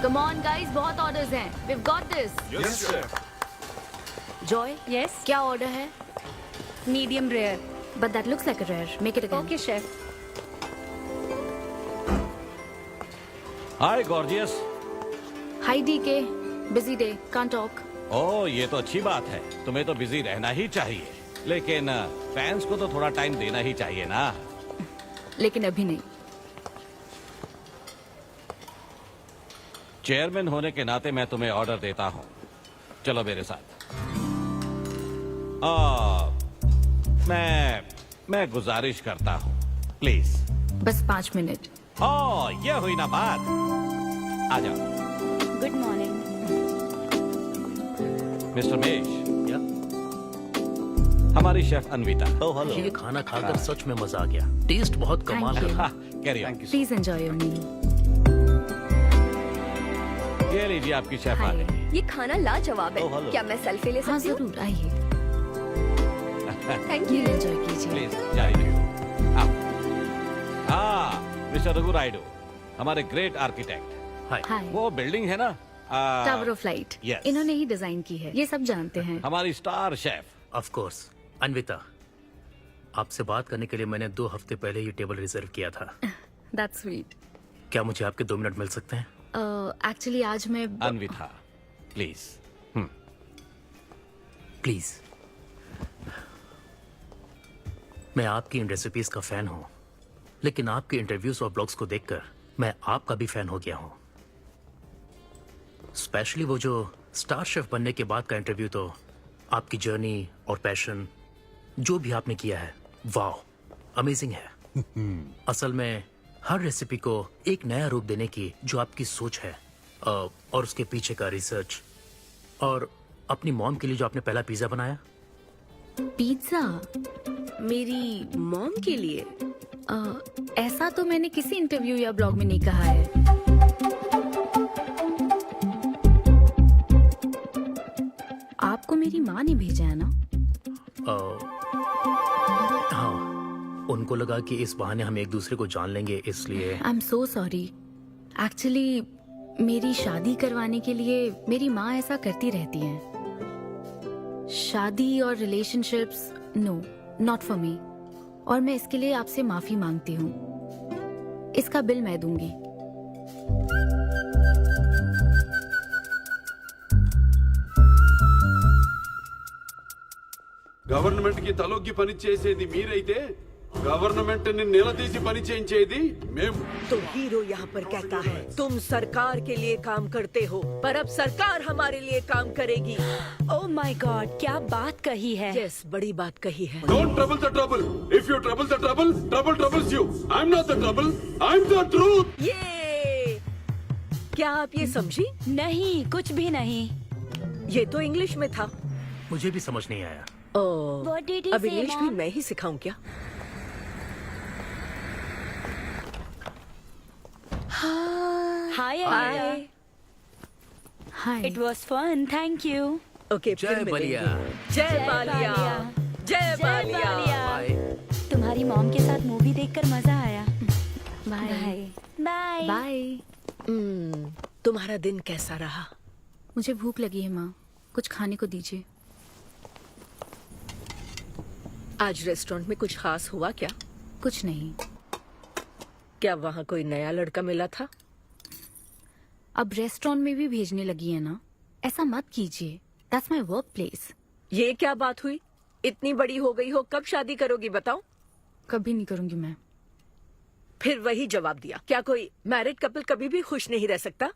Come on guys, बहुत orders हैं. We've got this. Yes, chef. Joy, Yes, क्या order है? medium rare. But that looks like a rare. Make it again. Okay, chef. Hi gorgeous. Hi DK. Busy day. Can't talk. ओह ये तो अच्छी बात है, तुम्हें तो बिजी रहना ही चाहिए, लेकिन फैंस को तो थोड़ा टाइम देना ही चाहिए ना। लेकिन अभी नहीं. चेयरमैन होने के नाते मैं तुम्हें ऑर्डर देता हूँ, चलो मेरे साथ। मैं गुजारिश करता हूँ, प्लीज। बस 5 मिनट. ओह ये हुई ना बात, आ जाओ। Good morning. मिस्टर मेश, या? हमारी शेफ अन्विता। Oh hello. ये खाना खाकर सच में मजा आ गया। टेस्ट बहुत कमाल Thank you. का। Carry on. Please enjoy your meal. ये लीजिए आपकी शेफ आ Hi. गई। ये खाना लाजवाब Oh, है। hello. क्या मैं सेल्फी ले हाँ सकती हूँ? जरूर आइए. Thank Meal you. enjoy कीजिए. प्लीज जारी रखिए। हाँ मिस्टर रघु राइडू, हमारे ग्रेट आर्किटेक्ट। हाय। Hi. वो बिल्डिंग है ना, टावर ऑफ लाइट. Yes. इन्होंने ही डिजाइन की है. ये सब जानते हैं. हमारी star chef. Of course. Anvita, आपसे बात करने के लिए मैंने 2 हफ्ते पहले ये टेबल रिजर्व किया था। That's sweet. क्या मुझे आपके 2 मिनट मिल सकते हैं? Actually आज मैं अन्विता प्लीज। प्लीज। मैं आपकी इन रेसिपीज का फैन हूँ, लेकिन आपके इंटरव्यूज और ब्लॉग्स को देखकर मैं आपका भी फैन हो गया हूँ। स्पेशली वो जो स्टार शेफ बनने के बाद का इंटरव्यू, तो आपकी जर्नी और पैशन जो भी आपने किया है, वाह अमेजिंग है। असल में हर रेसिपी को एक नया रूप देने की जो आपकी सोच है और उसके पीछे का रिसर्च, और अपनी मॉम के लिए जो आपने पहला पिज्जा बनाया। पिज्जा. मेरी मॉम के लिए? ऐसा तो मैंने किसी इंटरव्यू या ब्लॉग में नहीं कहा है. आपको मेरी माँ ने भेजा है ना? हाँ, उनको लगा कि इस बहाने हम एक दूसरे को जान लेंगे, इसलिए। I am so sorry. Actually मेरी शादी करवाने के लिए मेरी माँ ऐसा करती रहती हैं. शादी और relationships, no, not for me. और मैं इसके लिए आपसे माफी मांगती हूँ. इसका बिल मैं दूंगी. గవర్నమెంట్ కి తలొగ్గి పని చేసేది మీరైతే గవర్నమెంట్ ని నిలదీసి పని చేయించేది మేము. तो हीरो यहाँ पर कहता है तुम सरकार के लिए काम करते हो, पर अब सरकार हमारे लिए काम करेगी. Oh my God, क्या बात कही है. यस, बड़ी बात कही है. Don't trouble the trouble. If you trouble the trouble, trouble troubles you. I'm not the trouble. I'm the truth. ये क्या आप ये समझी? नहीं, कुछ भी नहीं. ये तो इंग्लिश में था. मुझे भी समझ नहीं आया। ओह, What did he अब say, इंग्लिश भी Mom? मैं ही सिखाऊं क्या? Hi, Anita. Hi. Hi. It was fun, thank you. Okay, जय फिर बलिया। मिलेंगे. जय बालिया. जय बालिया. बाय। तुम्हारी मॉम के साथ मूवी देखकर मजा आया. बाय. बाय. बाय. तुम्हारा दिन कैसा रहा? मुझे भूख लगी है माँ. कुछ खाने को दीजिए. आज रेस्टोरेंट में कुछ खास हुआ क्या? कुछ नहीं. क्या वहाँ कोई नया लड़का मिला था? अब रेस्टोरेंट में भी भेजने लगी है ना. ऐसा मत कीजिए. That's my work place. ये क्या बात हुई? इतनी बड़ी हो गई हो, कब शादी करोगी बताओ? कभी नहीं करूंगी मैं. फिर वही जवाब दिया. क्या कोई मैरिड कपल कभी भी खुश नहीं रह सकता?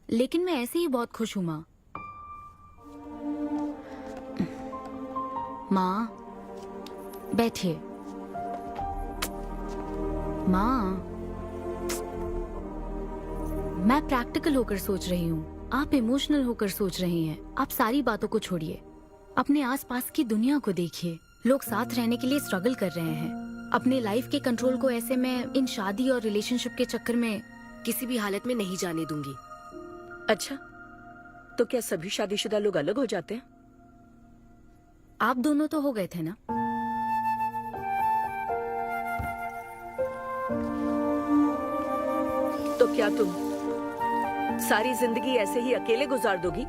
लेकिन मैं ऐसे ही बहुत खुश हूँ माँ. माँ बैठिए. माँ, मैं प्रैक्टिकल होकर सोच रही हूँ. आप इमोशनल होकर सोच रही हैं. आप सारी बातों को छोड़िए. अपने आसपास की दुनिया को देखिए. लोग साथ रहने के लिए स्ट्रगल कर रहे हैं. अपने लाइफ के कंट्रोल को ऐसे में इन शादी और रिलेशनशिप के चक्कर में किसी भी हालत में नहीं जाने दूंगी. अच्छा, तो क्या सभी शादीशुदा लोग अलग हो जाते हैं? आप दोनों तो हो गए थे ना. तो क्या तुम सारी जिंदगी ऐसे ही अकेले गुजार दोगी?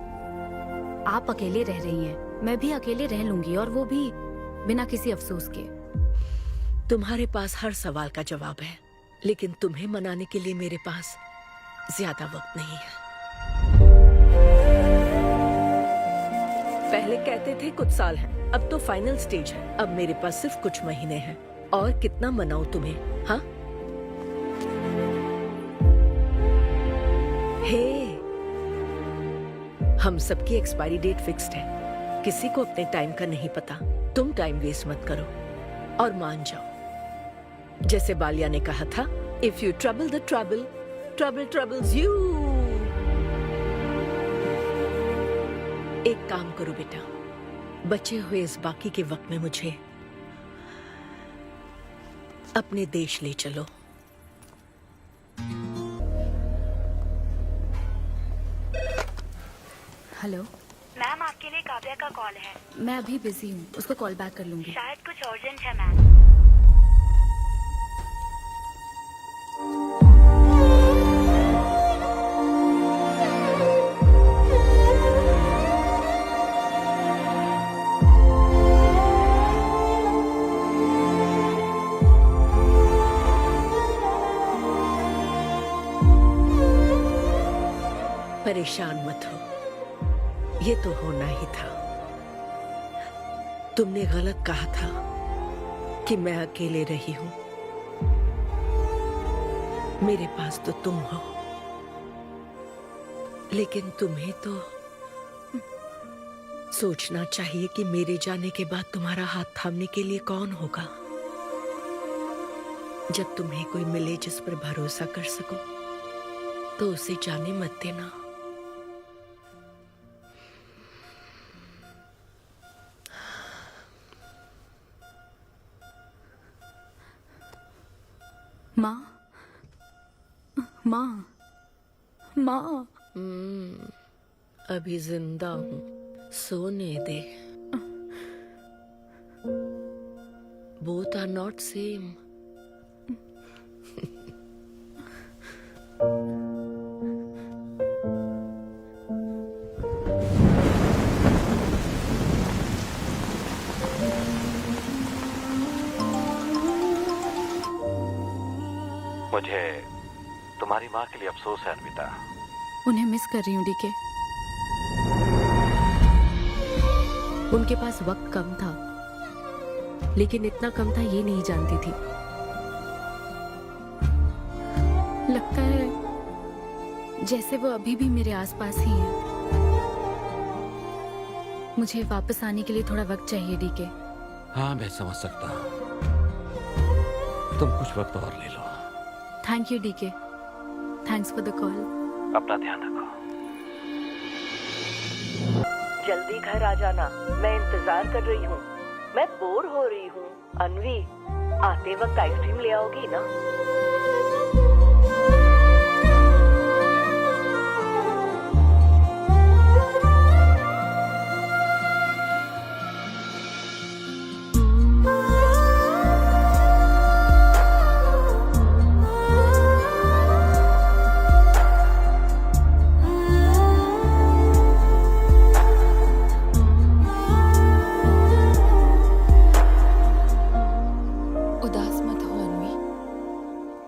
आप अकेले रह रही हैं, मैं भी अकेले रह लूंगी, और वो भी बिना किसी अफसोस के। तुम्हारे पास हर सवाल का जवाब है, लेकिन तुम्हें मनाने के लिए मेरे पास ज्यादा वक्त नहीं है। पहले कहते थे कुछ साल हैं, अब तो फाइनल स्टेज है। अब मेरे पास सिर्फ कुछ महीने हैं, और कितना मनाऊं तुम्हें? हाँ, हे, हम सबकी एक्सपायरी डेट फिक्स्ड है। किसी को अपने टाइम का नहीं पता। तुम टाइम वेस्ट मत करो और मान जाओ। जैसे बालिया ने कहा था, if you trouble the trouble, trouble troubles you. एक काम करो बेटा, बचे हुए इस बाकी के वक्त में मुझे अपने देश ले चलो। हेलो मैम, आपके लिए काव्या का कॉल है। मैं अभी बिजी हूँ, उसको कॉल बैक कर लूंगी। शायद कुछ अर्जेंट है मैम। परेशान मत हो, ये तो होना ही था। तुमने गलत कहा था कि मैं अकेले रही हूं। मेरे पास तो तुम हो, लेकिन तुम्हें तो सोचना चाहिए कि मेरे जाने के बाद तुम्हारा हाथ थामने के लिए कौन होगा। जब तुम्हें कोई मिले जिस पर भरोसा कर सको, तो उसे जाने मत देना। माँ, माँ, माँ। अभी जिंदा हूँ, सोने दे। Both are not same. मुझे तुम्हारी माँ के लिए अफसोस है अन्विता। उन्हें मिस कर रही हूँ डीके। उनके पास वक्त कम था, लेकिन इतना कम था ये नहीं जानती थी। लगता है जैसे वो अभी भी मेरे आसपास ही है। मुझे वापस आने के लिए थोड़ा वक्त चाहिए डीके। हाँ, मैं समझ सकता हूँ। तुम कुछ वक्त और ले लो। Thank you DK. Thanks for the call. अपना ध्यान रखो। जल्दी घर आ जाना, मैं इंतजार कर रही हूँ। मैं बोर हो रही हूँ। अनवी, आते वक्त आइसक्रीम ले आओगी ना?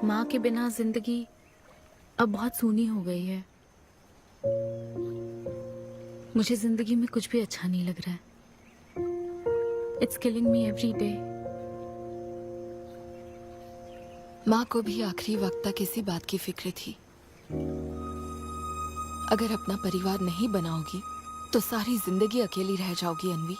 माँ के बिना जिंदगी अब बहुत सूनी हो गई है। मुझे जिंदगी में कुछ भी अच्छा नहीं लग रहा है। It's killing me every day. माँ को भी आखिरी वक्त तक इसी बात की फिक्र थी। अगर अपना परिवार नहीं बनाओगी तो सारी जिंदगी अकेली रह जाओगी अनवी।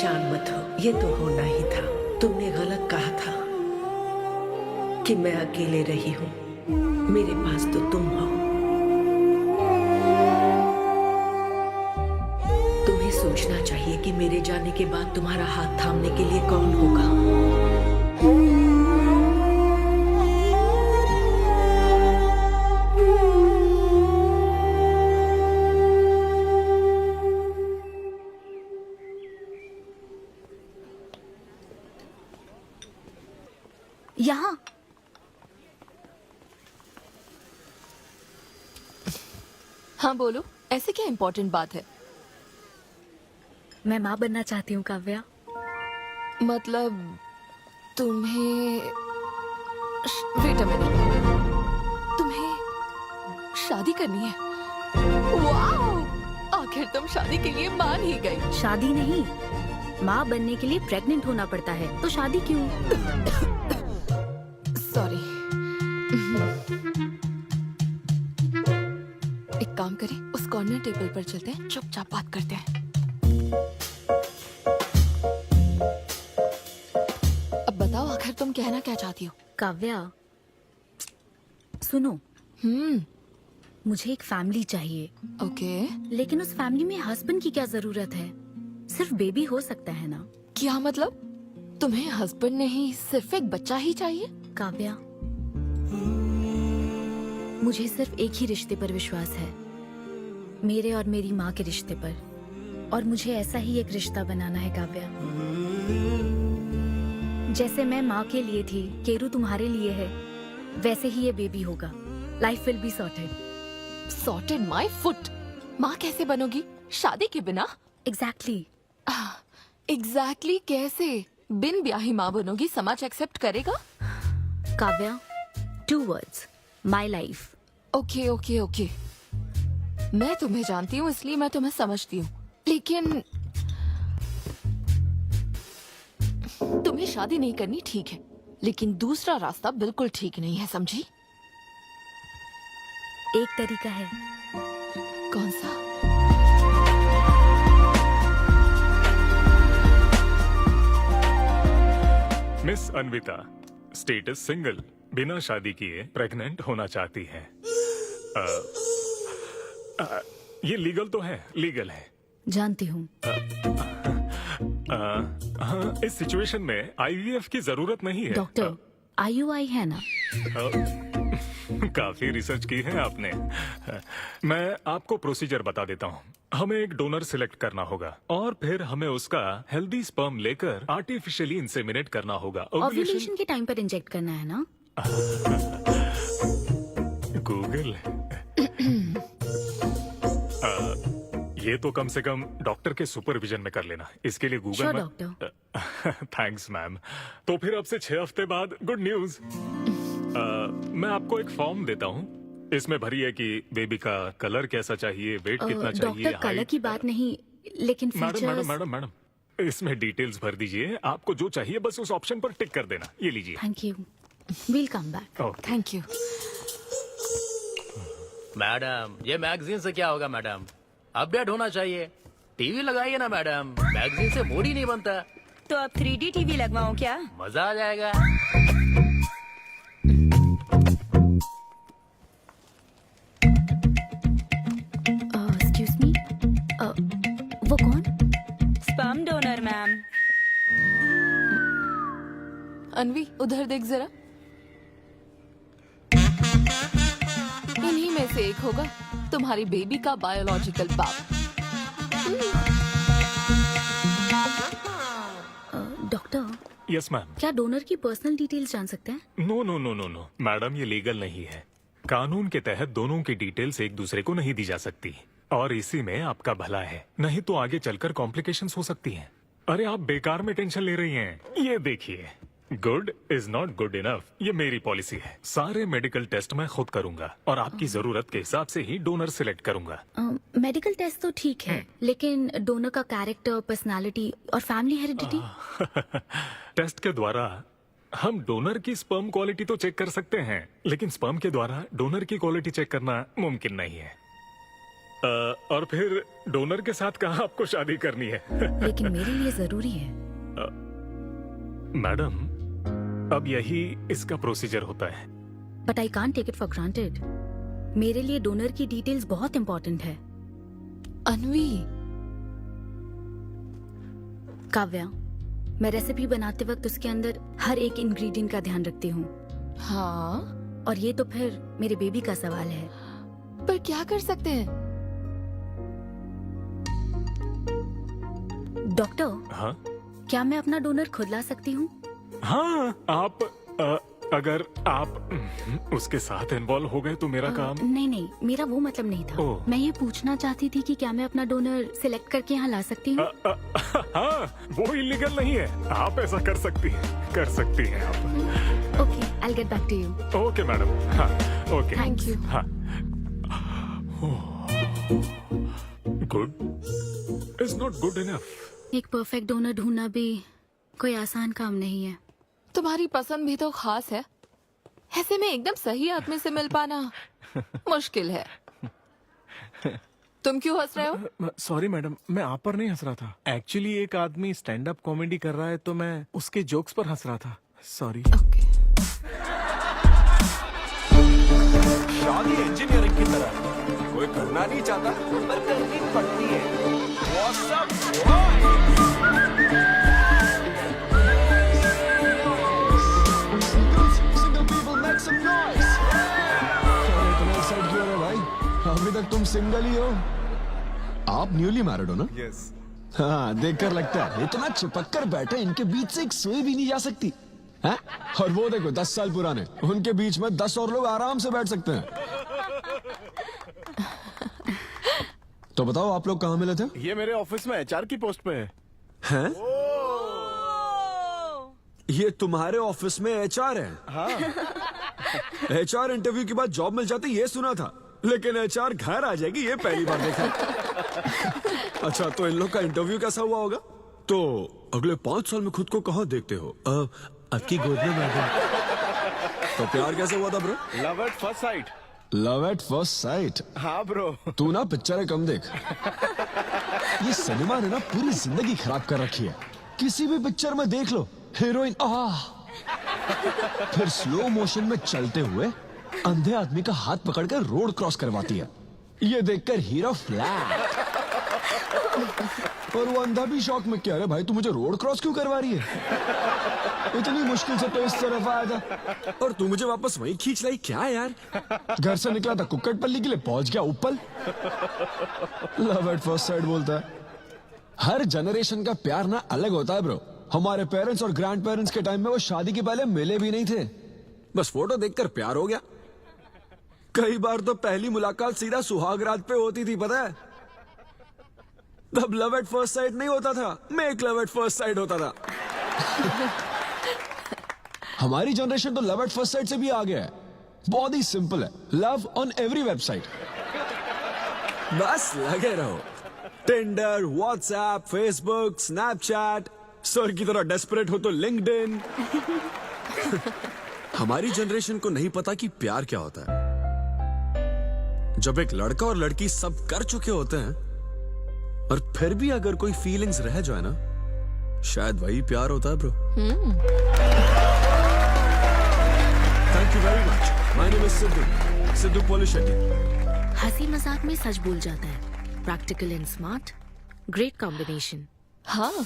परेशान मत हो, ये तो होना ही था। तुमने गलत कहा था कि मैं अकेले रही हूँ। मेरे पास तो तुम हो। तुम्हें सोचना चाहिए कि मेरे जाने के बाद तुम्हारा हाथ थामने के लिए कौन होगा। यहाँ हाँ बोलो, ऐसे क्या इम्पोर्टेंट बात है? मैं माँ बनना चाहती हूँ काव्या। मतलब तुम्हें वेट अ मिनट, तुम्हें शादी करनी है? वाओ! आखिर तुम शादी के लिए मान ही गई। शादी नहीं, माँ बनने के लिए प्रेग्नेंट होना पड़ता है, तो शादी क्यों? सॉरी। एक काम करें, उस कॉर्नर टेबल पर चलते हैं, चुपचाप बात करते हैं। अब बताओ, आखिर तुम कहना क्या चाहती हो? काव्या सुनो, मुझे एक फैमिली चाहिए, ओके। लेकिन उस फैमिली में हस्बैंड की क्या जरूरत है? सिर्फ बेबी हो सकता है ना? क्या मतलब? तुम्हें हस्बैंड नहीं, सिर्फ एक बच्चा ही चाहिए? काव्या, मुझे सिर्फ एक ही रिश्ते पर विश्वास है, मेरे और मेरी माँ के रिश्ते पर, और मुझे ऐसा ही एक रिश्ता बनाना है काव्या। जैसे मैं माँ के लिए थी, केरू तुम्हारे लिए है, वैसे ही ये बेबी होगा। Life will be sorted. Sorted my foot. माँ कैसे बनोगी शादी के बिना? एग्जैक्टली। एग्जैक्टली कैसे? बिन ब्याही माँ बनोगी, समाज एक्सेप्ट करेगा? Kavya, 2 words, my life. Okay okay okay, मैं तुम्हें जानती हूँ इसलिए मैं तुम्हें समझती हूँ, लेकिन तुम्हें शादी नहीं करनी ठीक है, लेकिन दूसरा रास्ता बिल्कुल ठीक नहीं है, समझी? एक तरीका है। कौन सा? मिस अन्विता, स्टेटस सिंगल, बिना शादी किए प्रेग्नेंट होना चाहती हैं। ये लीगल तो है? लीगल है। जानती हूँ। हाँ, इस सिचुएशन में आईवीएफ की जरूरत नहीं है। डॉक्टर, IUI है ना? काफी रिसर्च की है आपने। मैं आपको प्रोसीजर बता देता हूँ। हमें एक डोनर सिलेक्ट करना होगा और फिर हमें उसका हेल्दी स्पर्म लेकर आर्टिफिशियली इंसेमिनेट करना होगा। ओव्यूलेशन के टाइम पर इंजेक्ट करना है ना? गूगल। ये तो कम से कम डॉक्टर के सुपरविजन में कर लेना, इसके लिए गूगल Sure, में। डॉक्टर। Thanks ma'am. तो फिर अब से 6 हफ्ते बाद गुड न्यूज। मैं आपको एक फॉर्म देता हूँ, इसमें भरिए कि बेबी का कलर कैसा चाहिए, वेट कितना चाहिए। डॉक्टर, कलर की बात नहीं, लेकिन madam madam features. Madam madam, इसमें डिटेल्स भर दीजिए, आपको जो चाहिए बस उस ऑप्शन पर टिक कर देना। ये लीजिए। Thank you, will come back. Okay. Thank you. Madam, ये मैगजीन से क्या होगा मैडम? अपडेट होना चाहिए। टीवी लगाइए ना मैडम, मैगजीन से मूड ही नहीं बनता। तो अब 3D टीवी लगवाऊं क्या? मजा आ जाएगा। एक्सक्यूज मी, वो कौन? Sperm donor ma'am. अनवी, उधर देख जरा। इन्हीं में से एक होगा तुम्हारी बेबी का बायोलॉजिकल बाप। Doctor, yes ma'am. क्या डोनर की पर्सनल डिटेल्स जान सकते हैं? No no no no no madam, ये लीगल नहीं है। कानून के तहत दोनों की डिटेल्स एक दूसरे को नहीं दी जा सकती, और इसी में आपका भला है, नहीं तो आगे चलकर कॉम्प्लिकेशंस हो सकती हैं। अरे आप बेकार में टेंशन ले रही हैं। ये देखिए, good is not good enough, ये मेरी पॉलिसी है। सारे मेडिकल टेस्ट मैं खुद करूंगा और आपकी जरूरत के हिसाब से ही डोनर सिलेक्ट करूंगा। मेडिकल टेस्ट तो ठीक है, लेकिन डोनर का कैरेक्टर, पर्सनालिटी और फैमिली हेरिडिटी? टेस्ट के द्वारा हम डोनर की स्पर्म क्वालिटी तो चेक कर सकते हैं, लेकिन स्पर्म के द्वारा डोनर की क्वालिटी चेक करना मुमकिन नहीं है। और फिर डोनर के साथ कहाँ आपको शादी करनी है? लेकिन मेरे लिए जरूरी है। मैडम, अब यही इसका प्रोसीजर होता है। But I can't take it for granted. मेरे लिए डोनर की डिटेल्स बहुत इंपॉर्टेंट है। अनवी, काव्या, मैं रेसिपी बनाते वक्त उसके अंदर हर एक इंग्रेडिएंट का ध्यान रखती हूँ। हाँ, और ये तो फिर मेरे बेबी का सवाल है। पर क्या कर सकते हैं? डॉक्टर, हाँ क्या मैं अपना डोनर खुद ला सकती हूँ? हाँ, आप अगर आप उसके साथ इन्वॉल्व हो गए तो मेरा काम। नहीं नहीं, मेरा वो मतलब नहीं था। ओह। मैं ये पूछना चाहती थी कि क्या मैं अपना डोनर सिलेक्ट करके यहाँ ला सकती हूँ? हाँ, वो इलीगल नहीं है। आप ऐसा कर सकती हैं आप। Okay, I will get back to you. Okay madam. हाँ, ओके, थैंक यू। हाँ, good is not good enough. एक परफेक्ट डोनर ढूंढना भी कोई आसान काम नहीं है। तुम्हारी पसंद भी तो खास है, ऐसे में एकदम सही आदमी से मिल पाना मुश्किल है। तुम क्यों हंस रहे हो? सॉरी मैडम, मैं आप पर नहीं हंस रहा था। एक्चुअली एक आदमी स्टैंड अप कॉमेडी कर रहा है तो मैं उसके जोक्स पर हंस रहा था। सॉरी। ओके। शादी इंजीनियरिंग की तरह है। कोई करना नहीं चाहता पर करनी पड़ती है। What's up, अभी तक तुम सिंगल ही हो। आप न्यूली मैरिड हो ना? यस। हाँ, देखकर लगता है इतना चिपक कर बैठे, इनके बीच से एक सुई भी नहीं जा सकती है? और वो देखो 10 साल पुराने, उनके बीच में 10 और लोग आराम से बैठ सकते हैं। तो बताओ, आप लोग कहाँ मिले थे? ये मेरे ऑफिस में एचआर की पोस्ट पे है। हैं? ये तुम्हारे ऑफिस में एचआर है? हाँ। एचआर इंटरव्यू के बाद जॉब मिल जाती, ये सुना था, लेकिन एचआर घर आ जाएगी ये पहली बार देखा। अच्छा, तो इन लोग का इंटरव्यू कैसा हुआ होगा? तो अगले 5 साल में खुद को कहाँ देखते हो? आपकी गोद में मैडम। तो प्यार कैसे हुआ था bro? Love at first sight. Love at first sight? हाँ ब्रो। तू ना पिक्चरें कम देख। ये सिनेमा ने ना पूरी जिंदगी खराब कर रखी है। किसी भी पिक्चर में देख लो, हीरोइन फिर स्लो मोशन में चलते हुए अंधे आदमी का हाथ पकड़कर रोड क्रॉस करवाती है। ये देखकर हीरो फ्लैट। और वो अंधा भी शौक में, क्या रे भाई, तू मुझे रोड क्रॉस क्यों करवा रही है? इतनी मुश्किल से तो इस तरफ आया था और तू मुझे वापस वहीं खींच लाई। क्या यार, घर से निकला था कुक्कटपल्ली के लिए, पहुंच गया ऊपर। लव एट फर्स्ट साइट बोलता है। हर जनरेशन का प्यार ना अलग होता है ब्रो। हमारे पेरेंट्स और ग्रैंड पेरेंट्स के टाइम में वो शादी के पहले मिले भी नहीं थे, बस फोटो देखकर प्यार हो गया। कई बार तो पहली मुलाकात सीधा सुहाग रात पे होती थी, पता है? तब लव एट फर्स्ट साइट नहीं होता था, make love at first sight होता था। हमारी जनरेशन तो लव एट फर्स्ट साइट से भी आगे है। बहुत ही सिंपल है, लव ऑन एवरी वेबसाइट। बस लगे रहो, Tinder, WhatsApp, Facebook, Snapchat, sir की तरह डेस्परेट हो तो लिंक्डइन। हमारी जनरेशन को नहीं पता कि प्यार क्या होता है। जब एक लड़का और लड़की सब कर चुके होते हैं और फिर भी अगर कोई फीलिंग्स रह जाए ना, शायद वही प्यार होता है bro. Thank you very much. My name is Siddhu Polishetty. हंसी मजाक में सच बोल जाता है। Practical and smart, great combination. हाँ,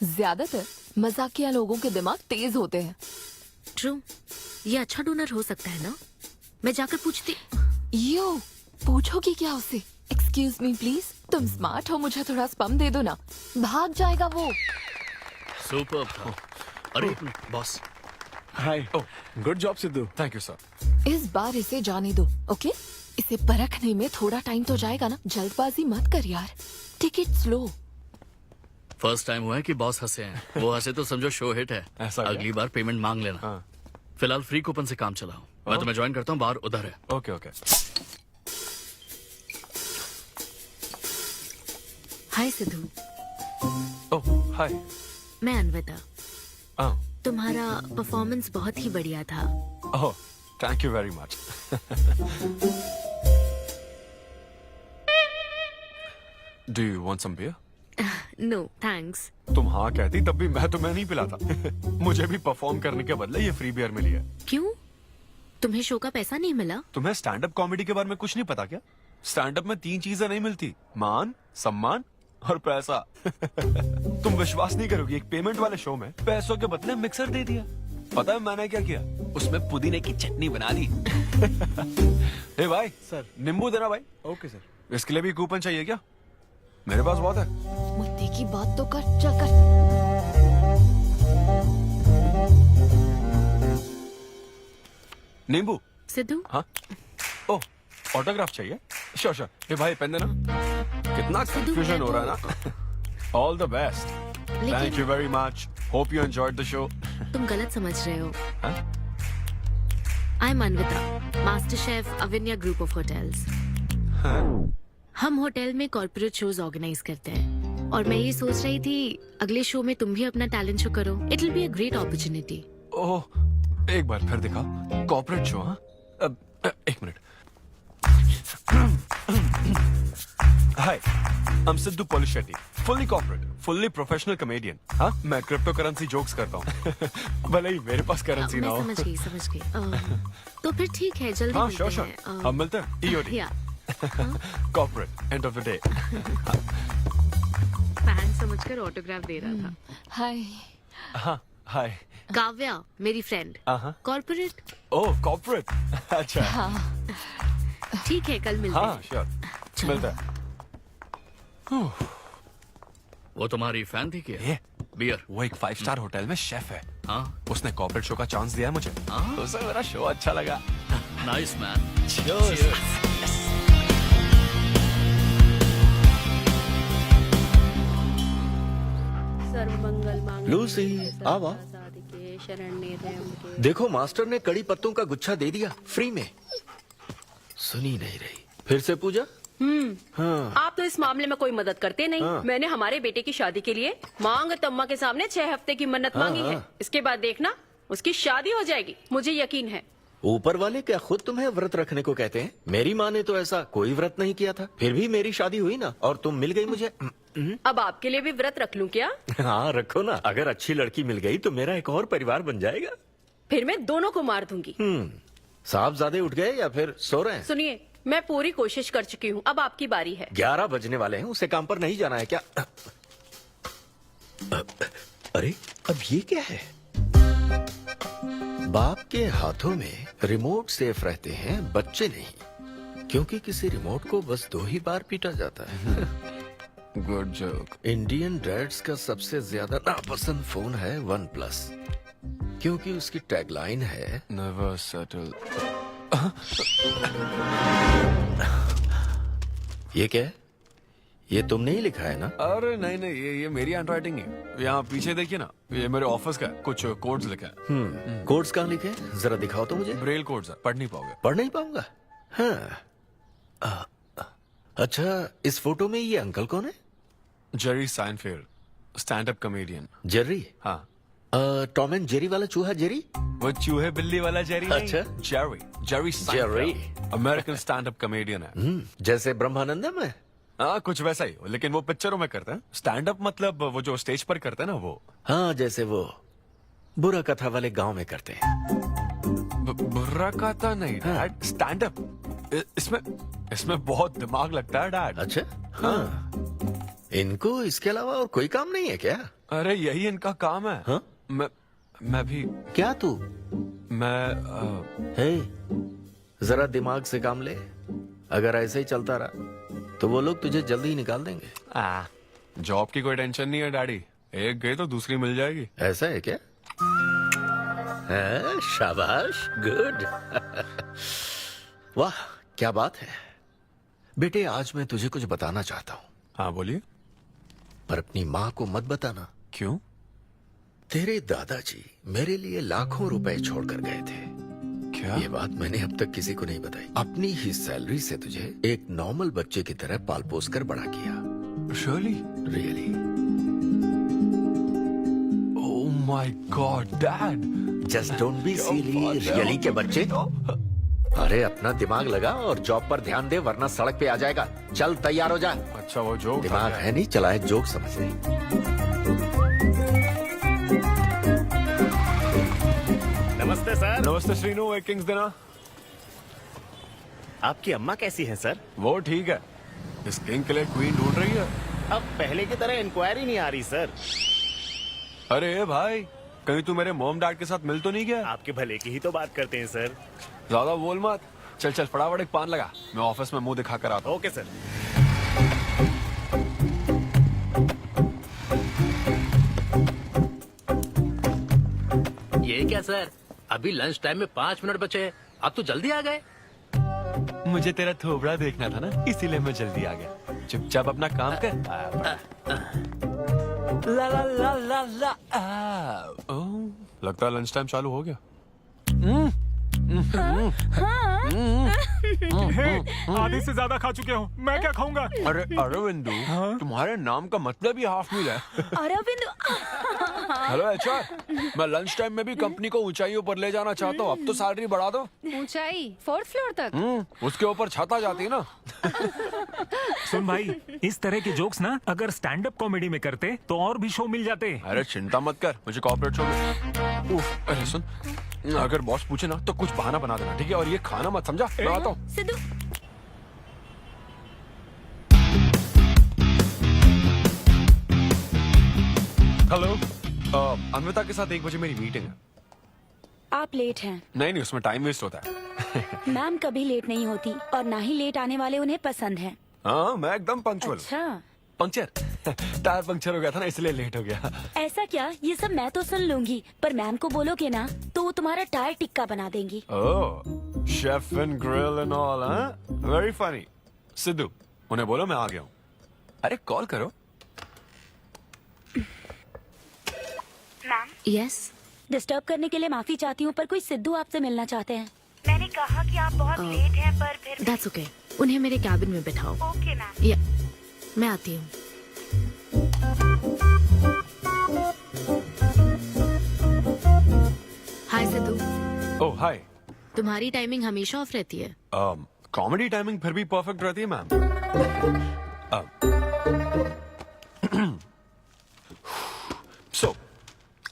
ज्यादातर मजाकिया लोगों के दिमाग तेज होते हैं। ट्रू, ये अच्छा डोनर हो सकता है ना? मैं जाकर पूछती। यो, पूछोगी क्या उससे? एक्सक्यूज मी प्लीज, तुम स्मार्ट हो, मुझे थोड़ा स्पम दे दो ना। भाग जाएगा वो। सुपर था। अरे boss. Hi. Good job Sidhu. Thank you sir. इस बार इसे जाने दो, ओके? इसे परखने में थोड़ा टाइम तो जाएगा ना, जल्दबाजी मत कर यार। Take it slow. First time हुआ है कि बॉस हंसे हैं। वो हंसे तो समझो शो हिट है। ऐसा अगली बार पेमेंट मांग लेना। हाँ। फिलहाल फ्री कूपन से काम चलाओ। मैं तुम्हें ज्वाइन करता हूँ, बाहर उधर है। Okay okay. Hi Siddhu. Oh hi. मैं अनविता। हाँ। तुम्हारा परफॉर्मेंस बहुत ही बढ़िया था। Oh, thank you very much. Do you want some beer? No thanks. तुम हाँ कहती तब भी मैं तुम्हें नहीं पिलाता। मुझे भी परफॉर्म करने के बदले ये फ्री बियर मिली है। क्यों? तुम्हें शो का पैसा नहीं मिला? तुम्हें स्टैंड अप कॉमेडी के बारे में कुछ नहीं पता क्या? स्टैंड अप में 3 चीजें नहीं मिलती, मान, सम्मान और पैसा। तुम विश्वास नहीं करोगी, एक पेमेंट वाले शो में पैसों के बदले मिक्सर दे दिया। पता है मैंने क्या किया? उसमें पुदीने की चटनी बना दी। ए भाई सर, नींबू देना भाई। Okay sir. इसके लिए भी कूपन चाहिए क्या? मेरे पास बहुत है। मुद्दे की बात तो कर, चल कर। नींबू। सिद्धू। हाँ। ओह, ऑटोग्राफ चाहिए? Sure sure. ए भाई पेन देना। कितना कंफ्यूजन हो रहा है ना। All the best. Thank you very much. Hope you enjoyed the show. तुम गलत समझ रहे हो। I am Anvita, master chef Avinya group of hotels. हम होटल में कॉर्पोरेट शोज ऑर्गेनाइज करते हैं और मैं ये सोच रही थी अगले शो में तुम भी अपना टैलेंट शो करो। It will be a great opportunity. Oh, एक बार फिर दिखा। Corporate show? हाँ, एक मिनट। Hi, I am Siddhu Polishetty, fully corporate, fully professional comedian. हाँ, मैं क्रिप्टो करेंसी जोक्स करता हूँ। भले ही मेरे पास करेंसी ना हो। मैं समझ गई। तो फिर ठीक है, जल्दी हाँ, मिलते श्योर श्योर। हैं। हम मिलते हैं। EOD। Corporate, end of the day. Fan समझकर ऑटोग्राफ दे रहा था। हाय। हाँ, हाय। काव्या, मेरी फ्रेंड। कॉर्पोरेट। ओह, कॉर्पोरेट। अच्छा। ठीक है, कल मिलते हैं। हाँ, श्योर। मिलते हैं। वो तुम्हारी फैन थी क्या? ये बियर। वो एक 5 स्टार होटल में शेफ है। हाँ, उसने कॉर्पोरेट शो का चांस दिया है मुझे। तो उसे मेरा शो अच्छा लगा। Nice man. लूसी, आवा। देखो मास्टर ने कड़ी पत्तों का गुच्छा दे दिया फ्री में। सुनी नहीं रही। फिर से पूजा? हाँ। आप तो इस मामले में कोई मदद करते नहीं। मैंने हमारे बेटे की शादी के लिए मांग तम्मा के सामने 6 हफ्ते की मन्नत मांगी है। इसके बाद देखना उसकी शादी हो जाएगी, मुझे यकीन है। ऊपर वाले क्या खुद तुम्हें व्रत रखने को कहते हैं? मेरी माँ ने तो ऐसा कोई व्रत नहीं किया था, फिर भी मेरी शादी हुई ना, और तुम मिल गई मुझे। अब आपके लिए भी व्रत रख लूं क्या? हाँ रखो ना, अगर अच्छी लड़की मिल गई तो मेरा एक और परिवार बन जाएगा। फिर मैं दोनों को मार दूंगी। साहबजादे उठ गए या फिर सो रहे हैं? सुनिए, मैं पूरी कोशिश कर चुकी हूँ, अब आपकी बारी है। 11 बजने वाले हैं, उसे काम पर नहीं जाना है क्या? अरे अब ये क्या है? बाप के हाथों में रिमोट सेफ रहते हैं, बच्चे नहीं, क्योंकि किसी रिमोट को बस 2 ही बार पीटा जाता है। Good joke. इंडियन डैड्स का सबसे ज्यादा नापसंद फोन है OnePlus, क्योंकि उसकी टैगलाइन है नेवर सेटल। ये क्या है? ये तुमने ही लिखा है ना? अरे नहीं नहीं, ये मेरी हैंडराइटिंग है। यहाँ पीछे देखिए ना, ये मेरे ऑफिस का है, कुछ कोड्स लिखा है। कोड्स कहाँ लिखे हैं? जरा दिखाओ तो मुझे। ब्रेल कोड्स है, पढ़ नहीं पाओगे। पढ़ नहीं पाऊंगा? हाँ। अच्छा, इस फोटो में ये अंकल कौन है? Jerry Seinfeld, stand up comedian. Jerry? हाँ। टॉम एंड जेरी वाला चूहा जेरी? वो चूहे बिल्ली वाला जेरी नहीं। अच्छा। Jerry Seinfeld American stand up comedian है। जैसे ब्रह्मानंदम है? हाँ, कुछ वैसा ही, लेकिन वो पिक्चरों में करते हैं। स्टैंड अप मतलब वो जो स्टेज पर करते हैं ना, वो। हाँ, जैसे वो बुरा कथा वाले गांव में करते हैं। बुरा कथा नहीं डैड, स्टैंड अप। इसमें बहुत दिमाग लगता है डैड। अच्छा। हाँ। इनको इसके अलावा और कोई काम नहीं है क्या? अरे यही इनका काम है। हाँ? मैं भी। क्या तू? मैं हे, जरा दिमाग से काम ले। अगर ऐसे ही चलता रहा तो वो लोग तुझे जल्दी ही निकाल देंगे। जॉब की कोई टेंशन नहीं है डैडी, एक गई तो दूसरी मिल जाएगी। ऐसा है क्या? है, शाबाश, गुड। वाह क्या बात है बेटे। आज मैं तुझे कुछ बताना चाहता हूँ। हाँ बोलिए। पर अपनी माँ को मत बताना। क्यों? तेरे दादाजी मेरे लिए लाखों रुपए छोड़कर गए थे। क्या? ये बात मैंने अब तक किसी को नहीं बताई। अपनी ही सैलरी से तुझे एक नॉर्मल बच्चे की तरह पाल पोस कर बड़ा किया। Really? Oh my God dad, just don't be silly. Really के बच्चे? अरे अपना दिमाग लगा और जॉब पर ध्यान दे, वरना सड़क पे आ जाएगा। चल तैयार हो जा। अच्छा वो जोक दिमाग है नहीं, चला है जोक समझ नहीं। नमस्ते सर। नमस्ते श्रीनू, एक किंग्स देना। आपकी अम्मा कैसी है सर? वो ठीक है, इस किंग के लिए क्वीन ढूंढ रही है। अब पहले की तरह इंक्वायरी नहीं आ रही सर। अरे भाई, कहीं तू मेरे मॉम डैड के साथ मिल तो नहीं गया? आपके भले की ही तो बात करते हैं सर। ज्यादा बोल मत। चल चल फटाफट एक पान लगा, मैं ऑफिस में मुंह दिखा कर आता हूँ। Okay sir. ये क्या सर, अभी लंच टाइम में 5 मिनट बचे हैं, आप तो जल्दी आ गए। मुझे तेरा थोबड़ा देखना था ना, इसीलिए मैं जल्दी आ गया। चुपचाप अपना काम कर। ला ला ला ला ला लगता है लंच टाइम चालू हो गया। आधे से ज्यादा खा चुके हो, मैं क्या खाऊंगा? अरे अरविंदु, तुम्हारे नाम का मतलब ही हाफ मील है। अरविंद हेलो एचआर, मैं लंच टाइम में भी कंपनी को ऊंचाइयों पर ले जाना चाहता हूँ। अब तो सैलरी बढ़ा दो। ऊंचाई 4th फ्लोर तक? उसके ऊपर छत आ जाती है ना। सुन भाई, इस तरह के जोक्स ना अगर स्टैंड अप कॉमेडी में करते तो और भी शो मिल जाते। अरे चिंता मत कर, मुझे कॉर्पोरेट शो में। अरे सुन, अगर बॉस पूछे ना तो कुछ बहाना बना देना, ठीक है? और ये खाना मत समझा। मैं आता हूँ। सिद्धू हेलो, अन्विता के साथ 1 बजे मेरी मीटिंग है। आप लेट हैं। नहीं, उसमें टाइम वेस्ट होता है। मैम कभी लेट नहीं होती और ना ही लेट आने वाले उन्हें पसंद है। हाँ, मैं एकदम पंक्चुअल। अच्छा, पंक्चर टायर पंक्चर हो गया था ना, इसलिए लेट हो गया। ऐसा क्या? ये सब मैं तो सुन लूंगी, पर मैम को बोलोगे ना तो वो तुम्हारा टायर टिक्का बना देंगी। Oh, chef and grill and all, हाँ? Very funny. सिद्धू, उन्हें बोलो मैं आ गया हूँ। अरे कॉल करो। मैम, यस, डिस्टर्ब करने के लिए माफी चाहती हूँ, पर कोई सिद्धू आपसे मिलना चाहते हैं। मैंने कहा कि आप बहुत लेट हैं, पर फिर दैट्स ओके। उन्हें मेरे कैबिन में बिठाओ। Okay ma'am. या मैं आती हूँ। हाय सिद्धू, ओह हाय। तुम्हारी टाइमिंग हमेशा ऑफ रहती है? कॉमेडी टाइमिंग फिर भी परफेक्ट रहती है मैम। सो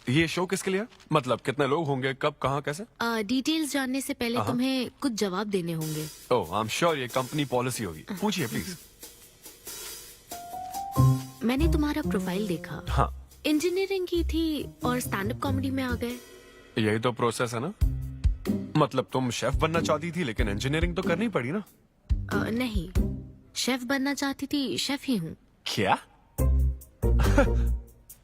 ये शो किसके लिए? मतलब कितने लोग होंगे, कब, कहाँ, कैसे? डिटेल्स जानने से पहले तुम्हें कुछ जवाब देने होंगे। ओह, आई एम श्योर ये कंपनी पॉलिसी होगी। पूछिए प्लीज। मैंने तुम्हारा प्रोफाइल देखा। हाँ, इंजीनियरिंग की थी और स्टैंड अप कॉमेडी में आ गए। यही तो प्रोसेस है ना। मतलब तुम शेफ बनना चाहती थी, लेकिन इंजीनियरिंग तो करनी पड़ी ना। नहीं, शेफ बनना चाहती थी, शेफ ही हूँ। क्या?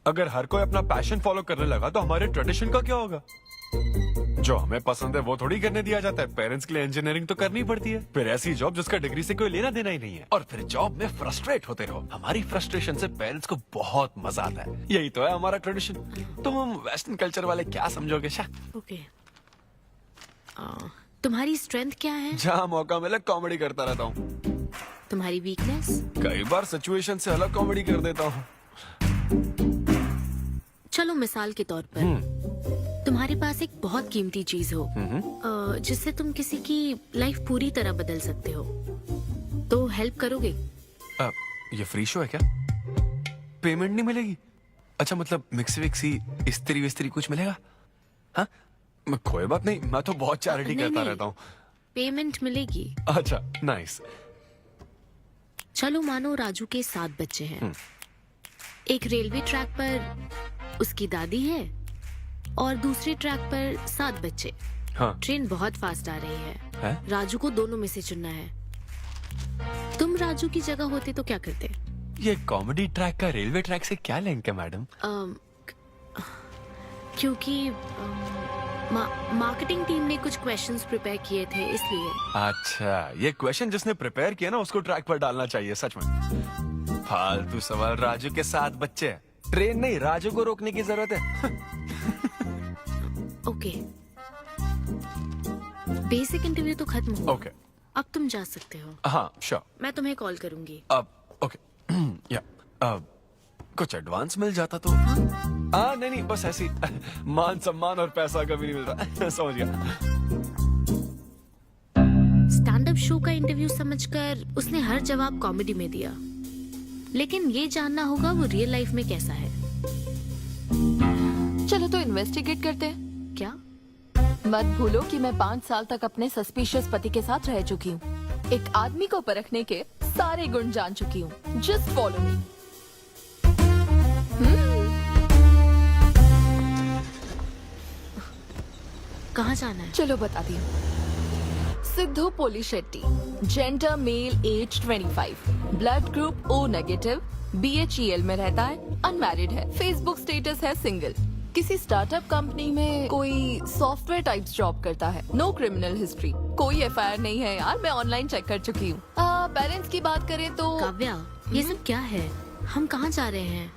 अगर हर कोई अपना पैशन फॉलो करने लगा तो हमारे ट्रेडिशन का क्या होगा? जो हमें पसंद है वो थोड़ी करने दिया जाता है। पेरेंट्स के लिए इंजीनियरिंग तो करनी पड़ती है, फिर ऐसी जॉब जिसका डिग्री से कोई लेना देना ही नहीं है, और फिर जॉब में फ्रस्ट्रेट होते रहो। हमारी फ्रस्ट्रेशन से पेरेंट्स को बहुत मजा आता है। यही तो है हमारा ट्रेडिशन। तुम वेस्टर्न कल्चर वाले क्या समझोगे? ओके, तुम्हारी स्ट्रेंथ क्या है? जहाँ मौका मिले कॉमेडी करता रहता हूँ। तुम्हारी वीकनेस? कई बार सिचुएशन से अलग कॉमेडी कर देता हूँ। चलो मिसाल के तौर पर तुम्हारे पास एक बहुत कीमती चीज हो जिससे तुम किसी की लाइफ पूरी तरह बदल सकते हो, तो हेल्प करोगे? ये फ्री शो है क्या? पेमेंट नहीं मिलेगी? अच्छा, मतलब मिक्सी विक्सी इस्त्री विस्त्री कुछ मिलेगा? हाँ, कोई बात नहीं, मैं तो बहुत चैरिटी करता रहता हूँ। पेमेंट मिलेगी। अच्छा, नाइस। चलो मानो राजू के 7 बच्चे हैं। एक रेलवे ट्रैक पर उसकी दादी है और दूसरे ट्रैक पर 7 बच्चे। हाँ। ट्रेन बहुत फास्ट आ रही है। राजू को दोनों में से चुनना है। तुम राजू की जगह होते तो क्या करते? ये कॉमेडी ट्रैक का रेलवे ट्रैक से क्या लिंक है मैडम? क्योंकि मार्केटिंग टीम ने कुछ क्वेश्चंस प्रिपेयर किए थे, इसलिए। अच्छा, ये क्वेश्चन जिसने प्रिपेयर किया ना उसको ट्रैक पर डालना चाहिए। सच में फालतू सवाल। राजू के 7 बच्चे हैं, ट्रेन नहीं, राजू को रोकने की जरूरत है। ओके, बेसिक इंटरव्यू तो खत्म हो। ओके, अब तुम जा सकते हो। हाँ श्योर। मैं तुम्हें कॉल करूंगी। अब ओके। या कुछ एडवांस मिल जाता तो। नहीं, बस ऐसी मान सम्मान और पैसा कभी नहीं मिलता। समझ गया। स्टैंड अप शो का इंटरव्यू समझकर उसने हर जवाब कॉमेडी में दिया, लेकिन ये जानना होगा वो रियल लाइफ में कैसा है। चलो तो इन्वेस्टिगेट करते हैं। क्या? मत भूलो कि मैं 5 साल तक अपने सस्पिशियस पति के साथ रह चुकी हूँ। एक आदमी को परखने के सारे गुण जान चुकी हूँ। Just follow me. कहाँ जाना है? चलो बताती हूँ। Siddhu Polishetty, gender male, age 25, blood group O negative, BHEL में रहता है, अनमैरिड है, फेसबुक स्टेटस है सिंगल, किसी स्टार्टअप कंपनी में कोई सॉफ्टवेयर टाइप्स जॉब करता है, नो क्रिमिनल हिस्ट्री, कोई FIR नहीं है यार, मैं ऑनलाइन चेक कर चुकी हूँ। पेरेंट्स की बात करें तो काव्या, ये सब क्या है? हम कहाँ जा रहे हैं?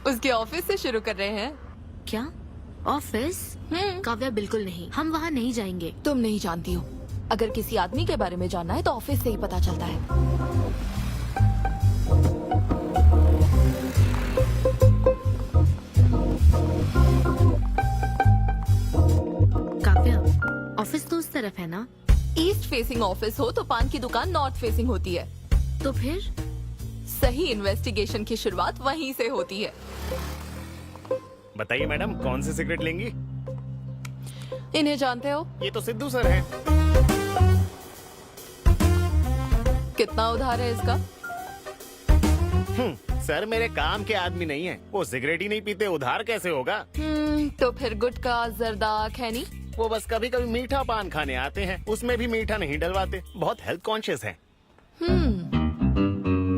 उसके ऑफिस से शुरू कर रहे हैं। क्या? ऑफिस? काव्या बिल्कुल नहीं, हम वहाँ नहीं जाएंगे। तुम नहीं जानती हो, अगर किसी आदमी के बारे में जानना है तो ऑफिस से ही पता चलता है। काव्या, ऑफिस तो उस तरफ है ना? ईस्ट फेसिंग ऑफिस हो तो पान की दुकान नॉर्थ फेसिंग होती है। तो फिर सही इन्वेस्टिगेशन की शुरुआत वहीं से होती है। बताइए मैडम, कौन सी सिगरेट लेंगी? इन्हें जानते हो? ये तो सिद्धू सर हैं। कितना उधार है इसका? सर मेरे काम के आदमी नहीं है, वो सिगरेट ही नहीं पीते, उधार कैसे होगा? तो फिर गुटखा जर्दा खैनी? वो बस कभी कभी मीठा पान खाने आते हैं, उसमें भी मीठा नहीं डलवाते, बहुत हेल्थ कॉन्शियस हैं।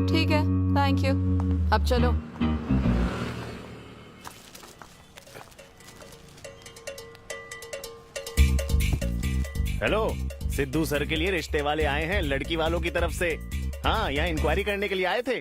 ठीक है, थैंक यू। अब चलो। हेलो, सिद्धू सर के लिए रिश्ते वाले आए हैं, लड़की वालों की तरफ से। हाँ, यहाँ इंक्वायरी करने के लिए आए थे।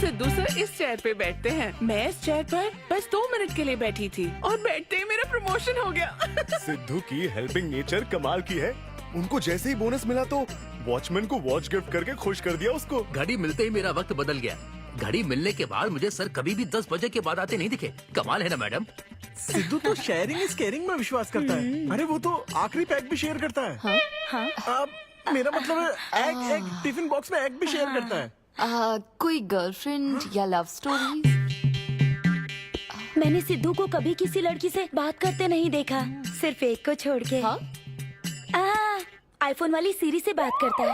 सिद्धू सर इस चेयर पे बैठते हैं, मैं इस चेयर पर बस 2 मिनट के लिए बैठी थी और बैठते ही मेरा प्रमोशन हो गया। सिद्धू की हेल्पिंग नेचर कमाल की है। उनको जैसे ही बोनस मिला तो वॉचमैन को वॉच गिफ्ट करके खुश कर दिया उसको। घड़ी मिलते ही मेरा वक्त बदल गया। घड़ी मिलने के बाद मुझे सर कभी भी 10 बजे के बाद आते नहीं दिखे। कमाल है ना मैडम? सिद्धू तो शेयरिंग इज केयरिंग में विश्वास करता है। अरे वो तो आखिरी पैक भी शेयर करता है। हाँ? मेरा मतलब है एग टिफिन बॉक्स में एग भी शेयर करता है। कोई गर्लफ्रेंड या लव स्टोरी? मैंने सिद्धू को कभी किसी लड़की से बात करते नहीं देखा, सिर्फ एक को छोड़ के। आईफोन वाली सीरी से बात करता है।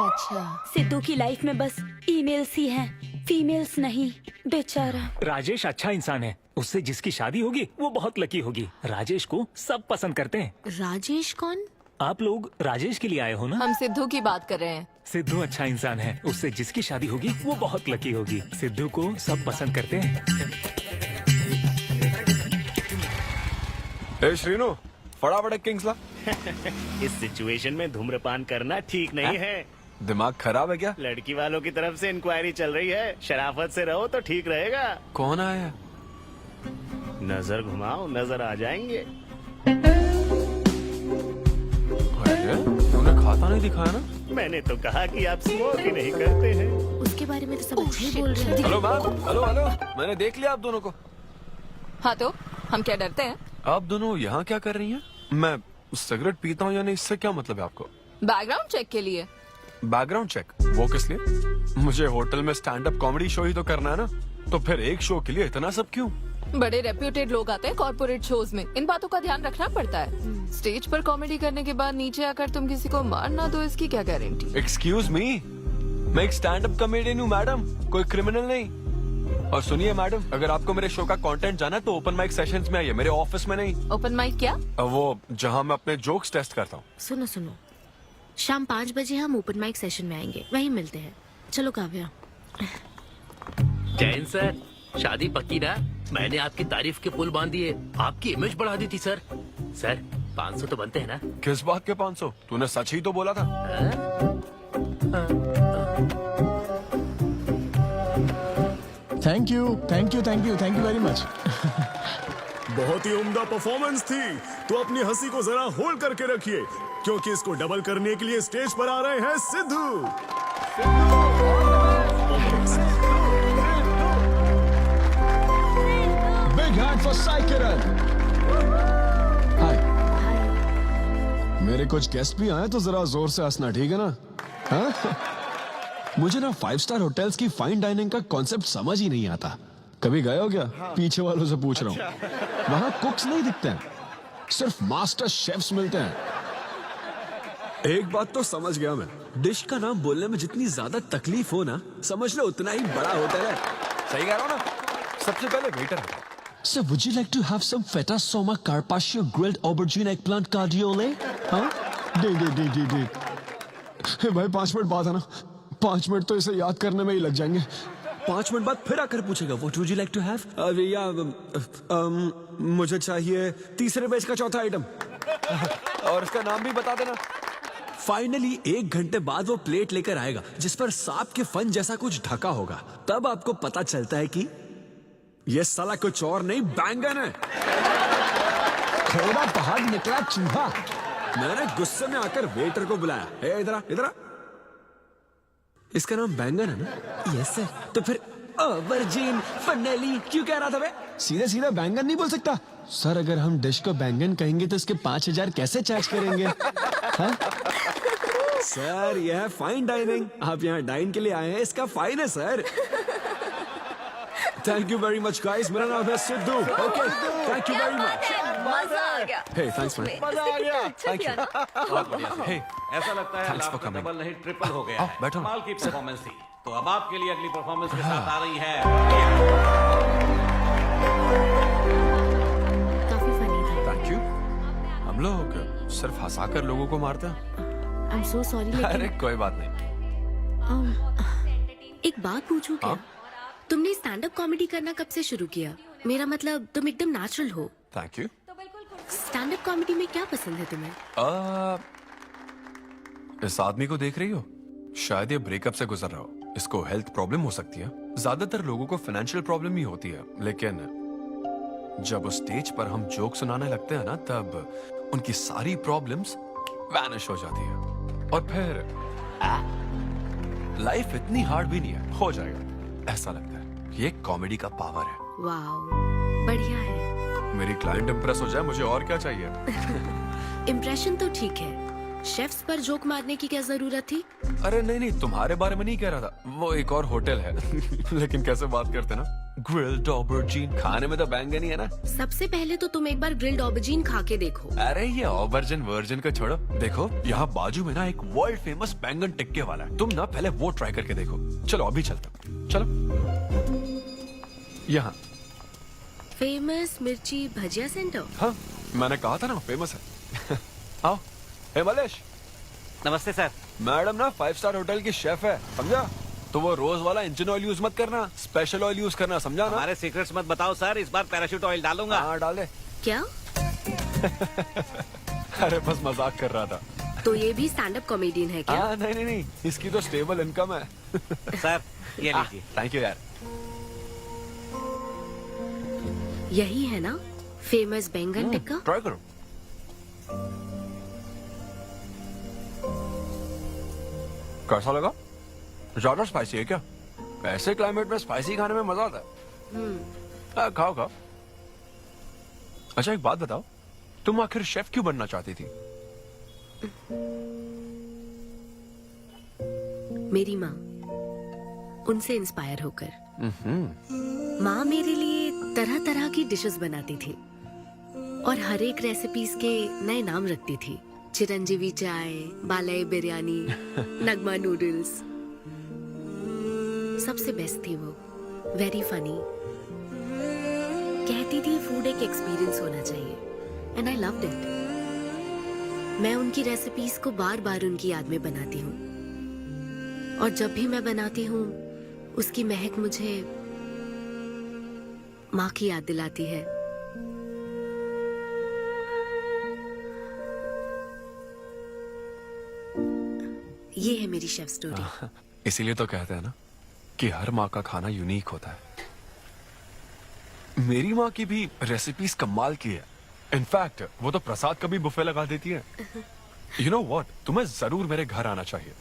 अच्छा। सिद्धू की लाइफ में बस ईमेल्स ही हैं, फीमेल्स नहीं, बेचारा। राजेश अच्छा इंसान है, उससे जिसकी शादी होगी वो बहुत लकी होगी। राजेश को सब पसंद करते हैं। राजेश कौन? आप लोग राजेश के लिए आए हो ना? हम सिद्धू की बात कर रहे हैं। सिद्धू अच्छा इंसान है, उससे जिसकी शादी होगी वो बहुत लकी होगी। सिद्धू को सब पसंद करते हैं। श्रीनु, फटाफट एक किंग्स ला। इस सिचुएशन में धूम्रपान करना ठीक नहीं है। दिमाग खराब है क्या? लड़की वालों की तरफ से इंक्वायरी चल रही है, शराफत से रहो तो ठीक रहेगा। कौन आया? नजर घुमाओ, नजर आ जाएंगे। तूने खाता नहीं दिखाया ना? मैंने तो कहा कि आप स्मोक ही नहीं करते हैं। उसके बारे में तो सब अच्छे ही बोल रहे हैं। हेलो मैम, हेलो हेलो, मैंने देख लिया आप दोनों को। हाँ तो हम क्या डरते हैं? आप दोनों यहाँ क्या कर रही हैं? मैं सिगरेट पीता हूँ या नहीं, इससे क्या मतलब है आपको? बैकग्राउंड चेक के लिए। Background check? वो किस लिए? मुझे होटल में स्टैंड अप कॉमेडी शो ही तो करना है ना, तो फिर एक शो के लिए इतना सब क्यों? बड़े रेप्यूटेड लोग आते हैं कॉर्पोरेट शोज में, इन बातों का ध्यान रखना पड़ता है। स्टेज पर कॉमेडी करने के बाद नीचे आकर तुम किसी को मार ना दो, इसकी क्या गारंटी? एक्सक्यूज मी, मैं एक स्टैंड अप कॉमेडियन हूँ मैडम, कोई क्रिमिनल नहीं। और सुनिए मैडम, अगर आपको मेरे शो का कंटेंट जाना है तो ओपन माइक सेशंस में आइए, मेरे ऑफिस में नहीं। ओपन माइक क्या? वो जहाँ मैं अपने जोक्स टेस्ट करता हूँ। सुनो सुनो, शाम 5 बजे हम ओपन माइक सेशन में आएंगे, वहीं मिलते हैं। चलो काव्या। जैन सर, शादी पक्की ना? मैंने आपकी तारीफ के पुल बांध दिए, आपकी इमेज बढ़ा दी थी सर। सर 500 तो बनते हैं ना? किस बात के 500? तूने सच ही तो बोला था। Thank you thank you thank you thank you very much. बहुत ही उम्दा परफॉर्मेंस थी, तो अपनी हंसी को जरा होल्ड करके रखिए, क्योंकि इसको डबल करने के लिए स्टेज पर आ रहे हैं Siddhu. Big hand for Sai Kiran. Hi, मेरे कुछ गेस्ट भी आए तो जरा जोर से हंसना, ठीक है ना? हाँ? मुझे ना 5 स्टार होटल्स की फाइन डाइनिंग का कॉन्सेप्ट समझ ही नहीं आता। कभी गए हो क्या? पीछे वालों से पूछ रहा हूँ। वहाँ कुक्स नहीं दिखते हैं, सिर्फ मास्टर शेफ्स मिलते हैं। एक बात तो समझ गया मैं, डिश का नाम बोलने में जितनी ज्यादा तकलीफ हो ना, समझ लो उतना ही बड़ा होटल है। सही कह रहा हूँ ना? सबसे पहले वेटर है। So would you like to have some feta soma carpaccio grilled aubergine eggplant cardiole? हाँ? दे। हे भाई 5 मिनट बाद है ना, 5 मिनट तो इसे याद करने में ही लग जाएंगे। 5 मिनट बाद फिर आकर पूछेगा What would you like to have? मुझे चाहिए तीसरे बेच का चौथा आइटम। और इसका नाम भी बता देना। फाइनली 1 घंटे बाद वो प्लेट लेकर आएगा जिस पर सांप के फन जैसा कुछ ढका होगा। तब आपको पता चलता है कि ये साला कुछ और नहीं, बैंगन है। थोड़ा बाहर निकला चूहा। मैंने गुस्से में आकर वेटर को बुलाया, ए इधर आ, इधर आ। इसका नाम बैंगन है ना? Yes sir. तो फिर ऑबरजीन फनेली क्यों कह रहा था बे? सीधे सीधे बैंगन नहीं बोल सकता सर। अगर हम डिश को बैंगन कहेंगे तो इसके 5000 कैसे चार्ज करेंगे? हाँ? सर यह है फाइन डाइनिंग, आप यहाँ डाइन के लिए आए हैं, इसका फाइन है sir. Thank you very much guys, मेरा नाम है Sidhu. Okay, thank you very much. मजा आ गया। हे थैंक्स मैन। मजा आ गया। Thank you. बहुत बढ़िया। हे, ऐसा लगता है Thanks लाख for में coming. डबल नहीं ट्रिपल हो गया है। बैठो ना। कमाल की परफॉर्मेंस थी। तो अब आपके लिए अगली परफॉर्मेंस के साथ आ रही है। काफी फनी था। Thank you. हम लोग सिर्फ हंसाकर लोगों को मारते हैं। आई एम सो सॉरी अरे लेकिन कोई बात नहीं। एक बात पूछूं क्या? हाँ? तुमने स्टैंड अप कॉमेडी करना कब से शुरू किया? मेरा मतलब तुम एकदम नेचुरल हो। Thank you. Stand up comedy में क्या पसंद है तुम्हें? इस आदमी को देख रही हो? शायद ये ब्रेकअप से गुजर रहा हो। इसको हेल्थ प्रॉब्लम हो सकती है। ज्यादातर लोगों को फाइनेंशियल प्रॉब्लम ही होती है, लेकिन जब उस स्टेज पर हम जोक सुनाने लगते हैं ना, तब उनकी सारी प्रॉब्लम्स वैनिश हो जाती है। और फिर लाइफ इतनी हार्ड भी नहीं है, हो जाएगा ऐसा लगता है। ये कॉमेडी का पावर है। वाओ, बढ़िया है। मेरी क्लाइंट इंप्रेस हो जाए, मुझे और क्या चाहिए? इम्प्रेशन तो ठीक है, शेफ्स पर जोक मारने की क्या जरूरत थी? अरे नहीं, तुम्हारे बारे में नहीं कह रहा था। वो एक और होटल है। लेकिन कैसे बात करते ना, ग्रिल्ड ऑबरजीन खाने में तो बैंगन ही है ना। सबसे पहले तो तुम एक बार ग्रिल्ड ऑबरजीन खा के देखो। अरे ये ऑबरजीन वर्जिन को छोड़ो, देखो यहाँ बाजू में ना एक वर्ल्ड फेमस बैंगन टिक्के वाला है। तुम ना पहले वो ट्राई करके देखो। चलो अभी चलते हैं। चलो यहाँ फेमस मिर्ची भजिया सेंटर। हाँ, मैंने कहा था ना फेमस है। आओ। हे मलेश। नमस्ते सर। मैडम ना 5 स्टार होटल की शेफ है, समझा? तो वो रोज वाला इंजन ऑयल यूज मत करना, स्पेशल ऑयल यूज करना, समझा ना? हमारे सीक्रेट्स मत बताओ सर, इस बार पैराशूट ऑयल डालूंगा। हाँ डाल दे। क्या? अरे बस मजाक कर रहा था। तो ये भी स्टैंड अप कॉमेडियन है क्या? हाँ नहीं, इसकी तो स्टेबल इनकम है। सर ये लीजिए। थैंक यू यार। यही है ना फेमस बैंगन टिक्का? ट्राई करो। कैसा लगा? ज्यादा स्पाइसी है क्या? ऐसे क्लाइमेट में स्पाइसी खाने में मजा आता है। खाओ खाओ। अच्छा एक बात बताओ, तुम आखिर शेफ क्यों बनना चाहती थी? मेरी माँ, उनसे इंस्पायर होकर। माँ मेरे लिए तरह तरह की डिशेस बनाती थी और हर एक रेसिपीज के नए नाम रखती थी। चिरंजीवी चाय, बालाई बिरयानी, नगमा नूडल्स। सबसे बेस्ट थी वो, वेरी फनी। कहती थी फूड एक एक्सपीरियंस होना चाहिए, एंड आई लव्ड इट। मैं उनकी रेसिपीज को बार बार उनकी याद में बनाती हूँ, और जब भी मैं बनाती हूँ उसकी महक मुझे माँ की याद दिलाती है। ये है मेरी शेफ स्टोरी। इसीलिए तो कहते हैं ना कि हर माँ का खाना यूनिक होता है। मेरी माँ की भी रेसिपीज कमाल की है। इनफैक्ट वो तो प्रसाद का भी बुफे लगा देती है। यू नो व्हाट, तुम्हें जरूर मेरे घर आना चाहिए।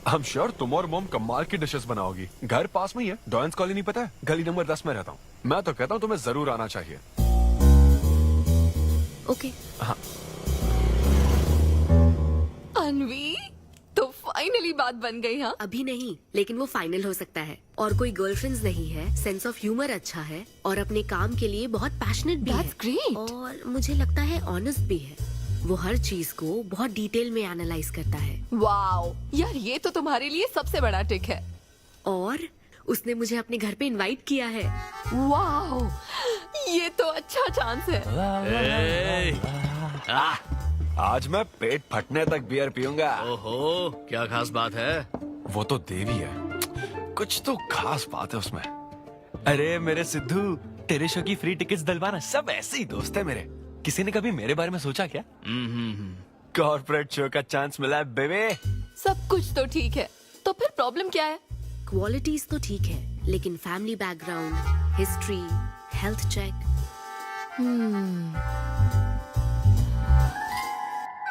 आई एम श्योर तुम और मोम कमाल की डिशेस बनाओगी। घर पास में ही है, डॉयंस कॉलोनी पता है? गली नंबर 10 में रहता हूँ। मैं तो कहता हूँ तुम्हें जरूर आना चाहिए। ओके। हाँ अन्वी, तो फाइनली बात बन गई। हाँ, अभी नहीं, लेकिन वो फाइनल हो सकता है। और कोई गर्लफ्रेंड्स नहीं है, सेंस ऑफ ह्यूमर अच्छा है और अपने काम के लिए बहुत पैशनेट भी That's है। great. और मुझे लगता है ऑनेस्ट भी है। वो हर चीज को बहुत डिटेल में एनालाइज करता है। वाओ यार, ये तो तुम्हारे लिए सबसे बड़ा टिक है। और उसने मुझे अपने घर पे इनवाइट किया है। वाओ, ये तो अच्छा चांस है। आज मैं पेट फटने तक बियर पीऊंगा। ओहो, क्या खास बात है? वो तो देवी है, कुछ तो खास बात है उसमें। अरे मेरे सिद्धू, तेरे शो की फ्री टिकट्स दिलवाना, सब ऐसे ही दोस्त है मेरे। किसी ने कभी मेरे बारे में सोचा क्या? कॉर्पोरेट शो का चांस मिला है बेबे। सब कुछ तो ठीक है, तो फिर प्रॉब्लम क्या है? क्वालिटीज तो ठीक है, लेकिन family background, history, health check.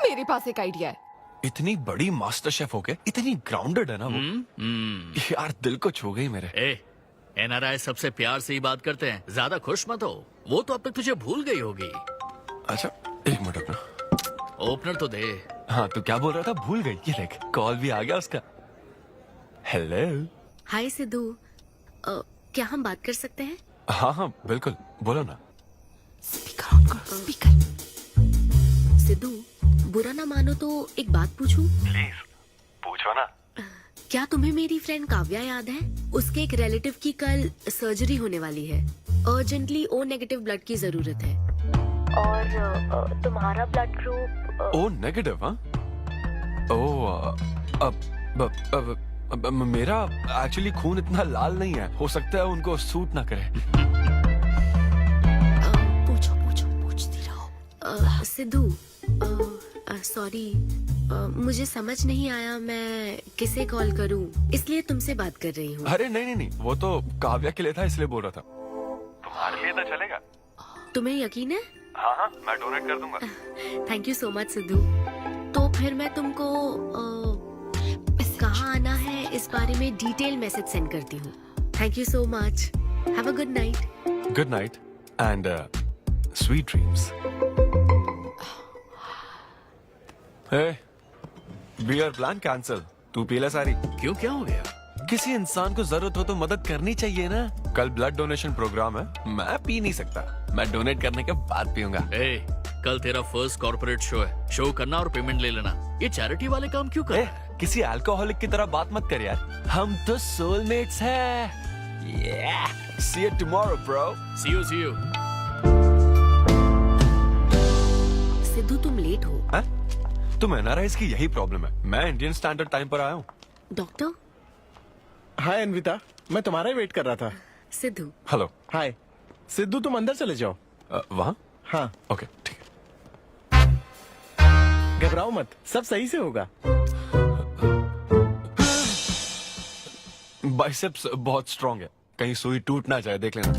मेरे पास एक आइडिया है। इतनी बड़ी मास्टर शेफ हो गए, इतनी ग्राउंडेड है ना वो। यार दिल को छू गई मेरे। एनआरआई सबसे प्यार से ही बात करते हैं, ज्यादा खुश मत हो। वो तो अब तक तुझे भूल गई होगी। अच्छा एक मिनट अपना ओपनर तो दे। हाँ तू क्या बोल रहा था? भूल गई। ये देख, कॉल भी आ गया उसका। हेलो। हाय सिद्धू, क्या हम बात कर सकते हैं? हाँ हाँ बिल्कुल, बोलो ना। स्पीकर ऑन करो, स्पीकर। सिद्धू, बुरा ना मानो तो एक बात पूछूं? प्लीज पूछो ना। क्या तुम्हें मेरी फ्रेंड काव्या याद है? उसके एक रिलेटिव की कल सर्जरी होने वाली है। अर्जेंटली ओ नेगेटिव ब्लड की जरूरत है। और तुम्हारा ब्लड ग्रुप? O negative? हाँ। ओ अब मेरा एक्चुअली खून इतना लाल नहीं है, हो सकता है उनको सूट ना करे। पूछती रहो। सिद्धू, सॉरी, मुझे समझ नहीं आया मैं किसे कॉल करूं, इसलिए तुमसे बात कर रही हूँ। अरे नहीं, वो तो काव्या के लिए था, इसलिए बोल रहा था। तुम्हारे लिए तो चलेगा। तुम्हें यकीन है? हाँ, मैं डोनेट कर दूंगा। Thank you so much Sidhu. तो फिर मैं तुमको कहाँ आना है इस बारे में डिटेल मैसेज सेंड करती हूँ। Thank you so much. Have a good night. Good night and sweet dreams. Beer plan cancel. तू पी ले सारी। क्यों, क्या हो गया? किसी इंसान को जरूरत हो तो मदद करनी चाहिए ना। कल ब्लड डोनेशन प्रोग्राम है, मैं पी नहीं सकता। मैं डोनेट करने के बाद पीऊंगा। कल तेरा फर्स्ट कॉर्पोरेट शो है, शो करना और पेमेंट ले लेना। ये चैरिटी वाले काम क्यों कर? किसी अल्कोहलिक की तरह बात मत कर यार, हम तो सोलमेट्स हैं। See you tomorrow, bro. See you. Sidhu तुम लेट हो। तुम एनआरआईज की यही प्रॉब्लम है। मैं इंडियन स्टैंडर्ड टाइम पर आया हूँ। डॉक्टर। हाय अन्विता, मैं तुम्हारा ही वेट कर रहा था। सिद्धू। हेलो। हाय सिद्धू, तुम अंदर चले जाओ। वहाँ? हाँ ओके ठीक है। घबराओ मत, सब सही से होगा। बाइसेप्स बहुत स्ट्रांग है, कहीं सुई टूट ना जाए, देख लेना।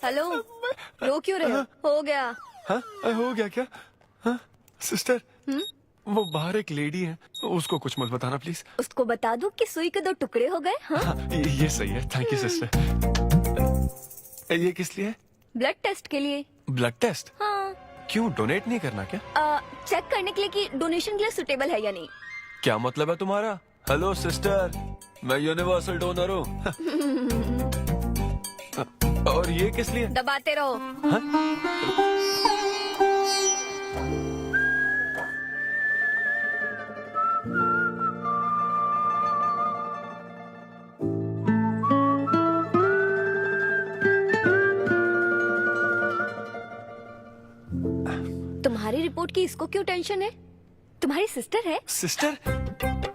हेलो, रो क्यों रहे हो? हो गया। हाँ, हो गया क्या? हाँ, सिस्टर, वो बाहर एक लेडी है, उसको कुछ मत बताना प्लीज। उसको बता दूं कि सुई के 2 टुकड़े हो गए। हाँ? ये सही है, थैंक यू सिस्टर। ये किस लिए? ब्लड टेस्ट के लिए। Blood test? हाँ। क्यों, डोनेट नहीं करना क्या? चेक करने के लिए कि डोनेशन के लिए सुटेबल है या नहीं। क्या मतलब है तुम्हारा? हेलो सिस्टर, मैं यूनिवर्सल डोनर हूँ। और ये किस लिए? दबाते रहो। तुम्हारी रिपोर्ट की इसको क्यों टेंशन है? तुम्हारी सिस्टर है। सिस्टर?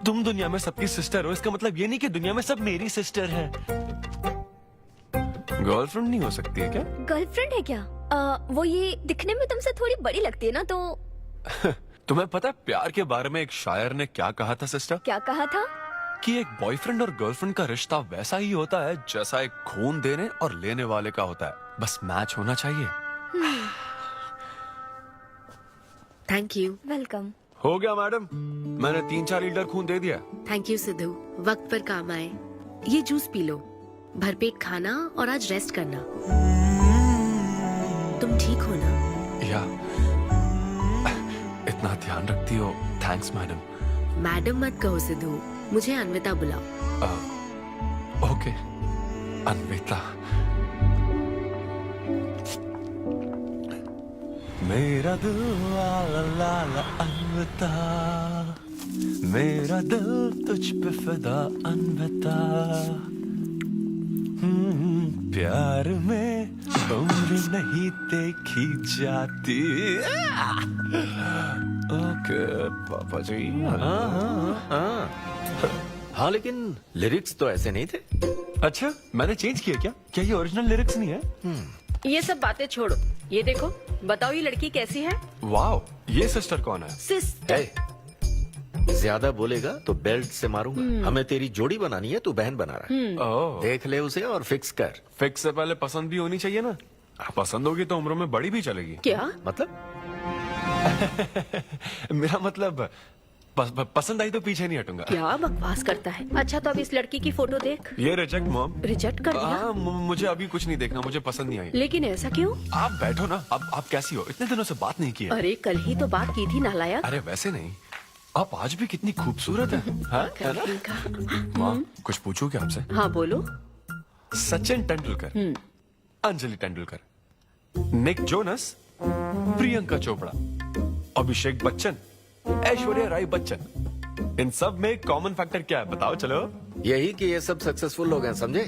तुम दुनिया में सबकी सिस्टर हो, इसका मतलब ये नहीं कि दुनिया में सब मेरी सिस्टर है। गर्लफ्रेंड नहीं हो सकती है क्या? गर्लफ्रेंड है क्या? वो ये दिखने में तुमसे थोड़ी बड़ी लगती है ना, तो तुम्हें पता है प्यार के बारे में एक शायर ने क्या कहा था सिस्टर? क्या कहा था? कि एक बॉयफ्रेंड और गर्लफ्रेंड का रिश्ता वैसा ही होता है जैसा एक खून देने और लेने वाले का होता है, बस मैच होना चाहिए। Thank you. वेलकम। हो गया मैडम, मैंने 3-4 लीटर खून दे दिया। थैंक यू सिद्धू, वक्त पर काम आए। ये जूस पी लो, भरपेट खाना और आज रेस्ट करना। तुम ठीक हो ना? या इतना ध्यान रखती हो, थैंक्स मैडम। मैडम मत कहो सिद्धू, मुझे अन्विता बुलाओ। ओके अन्विता। मेरा दिल ला ला ला ला अन्विता, मेरा दिल तुझ पे फिदा अन्विता। प्यार में उम्र नहीं देखी जाती। ओके पापा जी। हाँ लेकिन लिरिक्स तो ऐसे नहीं थे। अच्छा मैंने चेंज किया क्या ये ओरिजिनल लिरिक्स नहीं है? ये सब बातें छोड़ो, ये देखो, बताओ ये लड़की कैसी है? वाओ, ये सिस्टर कौन है? सिस्टर। ज्यादा बोलेगा तो बेल्ट से मारूंगा। हमें तेरी जोड़ी बनानी है, तू बहन बना रहा है। ओह, देख ले उसे और फिक्स कर। फिक्स से पहले पसंद भी होनी चाहिए ना। पसंद होगी तो उम्र में बड़ी भी चलेगी। क्या मतलब? मेरा मतलब पसंद आई तो पीछे नहीं हटूंगा। क्या बकवास करता है। अच्छा तो अब इस लड़की की फोटो देख। ये रिजेक्ट मॉम। रिजेक्ट कर दिया? मुझे अभी कुछ नहीं देखना, मुझे पसंद नहीं आई। लेकिन ऐसा क्यों? आप बैठो ना। अब आप कैसी हो? इतने दिनों से बात नहीं की है। अरे कल ही तो बात की थी नालायक। अरे वैसे नहीं, आप आज भी कितनी खूबसूरत है, है ना? माँ कुछ पूछूं क्या आपसे? हाँ बोलो। सचिन तेंदुलकर, अंजलि तेंदुलकर, निक जोनस, प्रियंका चोपड़ा, अभिषेक बच्चन, ऐश्वर्या राय बच्चन, इन सब में कॉमन फैक्टर क्या है बताओ चलो? यही कि ये सब सक्सेसफुल लोग हैं, समझे?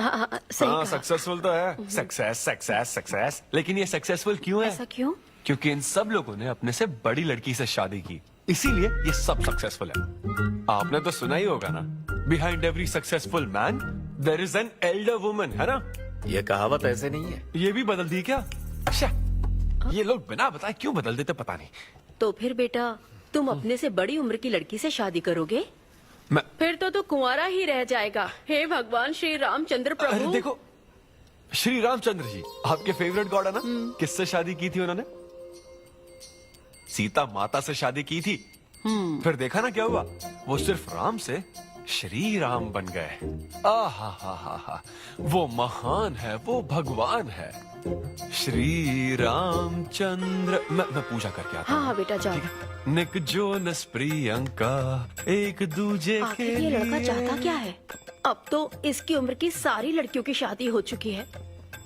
हाँ सक्सेसफुल तो है। सक्सेस सक्सेस सक्सेस, लेकिन ये सक्सेसफुल क्यों है? ऐसा क्यों? क्योंकि इन सब लोगों ने अपने से बड़ी लड़की से शादी की, इसीलिए ये सब सक्सेसफुल है। आपने तो सुना ही होगा ना, behind every successful man there is an elder woman, है ना? ये कहावत ऐसे नहीं है। ये भी बदल दी क्या? अच्छा, ये लोग बिना बताए क्यों बदल देते पता नहीं। तो फिर बेटा तुम अपने से बड़ी उम्र की लड़की से शादी करोगे? फिर तो तू कुंवारा ही रह जाएगा। हे भगवान श्री रामचंद्र प्रभु। अरे देखो, श्री रामचंद्र जी आपके फेवरेट गॉड है ना? किससे शादी की थी उन्होंने? सीता माता से शादी की थी। फिर देखा ना क्या हुआ, वो सिर्फ राम से श्री राम बन गए। आहा, वो महान है, वो भगवान है श्री रामचंद्र। मैं पूजा करके आता हूँ। हाँ बेटा जाओ। निक जोनस प्रियंका एक दूजे के आखिर ये लड़का लिए। चाहता क्या है? अब तो इसकी उम्र की सारी लड़कियों की शादी हो चुकी है,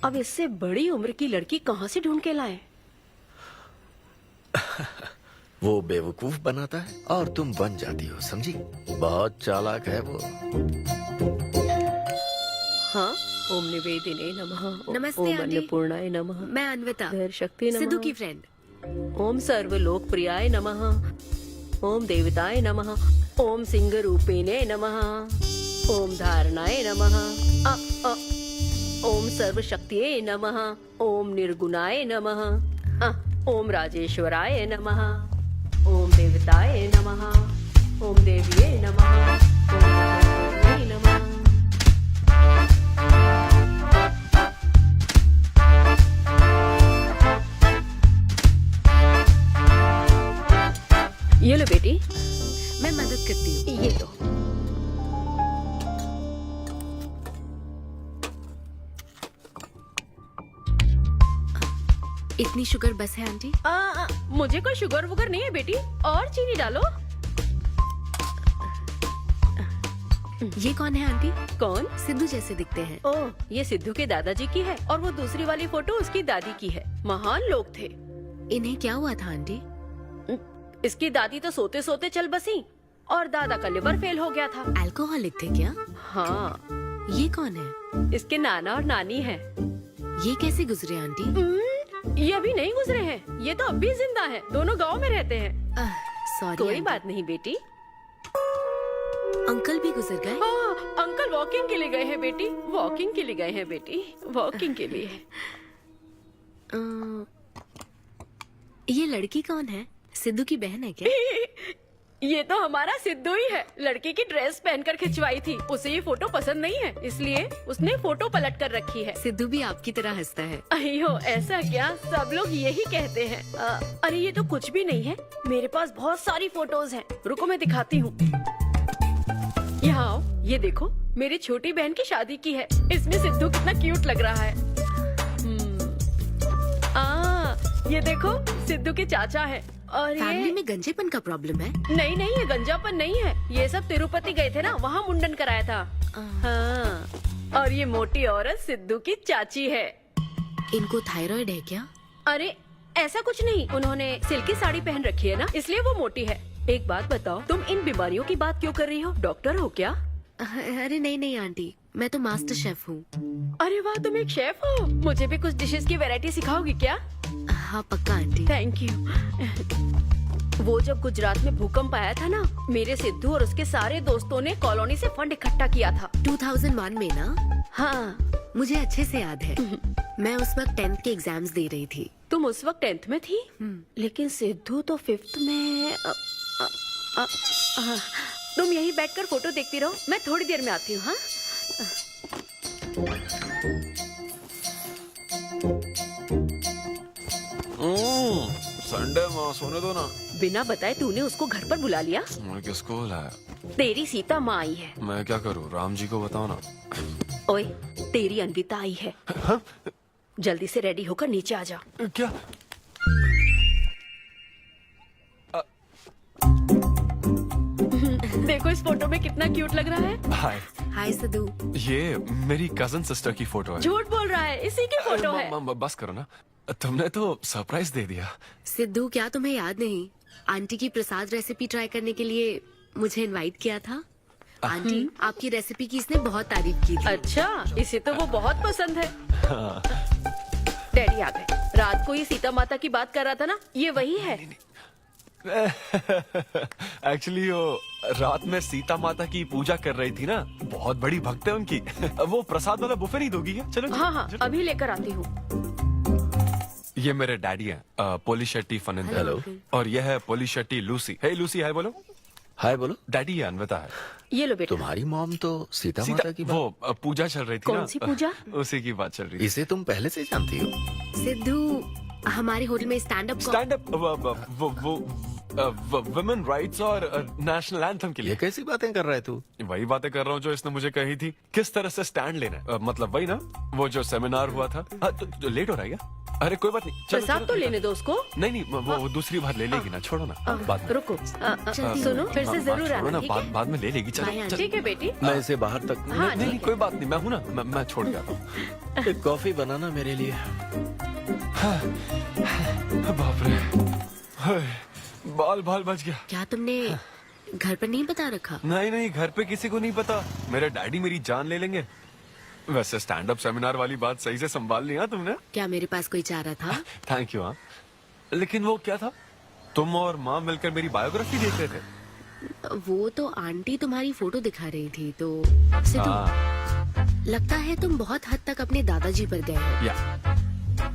अब इससे बड़ी उम्र की लड़की कहाँ से ढूंढ के लाए? वो बेवकूफ बनाता है और तुम बन जाती हो, समझी? बहुत चालाक है वो। हाँ, ओम निवेदिने नमः। नमस्ते ओम आंटी। अन्नपूर्णाय नमः। मैं अन्विता, धैर्य शक्ति नमः। सिद्धू की फ्रेंड। ओम सर्वलोकप्रियाय नमः। ओम देवताय नमः। ओम सिंह रूपेणे नमः। ओम धारणाय नमः। ओम सर्वशक्तिये नमः। ओम निर्गुणाय नमः। ओम राजेश्वराय नमः। ओम देवताय नमः। ओम देव्ये नमः। ओम देव्ये नमः। ये लो बेटी, मैं मदद करती हूँ। ये लो। इतनी शुगर बस है आंटी? मुझे कोई शुगर वुगर नहीं है बेटी, और चीनी डालो। ये कौन है आंटी? कौन? सिद्धू जैसे दिखते हैं। ओह, ये सिद्धू के दादाजी की है और वो दूसरी वाली फोटो उसकी दादी की है। महान लोग थे। इन्हें क्या हुआ था आंटी? इसकी दादी तो सोते सोते चल बसी और दादा का लिवर फेल हो गया था। अल्कोहलिक थे क्या? हाँ। ये कौन है? इसके नाना और नानी है। ये कैसे गुजरे आंटी? ये अभी नहीं गुजरे हैं, ये तो अब भी जिंदा है। दोनों गांव में रहते हैं। सॉरी। कोई बात नहीं बेटी। अंकल भी गुजर गए? हाँ, अंकल वॉकिंग के लिए गए हैं बेटी। वॉकिंग के लिए गए हैं बेटी, वॉकिंग के लिए। ये लड़की कौन है? सिद्धू की बहन है क्या? ये तो हमारा सिद्धू ही है। लड़की की ड्रेस पहनकर खिंचवाई थी, उसे ये फोटो पसंद नहीं है, इसलिए उसने फोटो पलट कर रखी है। सिद्धू भी आपकी तरह हंसता है। अयो ऐसा क्या, सब लोग यही कहते हैं। अरे ये तो कुछ भी नहीं है, मेरे पास बहुत सारी फोटोज हैं। रुको मैं दिखाती हूँ। यहाँ आओ, ये देखो मेरी छोटी बहन की शादी की है। इसमें सिद्धू कितना क्यूट लग रहा है। देखो सिद्धू के चाचा है। और फैमिली में गंजेपन का प्रॉब्लम है? नहीं नहीं, ये गंजापन नहीं है। ये सब तिरुपति गए थे ना, वहाँ मुंडन कराया था। हाँ। और ये मोटी औरत सिद्धू की चाची है। इनको थायराइड है क्या? अरे ऐसा कुछ नहीं, उन्होंने सिल्की साड़ी पहन रखी है ना, इसलिए वो मोटी है। एक बात बताओ, तुम इन बीमारियों की बात क्यों कर रही हो? डॉक्टर हो क्या? अरे नहीं नहीं आंटी, मैं तो मास्टर शेफ हूँ। अरे वाह, तुम एक शेफ हो। मुझे भी कुछ डिशेस की वैरायटी सिखाओगी क्या? हाँ पक्का आंटी। Thank you. वो जब गुजरात में भूकंप आया था ना, मेरे सिद्धू और उसके सारे दोस्तों ने कॉलोनी से फंड इकट्ठा किया था। 2001 में ना? हाँ मुझे अच्छे से याद है। मैं उस वक्त 10th के एग्जाम्स दे रही थी। तुम उस वक्त 10th में थी? लेकिन सिद्धू तो 5th में। तुम यहीं बैठकर फोटो देखती रहो, मैं थोड़ी देर में आती हूँ। हाँ संडे माँ सोने दो ना। बिना बताए तूने उसको घर पर बुला लिया? मैं किसको बुलाया? तेरी सीता माँ आई है। मैं क्या करूँ, राम जी को बताओ ना। ओए, तेरी अन्विता आई है। हाँ? जल्दी से रेडी होकर नीचे आ जा। क्या? देखो इस फोटो में कितना क्यूट लग रहा है। हाय। हाय सिद्धू। ये मेरी कजन सिस्टर की फोटो है। झूठ बोल रहा है, इसी की फोटो है। बस करो ना, तुमने तो सरप्राइज दे दिया। सिद्धू, क्या तुम्हें याद नहीं, आंटी की प्रसाद रेसिपी ट्राई करने के लिए मुझे इनवाइट किया था? आंटी, आपकी रेसिपी की इसने बहुत तारीफ की थी। अच्छा, इसे तो वो बहुत पसंद है। डैडी आ गए। रात को ये सीता माता की बात कर रहा था ना, ये वही है। एक्चुअली वो रात में सीता माता की पूजा कर रही थी ना, बहुत बड़ी भक्त है उनकी। वो प्रसाद वाला बुफे नहीं दोगी क्या? चलो हाँ हाँ, अभी लेकर आती हूँ। ये मेरे डैडी हैं, पोली शेट्टी फनिंदर। हेलो। और ये है पोली शेट्टी लूसी। हे लूसी, हाय बोलो। हाय बोलो। डैडी ये अन्विता है। ये लो बेटा। तुम्हारी मॉम तो सीता माता की बात। वो पूजा चल रही थी ना। कौन सी पूजा? उसी की बात चल रही थी। इसे तुम पहले से जानती हो? सिद्धू, हमारे होटल में स्टैंड अप वुमेन राइट्स और नेशनल एंथम के लिए। ये कैसी बातें कर रहा है तू? वही बातें कर रहा हूँ जो इसने मुझे कही थी, किस तरह से स्टैंड लेना है। मतलब वही ना, वो जो सेमिनार हुआ था। तो लेट हो रहा है क्या? अरे कोई बात नहीं, चलो, प्रसाद चलो, तो चलो। लेने दो उसको। नहीं नहीं, वो दूसरी बार ले लेगी ना, छोड़ो ना। बात रुको, सुनो, फिर से जरूर छोड़ो ना, आना, ठीक है? बाद में ले लेगी। चलो ठीक है बेटी। मैं इसे बाहर तक हाँ, नहीं, कोई बात नहीं, मैं हूँ ना, मैं छोड़ के आता हूँ। एक कॉफी बनाना मेरे लिए। बाप रे, हाय, बाल बच गया। क्या तुमने घर पर नहीं बता रखा? नहीं नहीं, घर पे किसी को नहीं पता। मेरे डैडी मेरी जान ले लेंगे। वैसे स्टैंड अप सेमिनार वाली बात सही से संभाल लिया तुमने। क्या मेरे पास कोई चारा था? Thank you. हाँ, लेकिन वो क्या था, तुम और माँ मिलकर मेरी बायोग्राफी देख रहे थे। वो तो आंटी तुम्हारी फोटो दिखा रही थी। तो सिद्धू, लगता है तुम बहुत हद तक अपने दादाजी पर गए हो। या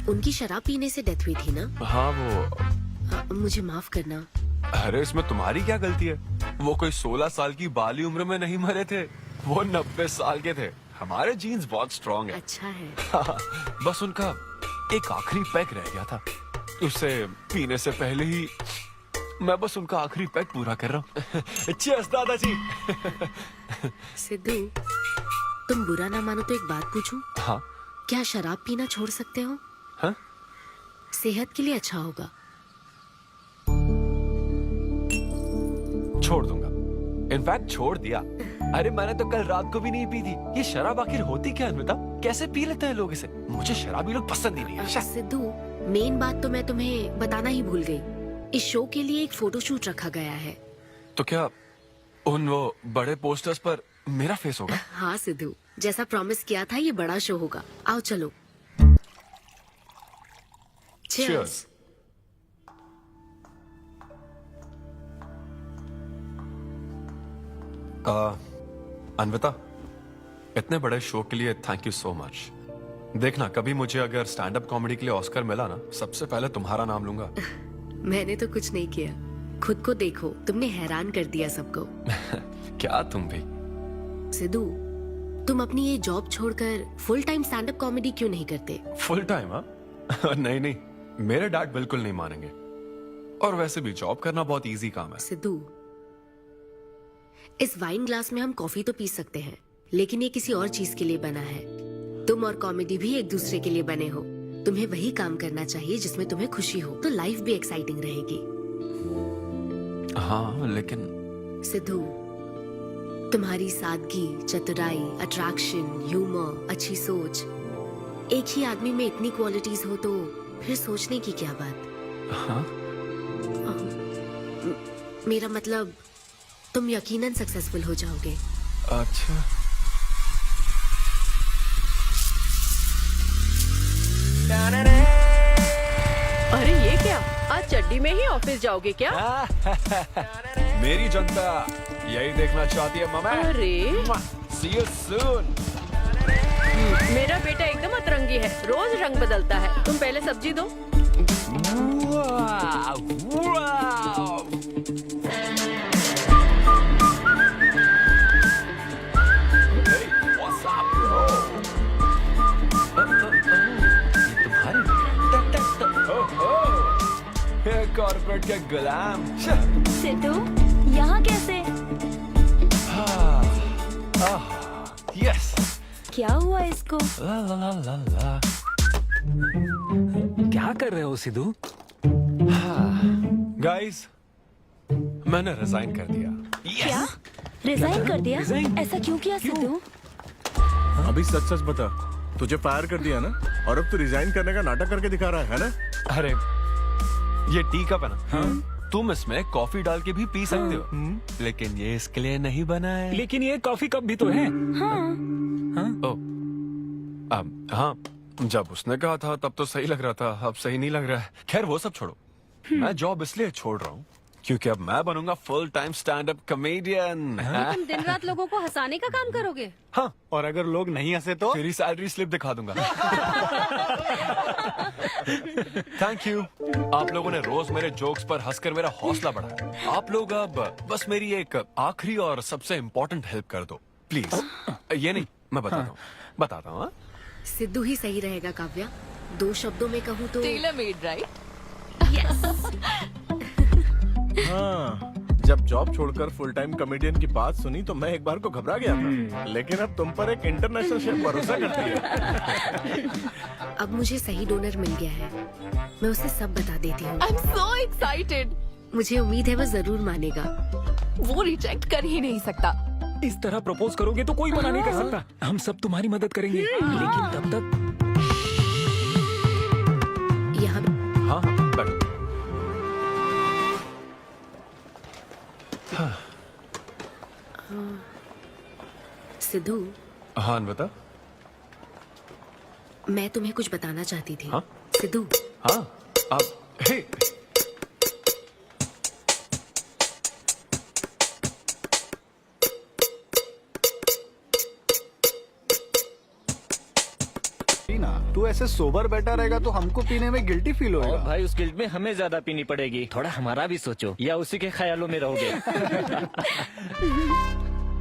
उनकी शराब पीने से डेथ हुई थी ना? हाँ, वो मुझे माफ करना। अरे इसमें तुम्हारी क्या गलती है? वो कोई 16 साल की बाली उम्र में नहीं मरे थे, वो 90 साल के थे। हमारे जीन्स बहुत स्ट्रॉन्ग है। अच्छा है। बस उनका एक आखिरी पैक रह गया था, उसे पीने से पहले ही मैं बस उनका आखिरी पैक पूरा कर रहा हूँ। चीयर्स दादाजी। सिद्धू, तुम बुरा ना मानो तो एक बात पूछूं? हाँ। क्या शराब पीना छोड़ सकते हो? हाँ? सेहत के लिए अच्छा होगा। छोड़ दूंगा, इनफैक्ट छोड़ दिया। अरे मैंने तो कल रात को भी नहीं पी थी। ये शराब आखिर होती क्या है? कैसे पी लेते हैं लोग इसे? मुझे शराबी लोग पसंद ही नहीं है। सिद्धू, मेन बात तो मैं तुम्हें बताना ही भूल गई। इस शो के लिए एक फोटोशूट रखा गया है। तो क्या उन वो बड़े पोस्टर्स पर मेरा फेस होगा? हाँ सिद्धू, जैसा प्रॉमिस किया था, ये बड़ा शो होगा। आओ चलो। Cheers. अन्विता, इतने बड़े शो के लिए थैंक यू सो मच। देखना, कभी मुझे अगर स्टैंड अप कॉमेडी के लिए ऑस्कर मिला ना, सबसे पहले तुम्हारा नाम लूंगा। मैंने तो कुछ नहीं किया, खुद को देखो, तुमने हैरान कर दिया सबको। क्या तुम भी? सिद्धू, तुम अपनी ये जॉब छोड़कर full time stand up comedy क्यों नहीं करते? Full time? हाँ नहीं नहीं, मेरे डैड बिल्कुल नहीं मानेंगे। और वैसे भी जॉब करना बहुत इजी काम है। सिद्धू, इस वाइन ग्लास में हम कॉफी तो पी सकते हैं, लेकिन ये किसी और चीज के लिए बना है। तुम और कॉमेडी भी एक दूसरे के लिए बने हो। तुम्हें वही काम करना चाहिए जिसमें तुम्हें खुशी हो, तो लाइफ भी एक्साइटिंग रहेगी। हाँ लेकिन सिद्धू, तुम्हारी सादगी, चतुराई, अट्रैक्शन, ह्यूमर, अच्छी सोच, एक ही आदमी में इतनी क्वालिटीज हो तो फिर सोचने की क्या बात। हाँ? मेरा मतलब तुम यकीनन सक्सेसफुल हो जाओगे। अच्छा। अरे ये क्या, आज चड्डी में ही ऑफिस जाओगे क्या? मेरी जनता यही देखना चाहती है मम्मी। अरे See you soon। मेरा बेटा एकदम अतरंगी है, रोज रंग बदलता है। तुम पहले सब्जी दो। कॉर्पोरेट के गुलाम। सिद्धू, यहाँ कैसे? यस। क्या हुआ इसको? ला ला ला ला ला। क्या कर रहे हो सिद्धू? गाइस, मैंने रिजाइन कर दिया। क्या? रिजाइन कर दिया? ऐसा क्यों किया सिद्धू? अभी सच सच बता, तुझे फायर कर दिया ना, और अब तू रिजाइन करने का नाटक करके दिखा रहा है ना? अरे ये टी कप है ना? हाँ? तुम इसमें कॉफी डाल के भी पी सकते हो, लेकिन ये इसके लिए नहीं बना है। लेकिन ये कॉफी कप भी तो है। हाँ। हाँ, जब उसने कहा था तब तो सही लग रहा था, अब सही नहीं लग रहा है। खैर वो सब छोड़ो, मैं जॉब इसलिए छोड़ रहा हूँ क्योंकि अब मैं बनूंगा full time stand up comedian. तुम दिन रात लोगों को हंसाने का काम करोगे? हाँ, और अगर लोग नहीं हंसे तो तेरी सैलरी स्लिप दिखा दूंगा। Thank you. आप लोगों ने रोज मेरे जोक्स पर हंसकर मेरा हौसला बढ़ाया। आप लोग अब बस मेरी एक आखिरी और सबसे इम्पोर्टेंट हेल्प कर दो प्लीज। ये नहीं, मैं बताता हूँ। सिद्धू ही सही रहेगा काव्या। 2 शब्दों में कहूँ तो टेलर मेड, राइट? हाँ, जब जॉब छोड़कर फुल टाइम कॉमेडियन की बात सुनी तो मैं एक बार को घबरा गया था, लेकिन अब तुम पर एक इंटरनेशनल शेफ भरोसा करती है। अब मुझे सही डोनर मिल गया है, मैं उसे सब बता देती हूँ। I am so excited. मुझे उम्मीद है वो जरूर मानेगा। वो रिजेक्ट कर ही नहीं सकता। इस तरह प्रपोज करोगे तो कोई मना नहीं कर सकता। हम सब तुम्हारी मदद करेंगे, लेकिन तब तक यहाँ। हाँ बैठो। सिद्धू। हाँ बता। मैं तुम्हें कुछ बताना चाहती थी। हाँ? सिद्धू। हाँ, आप हे। तू ऐसे सोबर बैठा रहेगा तो हमको पीने में गिल्टी फील होगा। भाई उस गिल्ट में हमें ज्यादा पीनी पड़ेगी। थोड़ा हमारा भी सोचो, या उसी के ख्यालों में रहोगे।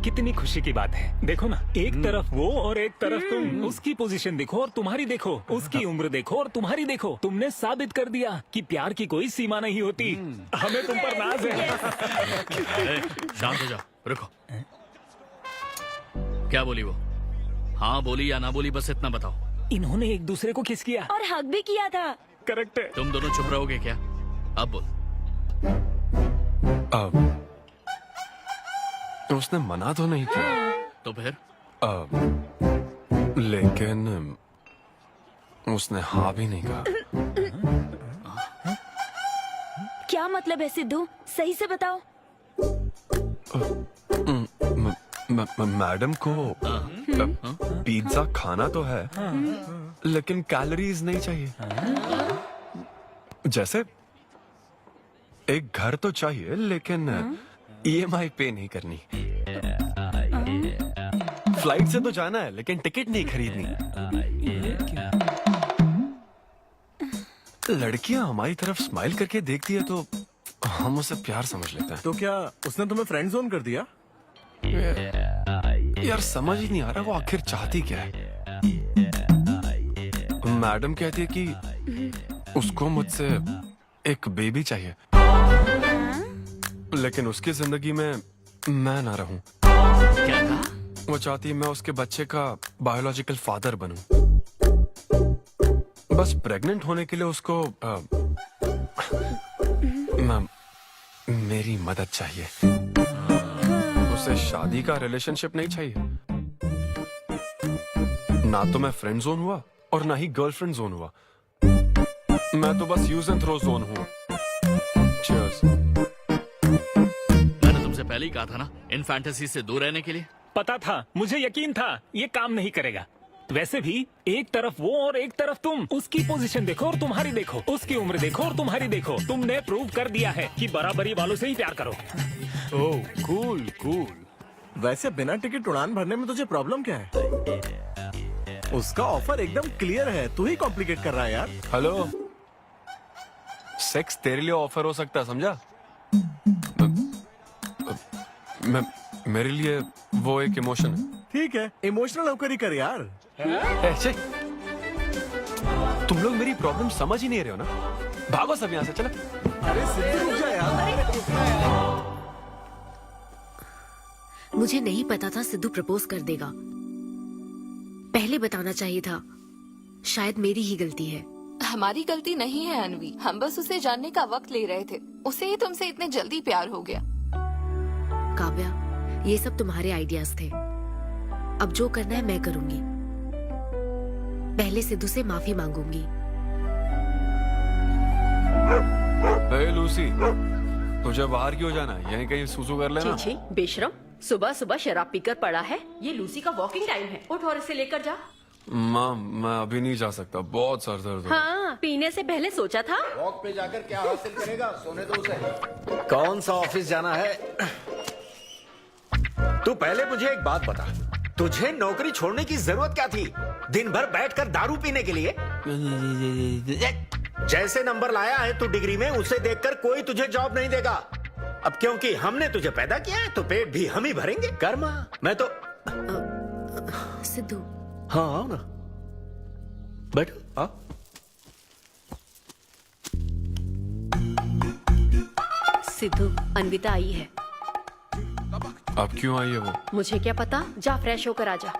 कितनी खुशी की बात है। देखो ना, एक तरफ वो और एक तरफ तुम। उसकी पोजीशन देखो और तुम्हारी देखो, उसकी उम्र देखो और तुम्हारी देखो। तुमने साबित कर दिया कि प्यार की कोई सीमा नहीं होती। हमें तुम पर नाज है। शांत हो जाओ, रुको। क्या बोली वो? हाँ बोली या ना बोली, बस इतना बताओ। इन्होंने एक दूसरे को किस किया और हक भी किया था। करेक्ट है। तुम दोनों चुप रहोगे क्या? अब बोल। उसने मना तो नहीं किया। तो फिर? लेकिन उसने हाँ भी नहीं कहा। क्या मतलब है सिद्धू? सही से बताओ। मैडम को पिज्जा खाना तो है, लेकिन कैलोरीज नहीं चाहिए। जैसे एक घर तो चाहिए, लेकिन EMI पे नहीं करनी। फ्लाइट से तो जाना है, लेकिन टिकट नहीं खरीदनी। लड़कियां हमारी तरफ स्माइल करके देखती है तो हम उसे प्यार समझ लेते हैं। तो क्या उसने तुम्हें फ्रेंड जोन कर दिया? यार समझ ही नहीं आ रहा वो आखिर चाहती क्या है। मैडम कहती है कि उसको मुझसे एक बेबी चाहिए, लेकिन उसकी जिंदगी में मैं ना रहूं। क्या कहा? वो चाहती है मैं उसके बच्चे का बायोलॉजिकल फादर बनूं। बस प्रेग्नेंट होने के लिए उसको मेरी मदद चाहिए। उसे शादी का रिलेशनशिप नहीं चाहिए। ना तो मैं फ्रेंड जोन हुआ और ना ही गर्लफ्रेंड जोन हुआ। मैं तो बस यूज एंड थ्रो जोन हूँ। Cheers. मैंने तुमसे पहले ही कहा था ना इन फैंटेसी से दूर रहने के लिए। पता था, मुझे यकीन था ये काम नहीं करेगा। वैसे भी एक तरफ वो और एक तरफ तुम, उसकी पोजीशन देखो और तुम्हारी देखो, उसकी उम्र देखो और तुम्हारी देखो। तुमने प्रूव कर दिया है कि बराबरी वालों से ही प्यार करो। ओह कूल कूल। वैसे बिना टिकट उड़ान भरने में तुझे प्रॉब्लम क्या है? उसका ऑफर एकदम क्लियर है, तू ही कॉम्प्लिकेट कर रहा है यार। हेलो, सेक्स तेरे लिए ऑफर हो सकता है, समझा? मेरे लिए वो एक इमोशन है। ठीक है, इमोशनल होकर ही कर यार। ऐसे तुम लोग मेरी प्रॉब्लम समझ ही नहीं रहे हो ना। भागो सब यहाँ से, चलो। अरे सिद्धू रुक जा यार। मुझे नहीं पता था सिद्धू प्रपोज कर देगा। पहले बताना चाहिए था। शायद मेरी ही गलती है। हमारी गलती नहीं है अनवी, हम बस उसे जानने का वक्त ले रहे थे। उसे ही तुमसे इतने जल्दी प्यार हो गया। काव्या, ये सब तुम्हारे आइडियाज थे। अब जो करना है मैं करूंगी। पहले सिद्धू से माफी मांगूंगी। हे लूसी, तुझे बाहर क्यों जाना है? यहीं कहीं सुसु कर लेना। छी बेशरम, सुबह सुबह शराब पीकर पड़ा है। ये लूसी का वॉकिंग टाइम है, उठ और इसे लेकर जा। माँ, मैं अभी नहीं जा सकता, बहुत सर दर्द हो रहा है। हाँ, पीने से पहले सोचा था। वॉक पे जाकर क्या हासिल करेगा? सोने दो उसे। कौन सा ऑफिस जाना है? तू पहले मुझे एक बात बता, तुझे नौकरी छोड़ने की जरूरत क्या थी? दिन भर बैठकर दारू पीने के लिए? जैसे नंबर लाया है तू डिग्री में, उसे देखकर कोई तुझे जॉब नहीं देगा। अब क्योंकि हमने तुझे पैदा किया है तो पेट भी हम ही भरेंगे। कर्मा, मैं तो सिद्धू। हाँ आओ ना, बैठो। आओ। सिद्धू, अन्विता आई है। अब क्यों आई है वो? मुझे क्या पता, जा फ्रेश होकर आजा।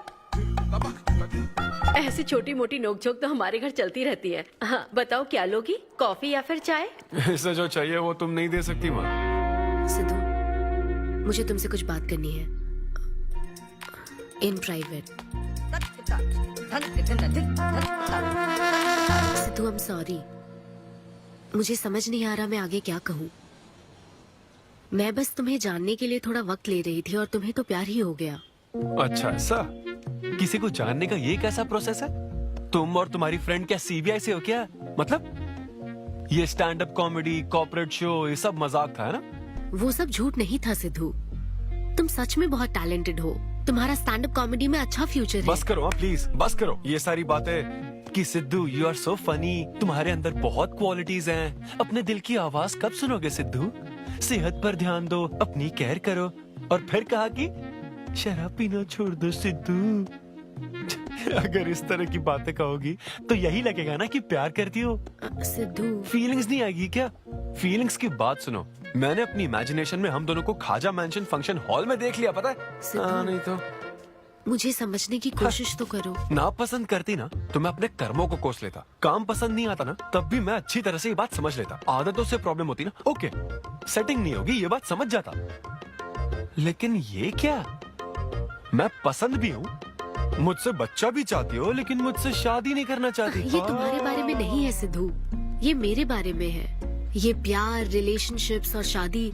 ऐसी छोटी मोटी नोकझोंक तो हमारे घर चलती रहती है। हाँ, बताओ क्या लोगी, कॉफी या फिर चाय? इसे जो चाहिए वो तुम नहीं दे सकती माँ। सिद्धू, मुझे तुमसे कुछ बात करनी है, in private. Sidhu, I am sorry. मुझे समझ नहीं आ रहा मैं आगे क्या कहूँ। मैं बस तुम्हें जानने के लिए थोड़ा वक्त ले रही थी और तुम्हें तो प्यार ही हो गया। अच्छा ऐसा? किसी को जानने का ये कैसा प्रोसेस है? तुम और तुम्हारी फ्रेंड क्या सीबीआई से हो क्या? मतलब ये stand up comedy, corporate show, ये सब मजाक था, है ना? वो सब झूठ नहीं था सिद्धू। तुम सच में बहुत टैलेंटेड हो। तुम्हारा स्टैंड अप कॉमेडी में अच्छा फ्यूचर है। बस करो हाँ, प्लीज बस करो ये सारी बातें कि Sidhu you are so funny, तुम्हारे अंदर बहुत क्वालिटीज हैं। अपने दिल की आवाज कब सुनोगे सिद्धू? सेहत पर ध्यान दो, अपनी केयर करो। और फिर कहा कि शराब पीना छोड़ दो सिद्धू। अगर इस तरह की बातें कहोगी तो यही लगेगा ना कि प्यार करती हो। सिद्धू, फीलिंग्स नहीं आएगी क्या? फीलिंग्स की बात सुनो, मैंने अपनी इमेजिनेशन में हम दोनों को खाजा मैंशन फंक्शन हॉल में देख लिया, पता है? नहीं तो मुझे समझने की कोशिश तो करो। ना पसंद करती ना तो मैं अपने कर्मों को कोस लेता। काम पसंद नहीं आता ना तब भी मैं अच्छी तरह से ये बात समझ लेता। आदतों से प्रॉब्लम होती ना, ओके सेटिंग नहीं होगी, ये बात समझ जाता। लेकिन ये क्या, मैं पसंद भी हूँ, मुझसे बच्चा भी चाहती हो, लेकिन मुझसे शादी नहीं करना चाहती। ये तुम्हारे बारे में नहीं है सिद्धू, ये मेरे बारे में है। ये प्यार, रिलेशनशिप्स और शादी,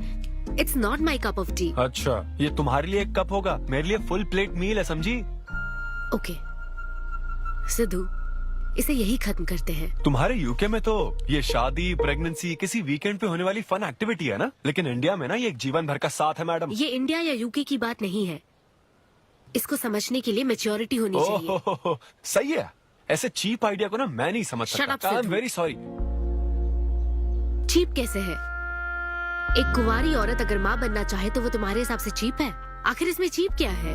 it's not my cup of T. अच्छा, ये तुम्हारे लिए एक कप होगा, मेरे लिए फुल प्लेट मील है, समझी? ओके सिद्धू, इसे यही खत्म करते हैं। तुम्हारे यूके में तो ये शादी, प्रेगनेंसी किसी वीकेंड पे होने वाली फन एक्टिविटी है ना, लेकिन इंडिया में ना ये एक जीवन भर का साथ है मैडम। ये इंडिया या यूके की बात नहीं है। इसको समझने के लिए मैच्योरिटी होनी चाहिए। सही है, ऐसे चीप आइडिया को ना मैं नहीं समझ सकता। I am very sorry. Cheap कैसे है? एक कुंवारी औरत अगर माँ बनना चाहे तो वो तुम्हारे हिसाब से चीप है? आखिर इसमें चीप क्या है?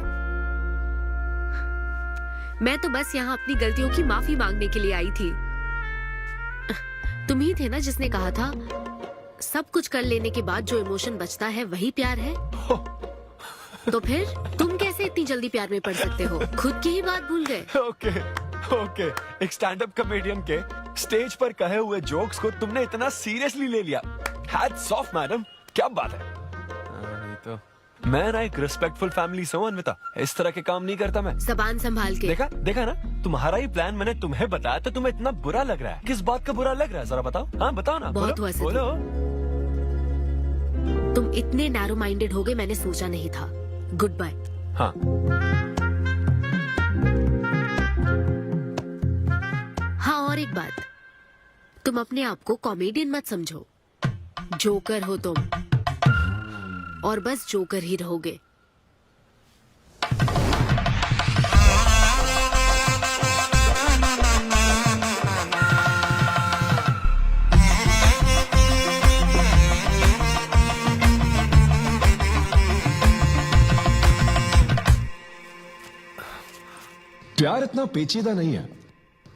मैं तो बस यहाँ अपनी गलतियों की माफी मांगने के लिए आई थी। तुम ही थे ना जिसने कहा था सब कुछ कर लेने के बाद जो इमोशन बचता है वही प्यार है। तो फिर तुम कैसे इतनी जल्दी प्यार में पड़ सकते हो? खुद की ही बात भूल गए। ओके, एक स्टैंड अप कॉमेडियन के स्टेज पर कहे हुए जोक्स को तुमने इतना सीरियसली ले लिया। हैट्स ऑफ मैडम, क्या बात है। नहीं तो मैं ना एक रिस्पेक्टफुल फैमिली से हूं अन्विता, इस तरह के काम नहीं करता मैं। जबान संभाल के। देखा देखा ना, तुम्हारा ही प्लान मैंने तुम्हें बताया तो तुम्हें इतना बुरा लग रहा है। किस बात का बुरा लग रहा है जरा बताओ। हाँ बताओ ना। बहुत हुआ बोलो। तुम इतने नैरो माइंडेड हो गए मैंने सोचा नहीं था। Good bye. हाँ हाँ, और एक बात, तुम अपने आप को कॉमेडियन मत समझो, जोकर हो तुम, और बस जोकर ही रहोगे। प्यार इतना पेचीदा नहीं है,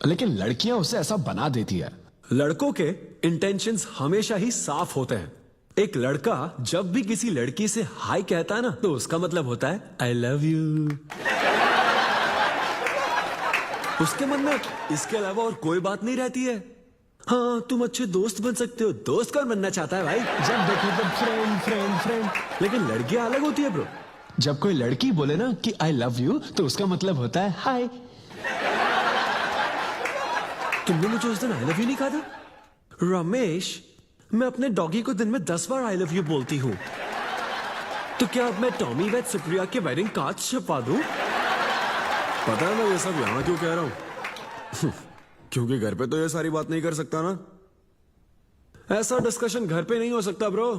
लेकिन लड़कियां उसे ऐसा बना देती है। लड़कों के इंटेंशंस हमेशा ही साफ होते हैं। एक लड़का जब भी किसी लड़की से हाय कहता है ना, तो उसका मतलब होता है आई लव यू। उसके मन में इसके अलावा और कोई बात नहीं रहती है। हाँ, तुम अच्छे दोस्त बन सकते हो। दोस्त कौन बनना चाहता है भाई? जब देखो तब फ्रेंड फ्रेंड फ्रेंड। लेकिन लड़कियां अलग होती है ब्रो। जब कोई लड़की बोले ना कि आई लव यू, तो उसका मतलब होता है हाय। तुमने मुझे उस दिन आई लव यू नहीं कहा था? रमेश, मैं अपने डॉगी को दिन में 10 बार आई लव यू बोलती हूँ। तो क्या अब मैं टॉमी वेद सुप्रिया के वेडिंग कार्ड छपवा दूं? पता है मैं ये सब यहाँ क्यों कह रहा हूँ? क्योंकि घर पे तो ये सारी बात नहीं कर सकता ना। ऐसा डिस्कशन घर पे नहीं हो सकता ब्रो,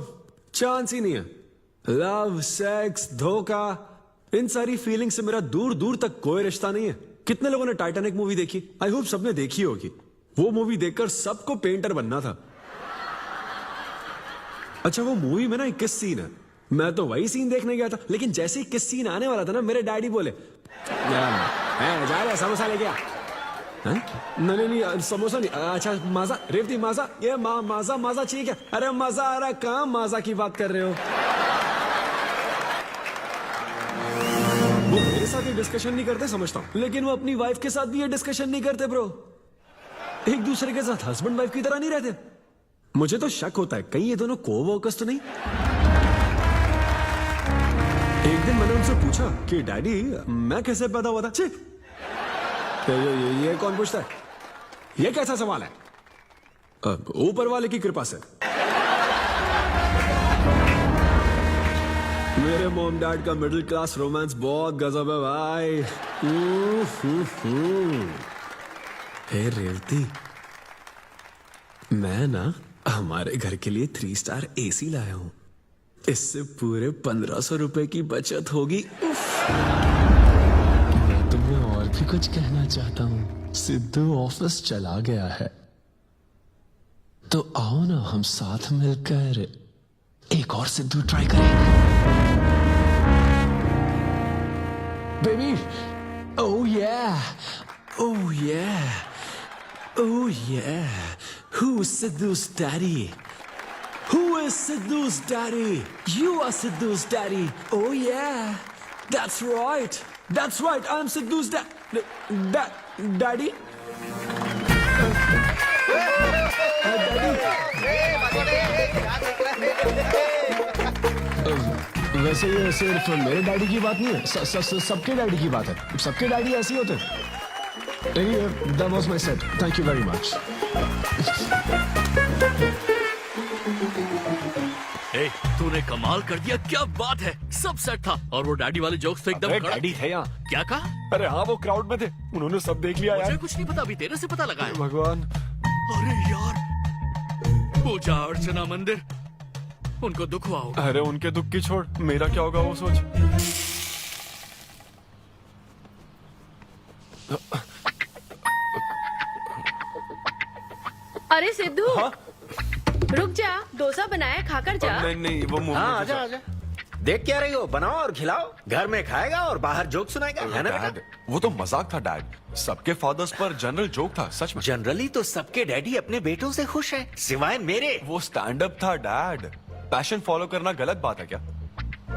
चांस ही नहीं है। लव, सेक्स, धोखा, इन सारी फीलिंग से मेरा दूर दूर तक कोई रिश्ता नहीं है। कितने लोगों ने टाइटैनिक मूवी देखी? आई होप सबने देखी होगी। वो मूवी देखकर सबको पेंटर बनना था। अच्छा, वो मूवी में ना 21 सीन है। मैं तो वही सीन देखने गया था, लेकिन जैसे 21 सीन आने वाला था ना, मेरे डैडी बोले जा रहा समोसा लेके आ। नहीं नहीं, समोसा नहीं। अच्छा माजा, रेवती माजा, ये माजा माजा चाहिए क्या? अरे मजा आ रहा है, कहाँ माजा की बात कर रहे हो? वो मेरे साथ ये डिस्कशन नहीं करते समझता हूँ, लेकिन वो अपनी वाइफ के साथ भी ये डिस्कशन नहीं करते ब्रो। एक दूसरे के साथ हस्बैंड वाइफ की तरह नहीं रहते। मुझे तो शक होता है कहीं ये दोनों कोवर्कर्स तो नहीं। एक दिन मैंने उनसे पूछा कि डैडी मैं कैसे पैदा हुआ था? ये कौन पूछता है? ये कैसा सवाल है? ऊपर वाले की कृपा से। मेरे मॉम डैड का मिडिल क्लास रोमांस बहुत गजब है भाई। हे रेवती, मैं ना हमारे घर के लिए 3 स्टार AC लाया हूं। इससे पूरे 1500 रुपए की बचत होगी। मैं तुम्हें और भी कुछ कहना चाहता हूँ। सिद्धू ऑफिस चला गया है, तो आओ ना हम साथ मिलकर एक और सिद्धू ट्राई करें। Baby, oh yeah, oh yeah, oh yeah. Who's Sidhu's daddy? Who is Sidhu's daddy? You are Sidhu's daddy. Oh yeah, that's right. That's right. I'm Sidhu's daddy. वैसे ये सिर्फ मेरे डैडी की बात नहीं है, सबके डैडी की बात है। सबके डैडी ऐसे ही होते हैं। That was my set. Thank you very much. ए, तूने कमाल कर दिया, क्या बात है। सब सेट था और वो डैडी वाले जोक्स तो एकदम कड़क। डैडी थे यहाँ। क्या कहा? अरे हाँ, वो क्राउड में थे, उन्होंने सब देख लिया यार। मुझे कुछ नहीं पता, अभी तेरे से पता लगा है। भगवान। अरे यार, पूजा अर्चना मंदिर, उनको दुख हुआ होगा। अरे उनके दुख की छोड़, मेरा क्या होगा वो सोच। अरे सिद्धू, रुक जा, डोसा बनाया, खाकर जा। नहीं नहीं, वो मुंह हाँ, आजा आजा। देख क्या रही हो? बनाओ और खिलाओ। घर में खाएगा और बाहर जोक सुनाएगा, है ना बेटा? वो तो मजाक था डैड। सबके फादर्स पर जनरल जोक था, सच में। जनरली तो सबके डैडी अपने बेटों से खुश हैं, सिवाय मेरे। वो स्टैंड अप था डैड। पैशन फॉलो करना गलत बात है क्या?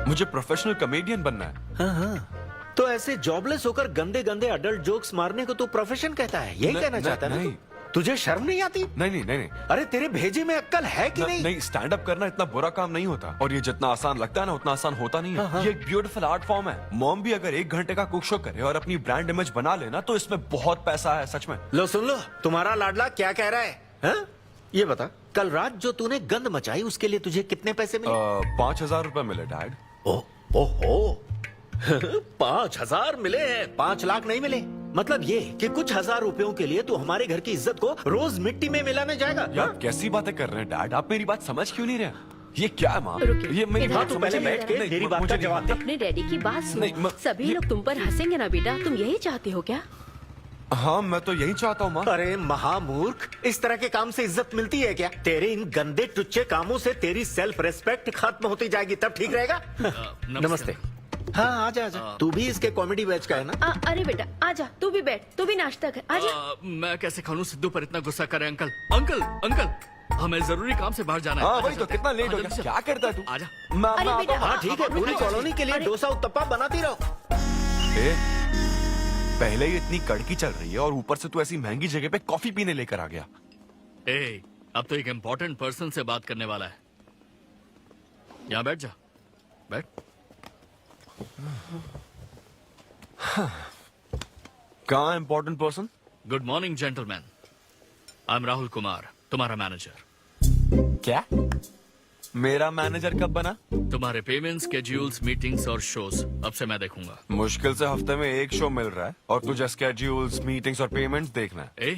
मुझे प्रोफेशनल कॉमेडियन बनना है। हाँ हाँ, तो ऐसे जॉबलेस होकर गंदे गंदे अडल्ट जोक्स मारने को तो प्रोफेशन कहता है, यही कहना चाहता है ना? नहीं, तुझे शर्म नहीं आती? नहीं नहीं नहीं नहीं अरे तेरे भेजे में अक्कल है कि नहीं? नहीं, स्टैंड अप करना इतना बुरा काम नहीं होता, और ये जितना आसान लगता है ना उतना आसान होता नहीं है। ये एक ब्यूटीफुल आर्ट फॉर्म है। मॉम भी अगर 1 घंटे का कुक शो करे और अपनी ब्रांड इमेज बना लेना तो इसमें बहुत पैसा है, सच में। लो सुन लो, तुम्हारा लाडला क्या कह रहा है, हाँ? ये बता, कल रात जो तूने गंद मचाई उसके लिए तुझे कितने पैसे मिले? 5,000 रुपए मिले डैड। ओहो 5,000 मिले हैं, 5 लाख नहीं मिले। मतलब ये कि कुछ हजार रुपयों के लिए तू हमारे घर की इज्जत को रोज मिट्टी में मिलाने जाएगा? यार कैसी बातें कर रहे हैं डैड, आप मेरी बात समझ क्यों नहीं रहे? ये क्या है माँ? ये मेरी बात तू पहले बैठ के मेरी बात का जवाब दे। अपने डैडी की बात नहीं, सुन। सभी लोग तुम पर हंसेंगे ना बेटा, तुम यही चाहते हो क्या? हाँ मैं तो यही चाहता हूँ माँ। अरे महामूर्ख, इस तरह के काम से इज्जत मिलती है क्या? तेरे इन गंदे टुच्चे कामों से तेरी सेल्फ रेस्पेक्ट खत्म होती जाएगी, तब ठीक रहेगा। नमस्ते। हाँ आजा आजा, तू भी इसके कॉमेडी बैच का है ना? अरे बेटा आजा, तू भी बैठ, तू भी नाश्ता कर, आजा। मैं कैसे खा लूं सिद्धू पर इतना गुस्सा करे? अंकल अंकल अंकल, हमें जरूरी काम से बाहर जाना है। हाँ वही तो, कितना लेट हो गया, क्या करता है तू? आजा। अरे बेटा, हाँ ठीक है, पूरी कॉलोनी के लिए डोसा उत्तप्पा बनाती रहो। पहले ही इतनी कड़की चल रही है और ऊपर से तू ऐसी महंगी जगह पे कॉफी पीने लेकर आ गया। अब तो एक इम्पोर्टेंट पर्सन से बात करने वाला है। यहाँ बैठ जा, बैठ। कहाँ important person? Good morning gentleman, I am Rahul Kumar, तुम्हारा मैनेजर। क्या? मेरा मैनेजर कब बना? तुम्हारे पेमेंट स्केड्यूल्स, मीटिंग्स और शोज अब से मैं देखूंगा। मुश्किल से हफ्ते में 1 शो मिल रहा है और तुझे स्केड्यूल्स, मीटिंग्स और पेमेंट्स देखना है।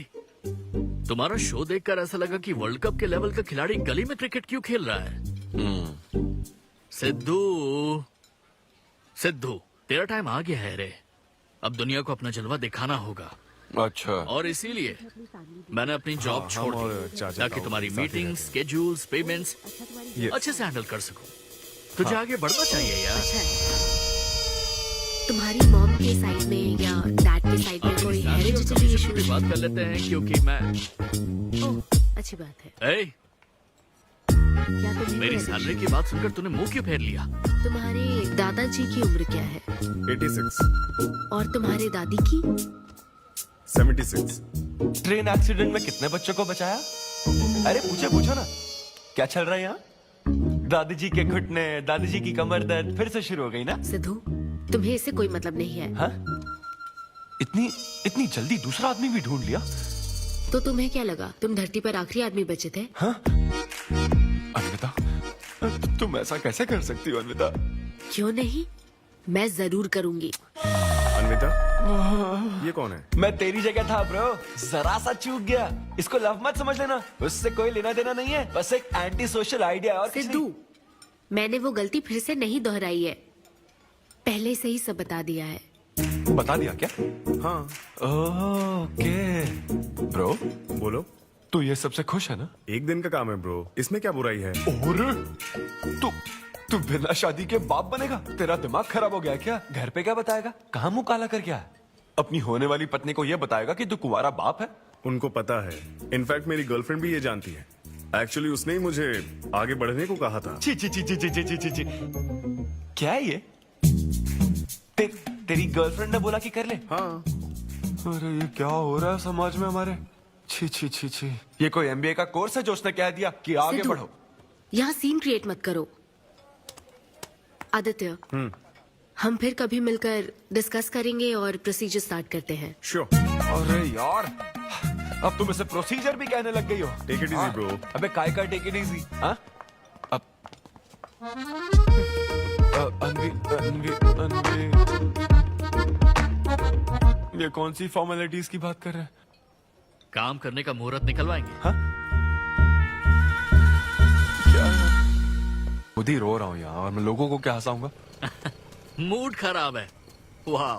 तुम्हारा शो देखकर ऐसा लगा कि वर्ल्ड कप के लेवल का खिलाड़ी गली में क्रिकेट क्यों खेल रहा है। सिद्धू सिद्धू, तेरा टाइम आ गया है रे, अब दुनिया को अपना जलवा दिखाना होगा। अच्छा। और इसीलिए मैंने अपनी जॉब छोड़ दी ताकि तुम्हारी मीटिंग्स, स्केड्यूल्स, पेमेंट्स अच्छे से हैंडल कर सकूं। तुझे आगे बढ़ना चाहिए यार। तुम्हारी मॉम के साइड में या डैड के साइड में कोई हेरिडिटरी इशू? भी बात कर लेते हैं क्योंकि मैं अच्छी बात है। क्या मेरी सैलरी की बात सुनकर तूने मुंह क्यों फेर लिया? तुम्हारे दादाजी की उम्र क्या है? 86। और तुम्हारे दादी की? 76। ट्रेन एक्सीडेंट में कितने बच्चों को बचाया? अरे पूछो ना, क्या चल रहा है यहाँ? दादी जी के घुटने, दादी जी की कमर दर्द फिर से शुरू हो गई ना? सिद्धू, तुम्हें इससे कोई मतलब नहीं है। हाँ? इतनी जल्दी दूसरा आदमी भी ढूंढ लिया? तो तुम्हें क्या लगा तुम धरती पर आखिरी आदमी बचे थे? हाँ? अन्विता, तुम ऐसा कैसे कर सकती हो अन्विता? क्यों नहीं, मैं जरूर करूंगी। अन्विता, ये कौन है? मैं तेरी जगह था ब्रो, जरा सा चूक गया। इसको लव मत समझ लेना, उससे कोई लेना देना नहीं है, बस एक एंटी सोशल आइडिया और कुछ नहीं। सिद्धू, मैंने वो गलती फिर से नहीं दोहराई है, पहले से ही सब बता दिया है। बता दिया क्या? हाँ। ओके ब्रो, बोलो। तू ये सबसे खुश है ना? एक दिन का काम है ब्रो, इसमें क्या बुराई है? और तू बिना शादी के बाप बनेगा? तेरा दिमाग खराब हो गया क्या? घर पे क्या बताएगा? कहाँ मुंह काला कर क्या है? अपनी होने वाली पत्नी को ये बताएगा कि तू कुंवारा बाप है? उनको पता है, इनफैक्ट मेरी गर्लफ्रेंड भी ये जानती है। एक्चुअली उसने ही मुझे आगे बढ़ने को कहा था। ची ची ची ची ची ची ची ची। क्या है ये? तेरी गर्लफ्रेंड ने बोला कि कर ले? हाँ। अरे ये क्या हो रहा है समाज में हमारे? छी छी छी छी। ये कोई MBA का कोर्स है जो उसने कह दिया कि आगे बढ़ो? यहाँ सीन क्रिएट मत करो। आदित्य, हम फिर कभी मिलकर डिस्कस करेंगे और प्रोसीजर स्टार्ट करते हैं। श्योर। अरे यार, अब तुम इसे प्रोसीजर भी कहने लग गई हो। Take it easy bro. अबे काय का टेक इट इजी? हाँ? अब ये कौन सी फॉर्मेलिटीज की बात कर रहे हैं? काम करने का मुहूर्त निकलवाएंगे। हाँ? खुद ही रो रहा हूँ यहाँ और मैं लोगों को क्या हंसाऊंगा? मूड खराब है। वाह,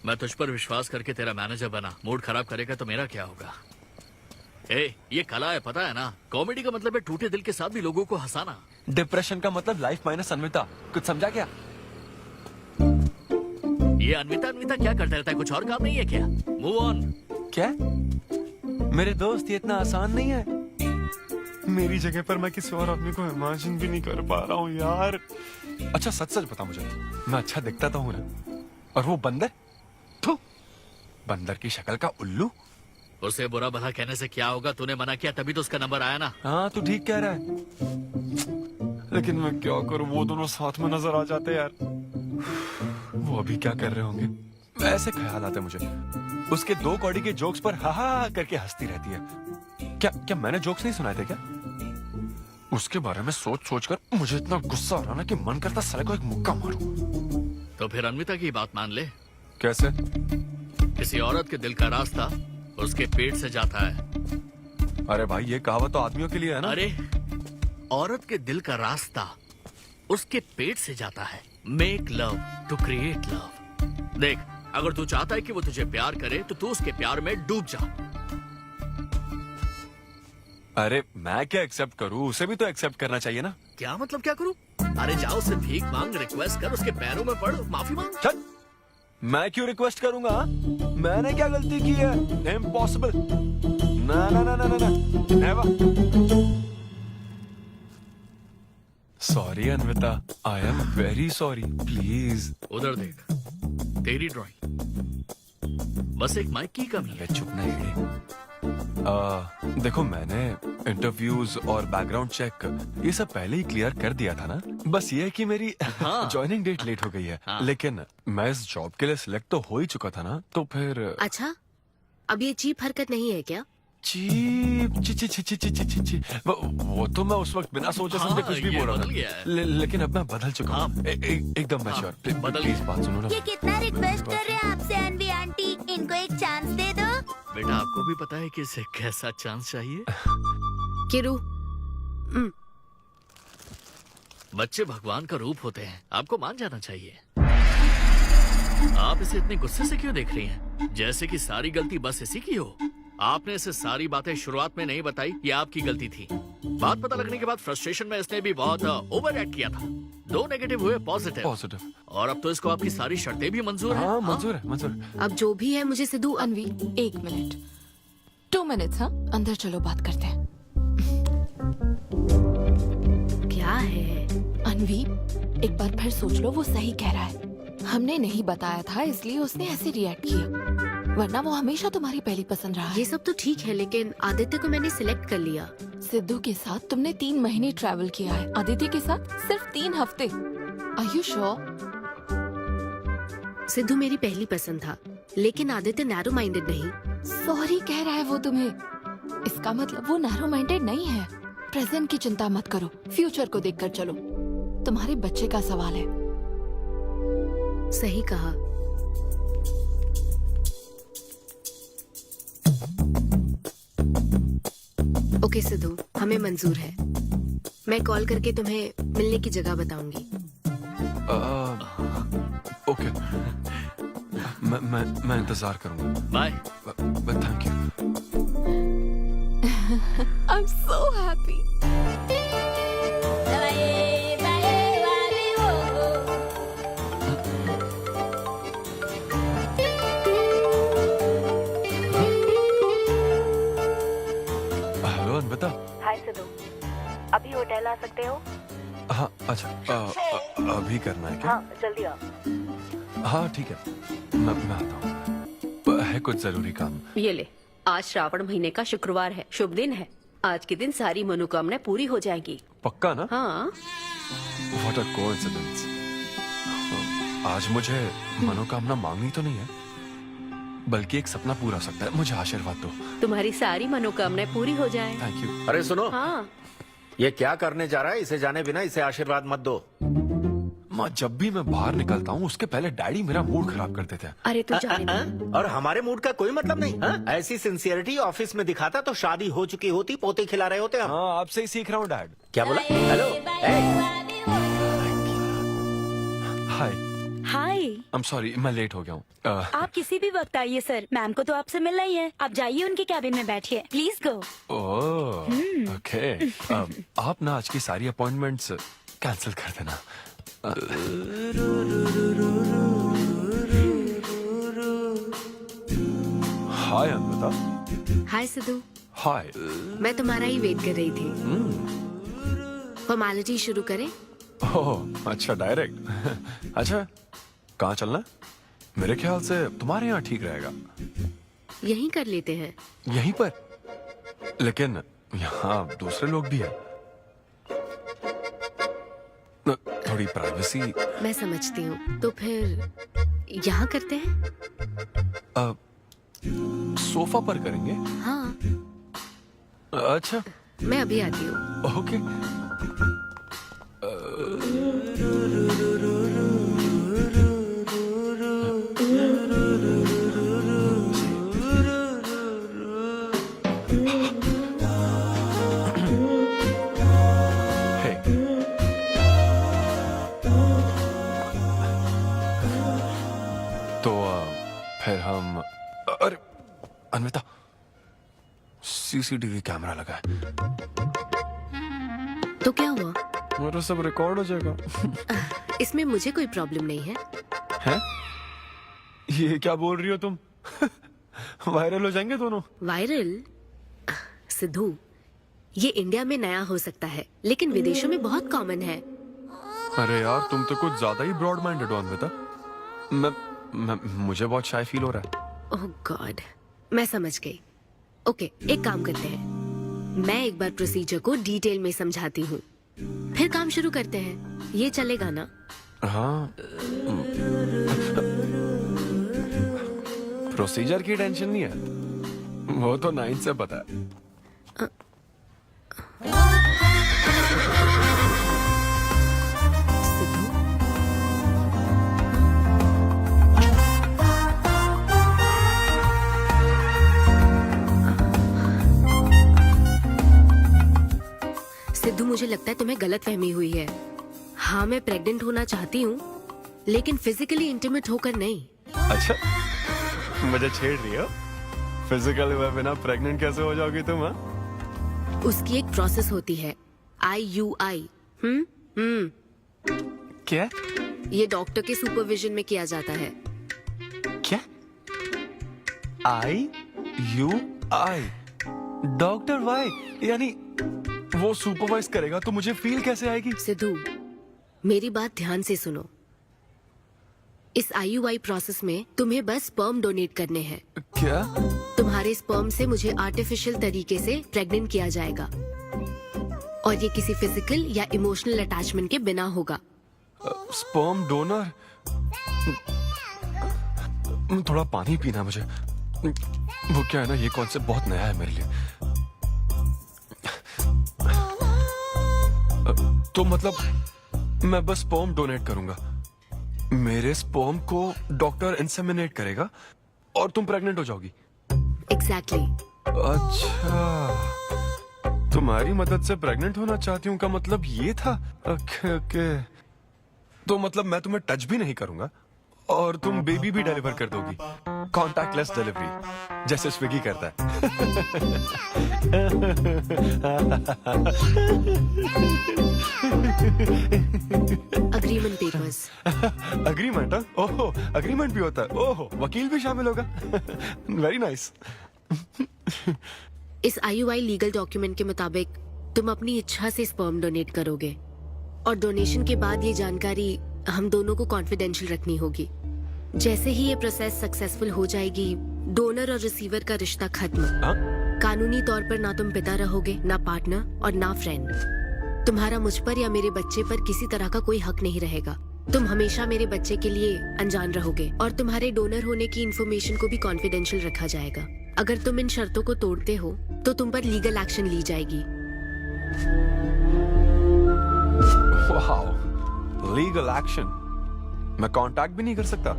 मैं तुझ पर विश्वास करके तेरा मैनेजर बना, मूड खराब करेगा तो मेरा क्या होगा? ये कला है, पता है ना? कॉमेडी का मतलब है टूटे दिल के साथ भी लोगों को हंसाना। डिप्रेशन का मतलब लाइफ माइनस अन्विता, कुछ समझा क्या? ये अन्विता क्या करता रहता है? कुछ और काम नहीं है क्या? Move on. क्या? मेरे दोस्त, ये इतना आसान नहीं है। मेरी जगह पर मैं किसी और आदमी को इमेजिन भी नहीं कर पा रहा हूँ यार। अच्छा सच बता मुझे, मैं अच्छा दिखता तो हूँ ना? और वो बंदर, बंदर की शक्ल का उल्लू, उसे बुरा भला कहने से क्या होगा? तूने मना किया तभी तो उसका नंबर आया ना। हाँ तू ठीक कह रहा है, लेकिन मैं क्या करूं, वो दोनों साथ में नजर आ जाते यार। वो अभी क्या कर रहे होंगे? ऐसे ख्याल आते मुझे, उसके 2 कौड़ी के जोक्स पर हा हा करके हंसती रहती है। क्या मैंने जोक्स नहीं सुनाए थे क्या? उसके बारे में सोच सोच कर मुझे इतना गुस्सा आ रहा ना कि मन करता साले को एक मुक्का मारूं। तो फिर अन्विता की बात मान ले। कैसे? किसी औरत के दिल का रास्ता उसके पेट से जाता है। अरे भाई ये कहावत तो आदमियों के लिए है ना। अरे औरत के दिल का रास्ता उसके पेट से जाता है। Make love to create love. देख, अगर तू चाहता है कि वो तुझे प्यार करे तो तू उसके प्यार में डूब जा। अरे मैं क्या एक्सेप्ट करूं, उसे भी तो एक्सेप्ट करना चाहिए ना। क्या मतलब क्या करूं? अरे जाओ उससे भीख मांग, रिक्वेस्ट कर, उसके पैरों में पड़, माफी मांग। चल, मैं क्यों रिक्वेस्ट करूंगा? मैंने क्या गलती की है? इम्पॉसिबल। ना ना ना ना ना never. Sorry Anvita, I am very sorry, please. उधर देख, तेरी ड्राइंग, बस एक माइक की कमी है। चुप नहीं। देखो मैंने इंटरव्यूज और बैकग्राउंड चेक ये सब पहले ही क्लियर कर दिया था ना। बस ये है कि मेरी ज्वाइनिंग डेट लेट हो गई है। लेकिन मैं इस जॉब के लिए सिलेक्ट तो हो ही चुका था ना, तो फिर। अच्छा, अब ये चीप हरकत नहीं है क्या? चीप ची ची ची ची ची ची ची वो तो मैं उस वक्त बिना सोचे समझे कुछ भी बोल रहा था। लेकिन अब मैं बदल चुका हूँ, एकदम मैच्योर। प्लीज बात सुनो ना। ये कितना रिक्वेस्ट कर रहे हैं आपसे अनवी आंटी, इनको एक चांस दे दो। बेटा आपको भी पता है कि इसे कैसा चांस चाहिए? किरू, बच्चे भगवान का रूप होते हैं, आपको मान जाना चाहिए। आप इसे इतने गुस्से से क्यों देख रही हैं? जैसे कि सारी गलती बस इसी की हो। आपने इसे सारी बातें शुरुआत में नहीं बताई, ये आपकी गलती थी। बात पता लगने के बाद फ्रस्ट्रेशन में इसने भी बहुत ओवर एक्ट किया था। 2 नेगेटिव हुए पॉजिटिव, और अब तो इसको आपकी सारी शर्तें भी मंजूर हैं। मंजूर है, मंजूर। अब जो भी है मुझे सिद्धू। अनवी 1 मिनट, 2 मिनट्स। हाँ, अंदर चलो बात करते हैं। क्या है अनवी, एक बार फिर सोच लो, वो सही कह रहा है। हमने नहीं बताया था इसलिए उसने ऐसे रिएक्ट किया, वरना वो हमेशा तुम्हारी पहली पसंद रहा है। ये सब तो ठीक है, लेकिन आदित्य को मैंने सिलेक्ट कर लिया। सिद्धू के साथ तुमने 3 महीने ट्रैवल किया है, आदित्य के साथ सिर्फ 3 हफ्ते। Are you sure? सिद्धू मेरी पहली पसंद था, लेकिन आदित्य नैरो माइंडेड नहीं। सॉरी कह रहा है वो तुम्हें, इसका मतलब वो नैरो माइंडेड नहीं है। प्रेजेंट की चिंता मत करो, फ्यूचर को देखकर चलो। तुम्हारे बच्चे का सवाल है। सही कहा। ओके सिद्धू, हमें मंजूर है। मैं कॉल करके तुम्हें मिलने की जगह बताऊंगी। ओके, मैं इंतजार करूंगा। Bye. Thank you. I'm so happy. Hello Anvita. Hi Siddhu, अभी होटल आ सकते हो? हाँ अच्छा, अभी करना है क्या? हाँ जल्दी आओ। हाँ ठीक है, मैं आता हूँ, है कुछ जरूरी काम। ये ले, आज श्रावण महीने का शुक्रवार है, शुभ दिन है। आज के दिन सारी मनोकामनाएं पूरी हो जाएंगी। पक्का ना? हाँ। What a coincidence। आज मुझे मनोकामना मांगनी तो नहीं है, बल्कि एक सपना पूरा हो सकता है। मुझे आशीर्वाद दो। तुम्हारी सारी मनोकामनाएं पूरी हो जाएं। Thank you. अरे सुनो, हाँ। ये क्या करने जा रहा है? इसे जाने बिना इसे आशीर्वाद मत दो। माँ, जब भी मैं बाहर निकलता हूँ उसके पहले डैडी मेरा मूड खराब कर देते हैं। अरे तू जाने दे। और हमारे मूड का कोई मतलब नहीं। ऐसी सिंसियरिटी ऑफिस में दिखाता तो शादी हो चुकी होती, पोते खिला रहे होते हम। हाँ, आपसे ही सीख रहा हूँ डैड। क्या बोला? Hello. Hi. Hi. I am sorry, मैं लेट हो गया हूँ। आप किसी भी वक्त आइए सर, मैम को तो आपसे मिलना ही है। आप जाइए उनके कैबिन में बैठिए, प्लीज गो। Oh, okay. आप ना आज की सारी अपॉइंटमेंट्स कैंसिल कर देना। हाय अनविता। हाय सिद्धू। हाय। मैं तुम्हारा ही वेट कर रही थी। फॉर्मेलिटी शुरू करें? ओह अच्छा, डायरेक्ट। अच्छा, कहाँ चलना है? मेरे ख्याल से तुम्हारे यहाँ ठीक रहेगा। यहीं कर लेते हैं। यहीं पर? लेकिन यहाँ दूसरे लोग भी हैं। थोड़ी प्राइवेसी। मैं समझती हूँ, तो फिर यहाँ करते हैं। सोफा पर करेंगे? हाँ। अच्छा, मैं अभी आती हूँ। ओके। फिर हम, अरे अन्विता, सीसीटीवी कैमरा लगा है। तो क्या हुआ? मेरा सब रिकॉर्ड हो जाएगा। इसमें मुझे कोई प्रॉब्लम नहीं है। हैं? ये क्या बोल रही हो तुम? वायरल हो जाएंगे दोनों। वायरल? सिद्धू, ये इंडिया में नया हो सकता है, लेकिन विदेशों में बहुत कॉमन है। अरे यार, तुम तो कुछ ज्यादा ही ब्रॉड माइंडेड हो अन्विता। मुझे बहुत शाय फील हो रहा है। ओह गॉड, मैं समझ गई। ओके, एक काम करते हैं, मैं एक बार प्रोसीजर को डिटेल में समझाती हूँ, फिर काम शुरू करते हैं। ये चलेगा ना? हाँ। प्रोसीजर की टेंशन नहीं है, वो तो 9 से पता है। सिद्धू, मुझे लगता है तुम्हें गलतफहमी हुई है। हाँ, मैं प्रेग्नेंट होना चाहती हूँ, लेकिन फिजिकली इंटीमेट होकर नहीं। अच्छा, मुझे छेड़ रही हो? फिजिकली हुए बिना प्रेग्नेंट कैसे हो जाओगी तुम? हाँ, उसकी एक प्रोसेस होती है, IUI। क्या? ये डॉक्टर के सुपरविजन में किया जाता है। क्या? IUI? Doctor why? यानी वो सुपरवाइज करेगा तो मुझे फील कैसे आएगी? सिद्धू, मेरी बात ध्यान से सुनो। इस IUI प्रोसेस में तुम्हें बस स्पर्म डोनेट करने हैं। क्या? तुम्हारे स्पर्म से मुझे आर्टिफिशियल तरीके से प्रेग्नेंट किया जाएगा, और ये किसी फिजिकल या इमोशनल अटैचमेंट के बिना होगा। Sperm donor? थोड़ा पानी पीना मुझे। वो क्या है ना, ये कॉन्सेप्ट बहुत नया है मेरे लिए। तो मतलब मैं बस स्पर्म डोनेट करूंगा, मेरे स्पर्म को डॉक्टर इंसेमिनेट करेगा और तुम प्रेग्नेंट हो जाओगी? एग्जैक्टली। अच्छा, तुम्हारी मदद से प्रेग्नेंट होना चाहती हूँ का मतलब ये था? ओके। तो मतलब मैं तुम्हें टच भी नहीं करूंगा और तुम बेबी भी डिलीवर कर दोगी, कॉन्टैक्टलेस डिलीवरी, जैसे स्विगी करता है। Agreement papers. अग्रीमेंट? ओहो, अग्रीमेंट भी होता है? ओहो, वकील भी शामिल होगा। Very nice. इस IUI लीगल डॉक्यूमेंट के मुताबिक तुम अपनी इच्छा से स्पर्म डोनेट करोगे, और डोनेशन के बाद ये जानकारी हम दोनों को कॉन्फिडेंशियल रखनी होगी। जैसे ही ये प्रोसेस सक्सेसफुल हो जाएगी, डोनर और रिसीवर का रिश्ता खत्म। कानूनी तौर पर ना तुम पिता रहोगे, ना पार्टनर और ना फ्रेंड। तुम्हारा मुझ पर या मेरे बच्चे पर किसी तरह का कोई हक नहीं रहेगा। तुम हमेशा मेरे बच्चे के लिए अनजान रहोगे, और तुम्हारे डोनर होने की इन्फॉर्मेशन को भी कॉन्फिडेंशियल रखा जाएगा। अगर तुम इन शर्तों को तोड़ते हो तो तुम पर लीगल एक्शन ली जाएगी। Wow, legal action? मैं कांटेक्ट भी नहीं कर सकता?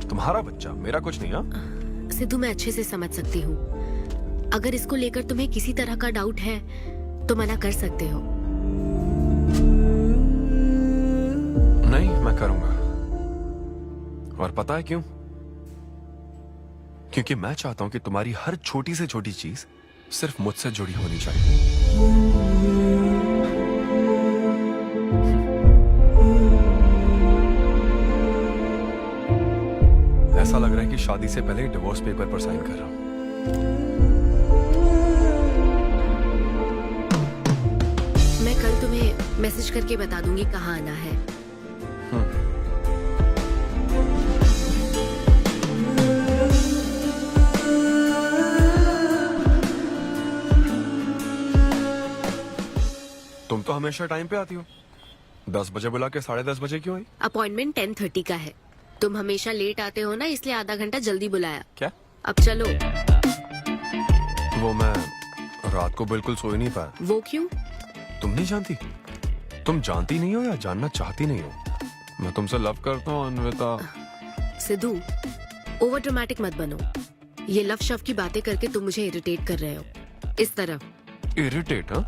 तुम्हारा बच्चा, मेरा कुछ नहीं। हाँ सिद्धू, मैं अच्छे से समझ सकती हूँ। अगर इसको लेकर तुम्हें किसी तरह का डाउट है तो मना कर सकते हो। नहीं, मैं करूंगा। और पता है क्यों? क्योंकि मैं चाहता हूं कि तुम्हारी हर छोटी से छोटी चीज सिर्फ मुझसे जुड़ी होनी चाहिए। ऐसा लग रहा है कि शादी से पहले डिवोर्स पेपर पर साइन कर रहा हूं। मैं कल तुम्हें मैसेज करके बता दूंगी कहाँ आना है। तुम तो हमेशा टाइम पे आती हो। 10 बजे बुला के 10:30 बजे क्यों आई? अपॉइंटमेंट 10:30 का है। तुम हमेशा लेट आते हो ना, इसलिए आधा घंटा जल्दी बुलाया। क्या? अब चलो। वो मैं रात को बिल्कुल सो ही नहीं पाया। वो क्यों? तुम नहीं जानती? तुम जानती नहीं हो या जानना चाहती नहीं हो? मैं तुमसे लव करता हूँ अन्विता। सिद्धू, ओवर ड्रामेटिक मत बनो। ये लव शव की बातें करके तुम मुझे इरिटेट कर रहे हो। इस तरह। इरिटेट? हाँ,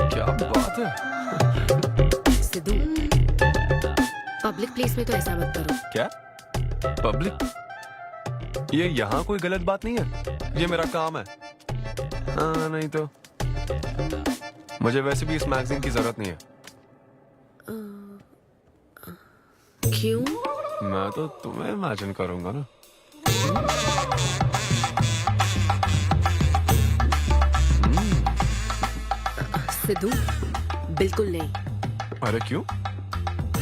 क्या बात है। सिद्धू, पब्लिक प्लेस में तो ऐसा मत करो। क्या पब्लिक? ये यहाँ कोई गलत बात नहीं है, ये मेरा काम है। हाँ, नहीं तो मुझे वैसे भी इस मैगजीन की जरूरत नहीं है। क्यों? मैं तो तुम्हें इमेजिन करूंगा ना। सिद्धू, बिल्कुल नहीं। अरे क्यों?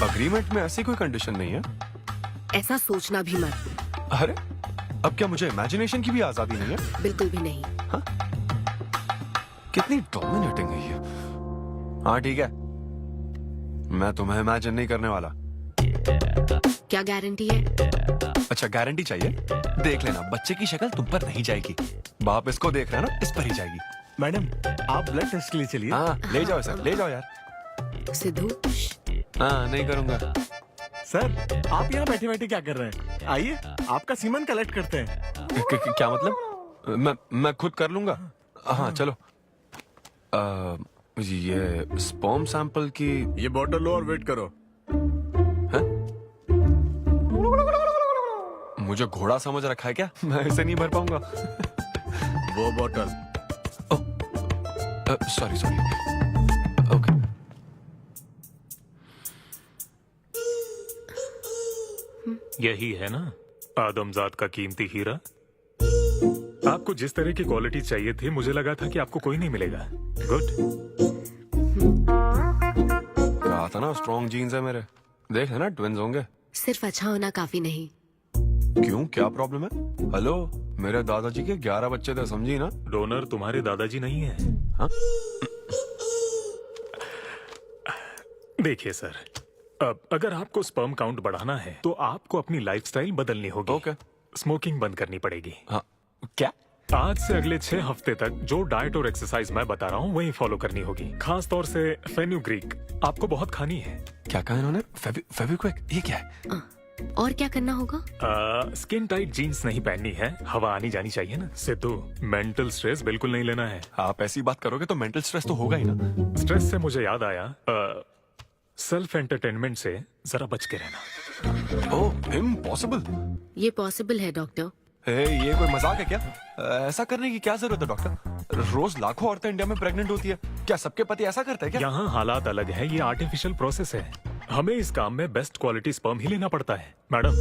अग्रीमेंट में ऐसी कोई कंडीशन नहीं है। ऐसा सोचना भी मत। अरे अब क्या मुझे इमेजिनेशन की भी आजादी नहीं है? बिल्कुल भी नहीं। हाँ? कितनी डोमिनेटिंग है ये। हाँ ठीक है, मैं तुम्हें इमेजिन नहीं करने वाला। क्या गारंटी है? अच्छा, गारंटी चाहिए? देख लेना, बच्चे की शक्ल तुम पर नहीं जाएगी। बाप इसको देख रहा है ना, इस पर ही जाएगी। मैडम, आप ब्लड टेस्ट के लिए चलिए। हाँ, ले जाओ सर, ले जाओ यार। सिद्धू। हाँ, नहीं करूंगा। सर, आप यहाँ बैठे बैठे क्या कर रहे हैं? आइए, आपका सीमन कलेक्ट करते हैं। क्या मतलब? मैं खुद कर लूंगा। हाँ चलो। ये स्पर्म सैंपल की ये बॉटल लो और वेट करो। है? मुझे घोड़ा समझ रखा है क्या? मैं इसे नहीं भर पाऊंगा। वो बॉटल। Sorry sorry. ओके। यही है ना आदमजात का कीमती हीरा? आपको जिस तरह की क्वालिटी चाहिए थी, मुझे लगा था कि आपको कोई नहीं मिलेगा। गुड। कहा था ना, स्ट्रॉन्ग जीन्स है मेरे। देख लेना, ट्विंस होंगे। सिर्फ अच्छा होना काफी नहीं। क्यों, क्या प्रॉब्लम है? हेलो, मेरे दादाजी के 11 बच्चे थे, समझी ना? डोनर तुम्हारे दादाजी नहीं है। हाँ? देखिए सर, अब अगर आपको स्पर्म काउंट बढ़ाना है तो आपको अपनी लाइफस्टाइल बदलनी होगी। ओके। स्मोकिंग बंद करनी पड़ेगी। हाँ। क्या? आज से अगले 6 हफ्ते तक जो डाइट और एक्सरसाइज मैं बता रहा हूँ वही फॉलो करनी होगी। खास तौर से फेन्यूग्रीक आपको बहुत खानी है। क्या कहा इन्होंने? फेविक्विक? ये क्या है? और क्या करना होगा? स्किन टाइट जीन्स नहीं पहननी है, हवा आनी जानी चाहिए ना। सिद्धू, मेंटल स्ट्रेस बिल्कुल नहीं लेना है। आप ऐसी बात करोगे तो मेंटल स्ट्रेस तो होगा ही ना। स्ट्रेस से मुझे याद आया, सेल्फ एंटरटेनमेंट से जरा बच के रहना। ओह, इम्पॉसिबल। ये पॉसिबल है डॉक्टर। ये कोई मजाक है क्या? ऐसा करने की क्या जरूरत है डॉक्टर? रोज लाखों औरतें इंडिया में प्रेग्नेंट होती है, क्या सबके पति ऐसा करते हैं क्या? यहाँ हालात अलग है, ये आर्टिफिशियल प्रोसेस है। हमें इस काम में बेस्ट क्वालिटी स्पर्म ही लेना पड़ता है। मैडम,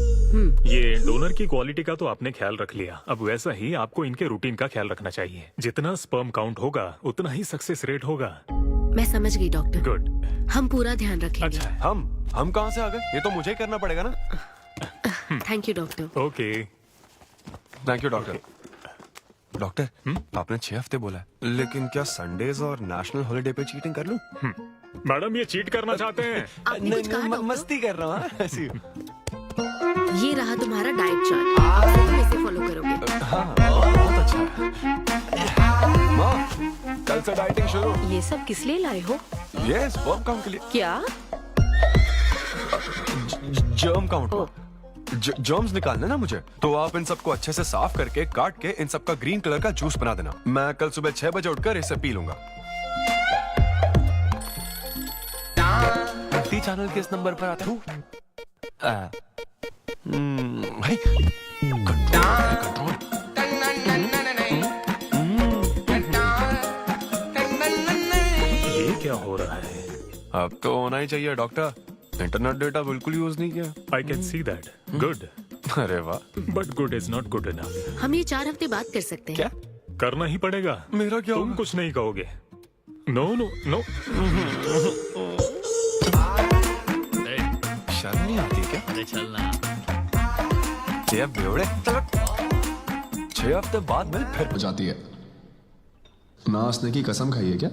ये डोनर की क्वालिटी का तो आपने ख्याल रख लिया, अब वैसा ही आपको इनके रूटीन का ख्याल रखना चाहिए। जितना स्पर्म काउंट होगा उतना ही सक्सेस रेट होगा। मैं समझ गई डॉक्टर। गुड। हम पूरा ध्यान रखेंगे। अच्छा, हम कहाँ से आ गए? ये तो मुझे ही करना पड़ेगा ना। Thank you doctor. Okay. Thank you doctor. Doctor, आपने 6 हफ्ते बोला है, लेकिन क्या संडेज और नेशनल हॉलिडे पे चीटिंग कर लूं? मैडम, ये चीट करना चाहते हैं? नहीं, मस्ती कर रहा हूँ ऐसी। ये रहा तुम्हारा डाइट चार्ट, अब से तुम इसे फॉलो करोगे। हाँ, बहुत अच्छा है। माँ, कल से डाइटिंग शुरू। ये सब किस लिए लाए हो? ये स्पर्म काउंट के लिए। क्या? Germ count. जर्म्स निकालने ना मुझे, तो आप इन सबको अच्छे से साफ करके काट के इन सबका ग्रीन कलर का जूस बना देना। मैं कल सुबह 6 बजे उठकर इसे पी लूंगा। टी चैनल के इस नंबर पर आता हूँ। कंट्रोल। ये क्या हो रहा है? अब तो होना ही चाहिए डॉक्टर, इंटरनेट डेटा बिल्कुल यूज नहीं किया। I can see that. Good. अरे वाह। But good is not good enough. हम ये 4 हफ्ते बाद कर सकते हैं। क्या करना ही पड़ेगा? मेरा क्या? तुम कुछ नहीं कहोगे। No no no. अरे चलना। ये बेवड़े 6 हफ्ते बाद मिल फिर हो जाती है। नाचने की कसम खाई है क्या?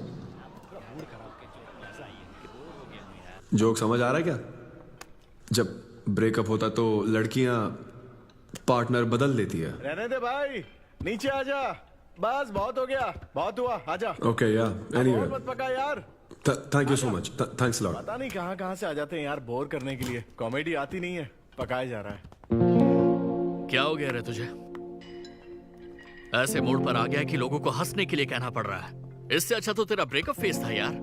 जोक समझ आ रहा है क्या? जब ब्रेकअप होता तो लड़कियां पार्टनर बदल देती है। रहने दे भाई, नीचे आजा। बस बहुत हो गया, बहुत हुआ, आजा। ओके या एनीवे, और मत पका यार। Thank you so much, thanks lot. पता नहीं कहाँ से आ जाते हैं यार बोर करने के लिए। कॉमेडी आती नहीं है, पकाया जा रहा है। क्या हो गया रे तुझे? ऐसे मूड पर आ गया कि लोगों को हंसने के लिए कहना पड़ रहा है। इससे अच्छा तो तेरा ब्रेकअप फेस था यार।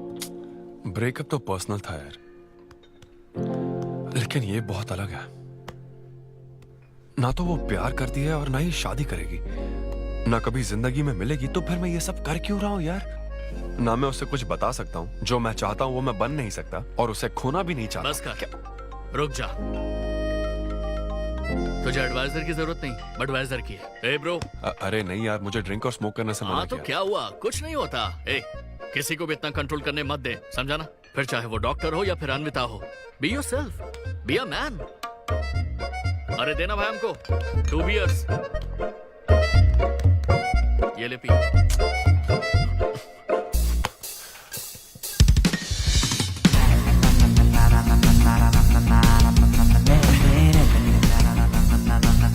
ब्रेकअप तो पर्सनल था यार, लेकिन ये बहुत अलग है। ना तो वो प्यार करती है और ना ही शादी करेगी, ना कभी जिंदगी में मिलेगी, तो फिर मैं ये सब कर क्यों रहा हूं यार? ना मैं उससे कुछ बता सकता हूं, जो मैं चाहता हूं वो मैं बन नहीं सकता, और उसे खोना भी नहीं चाहता। बस कर, रुक जा। तुझे एडवाइजर की जरूरत नहीं, बडवाइजर की है। ए ब्रो। अरे नहीं यार, मुझे ड्रिंक और स्मोक करने से मना हाँ तो किया। क्या हुआ? कुछ नहीं होता। ए, किसी को भी इतना कंट्रोल करने मत दे, समझा ना? फिर चाहे वो डॉक्टर हो या फिर अन्विता हो, be yourself, be a man. अरे देना भाई हमको 2 बियर्स। ये ले पी।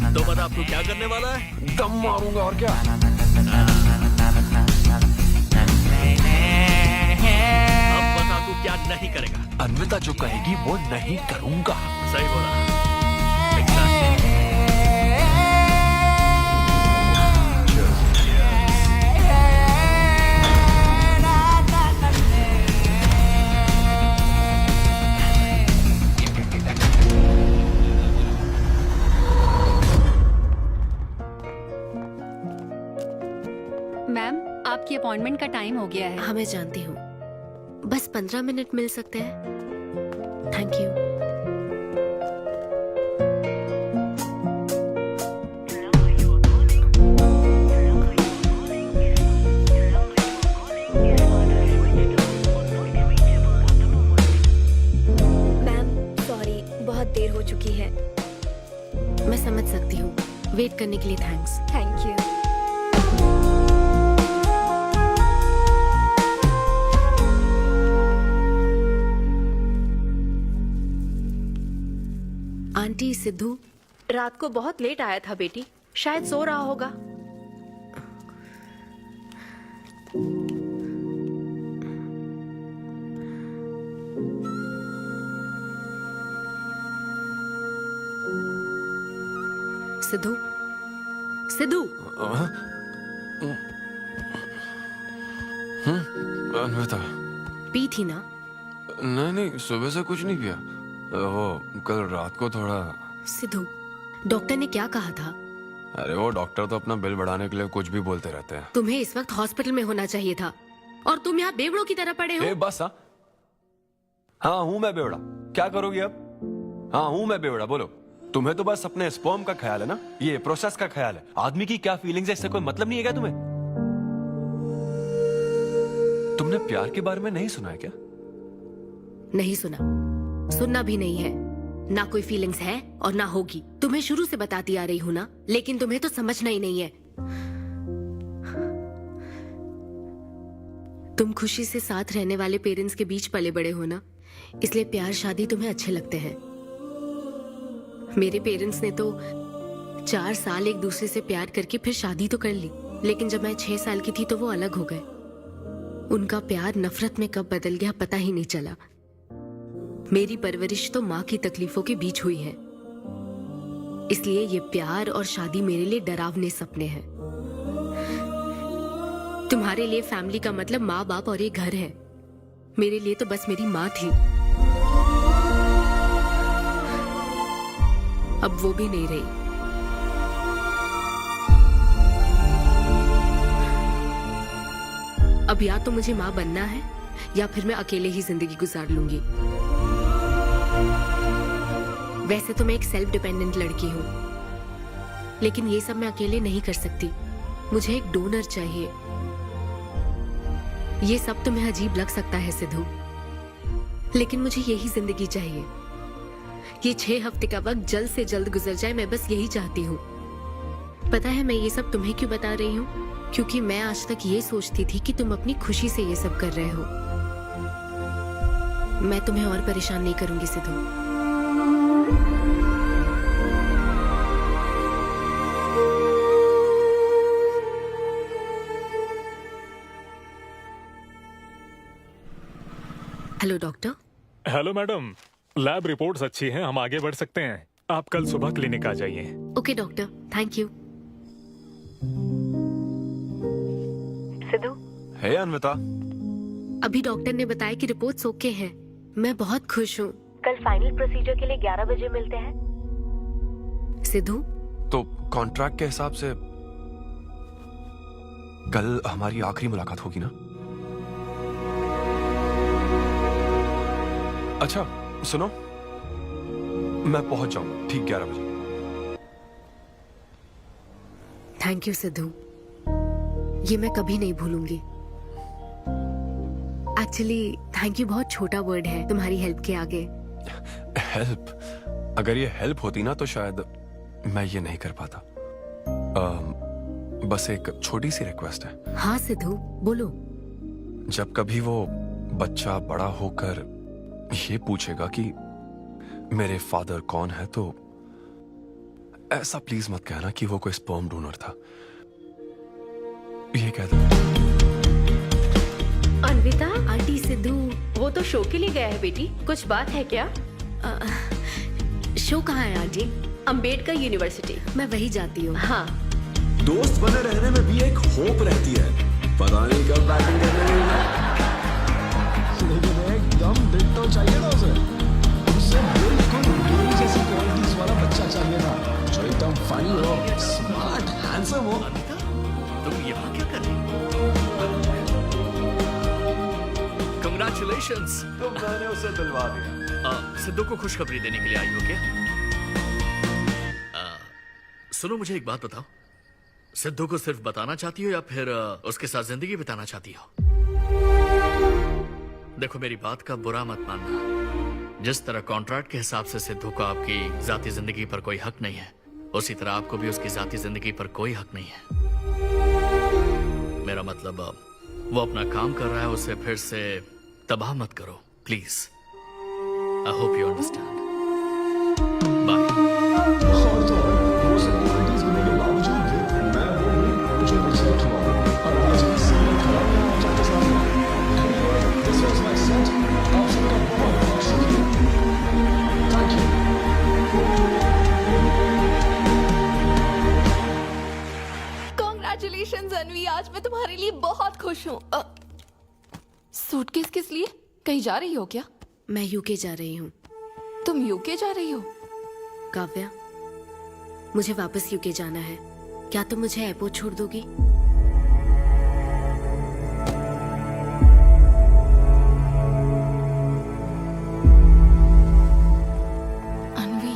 तो बता अब तू क्या करने वाला है? दम मारूंगा और क्या। अब बता तू क्या नहीं करेगा? अन्विता जो कहेगी वो नहीं करूंगा। सही बोला। मैम, आपकी अपॉइंटमेंट का टाइम हो गया है। हाँ मैं जानती हूँ, बस 15 मिनट मिल सकते हैं? Thank you. मैम सॉरी, बहुत देर हो चुकी है। मैं समझ सकती हूँ। वेट करने के लिए thanks. Thank you. Aunty, Sidhu रात को बहुत लेट आया था बेटी, शायद सो रहा होगा। सिद्धू, सिद्धू। अन्विता। पी थी ना? नहीं, सुबह से कुछ नहीं पिया। वो कल रात को थोड़ा। सिद्धू, डॉक्टर ने क्या कहा था? अरे वो डॉक्टर तो अपना बिल बढ़ाने के लिए कुछ भी बोलते रहते हैं। तुम्हें इस वक्त हॉस्पिटल में होना चाहिए था, और तुम यहाँ बेवड़ों की तरह पड़े हो। बस हाँ हूँ मैं बेवड़ा। क्या करोगी अब? हाँ हूँ मैं बेवड़ा, बोलो। तुम्हें तो बस अपने स्पर्म का ख्याल है ना, ये प्रोसेस का ख्याल है। आदमी की क्या फीलिंग्स है इससे कोई मतलब नहीं है क्या तुम्हें? तुमने प्यार के बारे में नहीं सुना है क्या? नहीं सुना, सुनना भी नहीं है। ना कोई फीलिंग्स है और ना होगी। तुम्हें शुरू से बताती आ रही हूँ ना, लेकिन तुम्हें तो समझना ही नहीं है। तुम खुशी से साथ रहने वाले पेरेंट्स के बीच पले बड़े हो ना, इसलिए प्यार शादी तुम्हें अच्छे लगते हैं। मेरे पेरेंट्स ने तो 4 साल एक दूसरे से प्यार करके फिर शादी तो कर ली, लेकिन जब मैं 6 साल की थी तो वो अलग हो गए। उनका प्यार नफरत में कब बदल गया पता ही नहीं चला। मेरी परवरिश तो माँ की तकलीफों के बीच हुई है, इसलिए ये प्यार और शादी मेरे लिए डरावने सपने हैं। तुम्हारे लिए फैमिली का मतलब माँ बाप और ये घर है, मेरे लिए तो बस मेरी माँ थी। अब वो भी नहीं रही। अब या तो मुझे माँ बनना है या फिर मैं अकेले ही जिंदगी गुजार लूंगी। वैसे तो मैं एक सेल्फ डिपेंडेंट लड़की हूँ, लेकिन ये सब मैं अकेले नहीं कर सकती। मुझे एक डोनर चाहिए। ये सब तुम्हें अजीब लग सकता है सिद्धू, लेकिन मुझे यही जिंदगी चाहिए। ये 6 हफ्ते का वक्त जल्द से जल्द गुजर जाए, मैं बस यही चाहती हूँ। पता है मैं ये सब तुम्हें क्यों बता रही हूँ? क्योंकि मैं आज तक ये सोचती थी कि तुम अपनी खुशी से ये सब कर रहे हो। मैं तुम्हें और परेशान नहीं करूंगी Sidhu. Hello doctor. Hello madam, lab reports अच्छी हैं, हम आगे बढ़ सकते हैं। आप कल सुबह क्लिनिक आ जाइए। Okay doctor, thank you. Siddhu, hey Anvita. अभी डॉक्टर ने बताया कि रिपोर्ट्स ओके हैं। मैं बहुत खुश हूँ। कल फाइनल प्रोसीजर के लिए 11 बजे मिलते हैं। सिद्धू, तो कॉन्ट्रैक्ट के हिसाब से कल हमारी आखिरी मुलाकात होगी ना? अच्छा सुनो, मैं पहुंच जाऊंगा ठीक 11 बजे। थैंक यू सिद्धू, ये मैं कभी नहीं भूलूंगी। एक्चुअली थैंक यू बहुत छोटा वर्ड है तुम्हारी हेल्प के आगे। हेल्प? अगर ये हेल्प होती ना तो शायद मैं ये नहीं कर पाता। बस एक छोटी सी रिक्वेस्ट है। हाँ सिद्धू, बोलो। जब कभी वो बच्चा बड़ा होकर ये पूछेगा कि मेरे फादर कौन है, तो ऐसा प्लीज मत कहना कि वो कोई स्पर्म डोनर था। ये कह दो। अनविता, आंटी सिद्धू वो तो शो के लिए गया है बेटी, कुछ बात है क्या? शो कहाँ है आंटी? अंबेडकर यूनिवर्सिटी। मैं वही जाती हूँ। हाँ। दोस्त बने रहने में भी एक होप रहती है, पता नहीं कब बैटिंग करने लगी। लेकिन एकदम डिट्टो चाहिए था उसे बिल्कुल मेरी जैसी क्वालिटीज वाला बच्चा चाहिए था, जो एकदम फनी हो, स्मार्ट, हैंडसम हो। तुम यहाँ क्या कर रही हो? Congratulations! तो मैंने उसे दिलवा दिया। सिद्धू को खुशखबरी देने के लिए आई हो क्या? सुनो, मुझे एक बात बताओ, सिद्धू को सिर्फ बताना चाहती हो या फिर उसके साथ जिंदगी बिताना चाहती हो? देखो, मेरी बात का बुरा मत मानना। जिस तरह कॉन्ट्रैक्ट के हिसाब से सिद्धू को आपकी जाती जिंदगी पर कोई हक नहीं है, उसी तरह आपको भी उसकी जाती जिंदगी पर कोई हक नहीं है। मेरा मतलब, वो अपना काम कर रहा है, उसे फिर से तबाह मत करो please. I hope you understand. Congratulations अनवी, आज मैं तुम्हारे लिए बहुत खुश हूँ। सूटकेस किस लिए? कहीं जा रही हो क्या? मैं यूके जा रही हूँ। तुम यूके जा रही हो? काव्या, मुझे वापस यूके जाना है। क्या तुम मुझे एयरपोर्ट छोड़ दोगी? अनवी,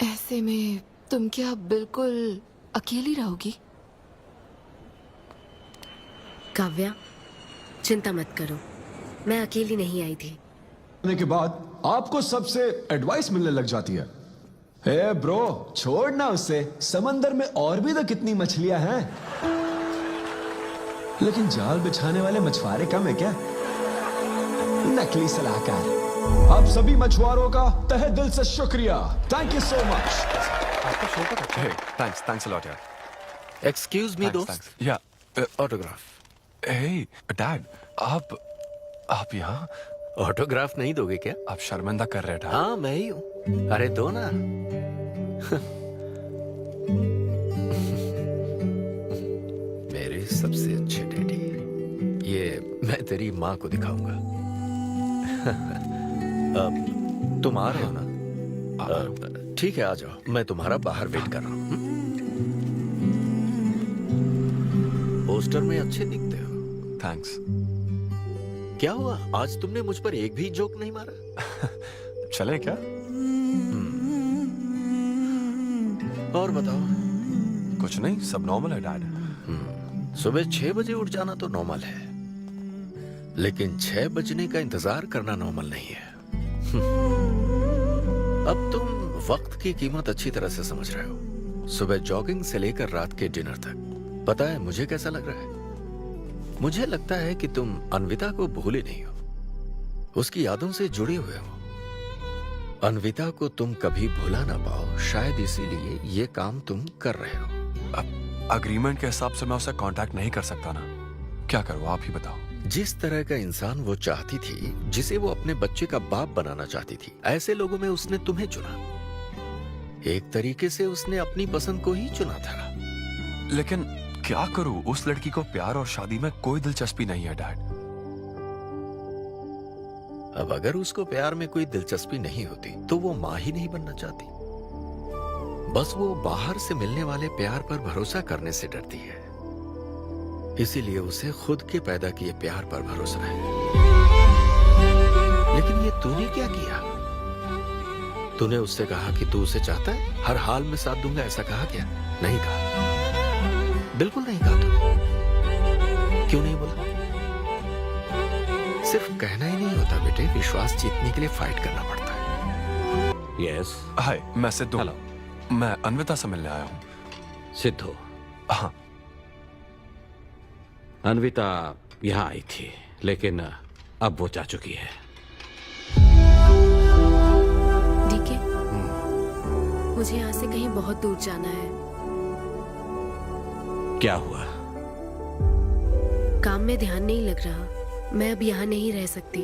ऐसे में तुम क्या बिल्कुल अकेली रहोगी? काव्या, चिंता मत करो, मैं अकेली नहीं आई थी। के बाद आपको सबसे एडवाइस मिलने लग जाती है। हे ब्रो, छोड़ना उसे, समंदर में और भी तो कितनी मछलियां हैं। लेकिन जाल बिछाने वाले मछुआरे कम है क्या? नकली सलाहकार। आप सभी मछुआरों का तहे दिल से शुक्रिया। Thank you so much. Thanks a lot यार। एक्सक्यूज मी दोस्त। या ऑटोग्राफ। हे डैड, आप यहाँ? ऑटोग्राफ नहीं दोगे क्या? आप शर्मिंदा कर रहे हैं। हाँ, मैं ही हूँ। अरे दो ना। मेरे सबसे अच्छे डैडी, ये मैं तेरी माँ को दिखाऊंगा। अब तुम आ रहे हो ना? ठीक है, आ जाओ, मैं तुम्हारा बाहर वेट कर रहा हूँ। पोस्टर में अच्छे दिखते हो। थैंक्स। क्या हुआ, आज तुमने मुझ पर एक भी जोक नहीं मारा? चले क्या? और बताओ। कुछ नहीं, सब नॉर्मल है डैड। सुबह 6 बजे उठ जाना तो नॉर्मल है, लेकिन 6 बजने का इंतजार करना नॉर्मल नहीं है। अब तुम वक्त की कीमत अच्छी तरह से समझ रहे हो। सुबह जॉगिंग से लेकर रात के डिनर तक। पता है मुझे कैसा लग रहा है? मुझे लगता है कि तुम अन्विता को भूले नहीं हो, उसकी यादों से जुड़े हुए हो। अन्विता को तुम कभी भुला ना पाओ, शायद इसीलिए ये काम तुम कर रहे हो। अब अग्रीमेंट के हिसाब से मैं उसे कांटेक्ट नहीं कर सकता ना, क्या करूँ आप ही बताओ। जिस तरह का इंसान वो चाहती थी, जिसे वो अपने बच्चे का बाप बनाना चाहती थी, ऐसे लोगों में उसने तुम्हें चुना। एक तरीके से उसने अपनी पसंद को ही चुना था। लेकिन क्या करूं, उस लड़की को प्यार और शादी में कोई दिलचस्पी नहीं है डैड। अब अगर उसको प्यार में कोई दिलचस्पी नहीं होती तो वो माँ ही नहीं बनना चाहती। बस वो बाहर से मिलने वाले प्यार पर भरोसा करने से डरती है, इसीलिए उसे खुद के पैदा किए प्यार पर भरोसा है। लेकिन ये तूने क्या किया? तूने उससे कहा कि तू उसे चाहता है, हर हाल में साथ दूंगा, ऐसा कहा क्या? नहीं कहा, बिल्कुल नहीं कहा। तू क्यों नहीं बोला? सिर्फ कहना ही नहीं होता बेटे, विश्वास जीतने के लिए फाइट करना पड़ता है। यस। हाय, मैं सिद्धू। हेलो। मैं अन्विता से मिलने आया हूँ। सिद्धू? हाँ। अन्विता यहाँ आई थी, लेकिन अब वो जा चुकी है। डीके, मुझे यहाँ से कहीं बहुत दूर जाना है। क्या हुआ? काम में ध्यान नहीं लग रहा, मैं अब यहाँ नहीं रह सकती।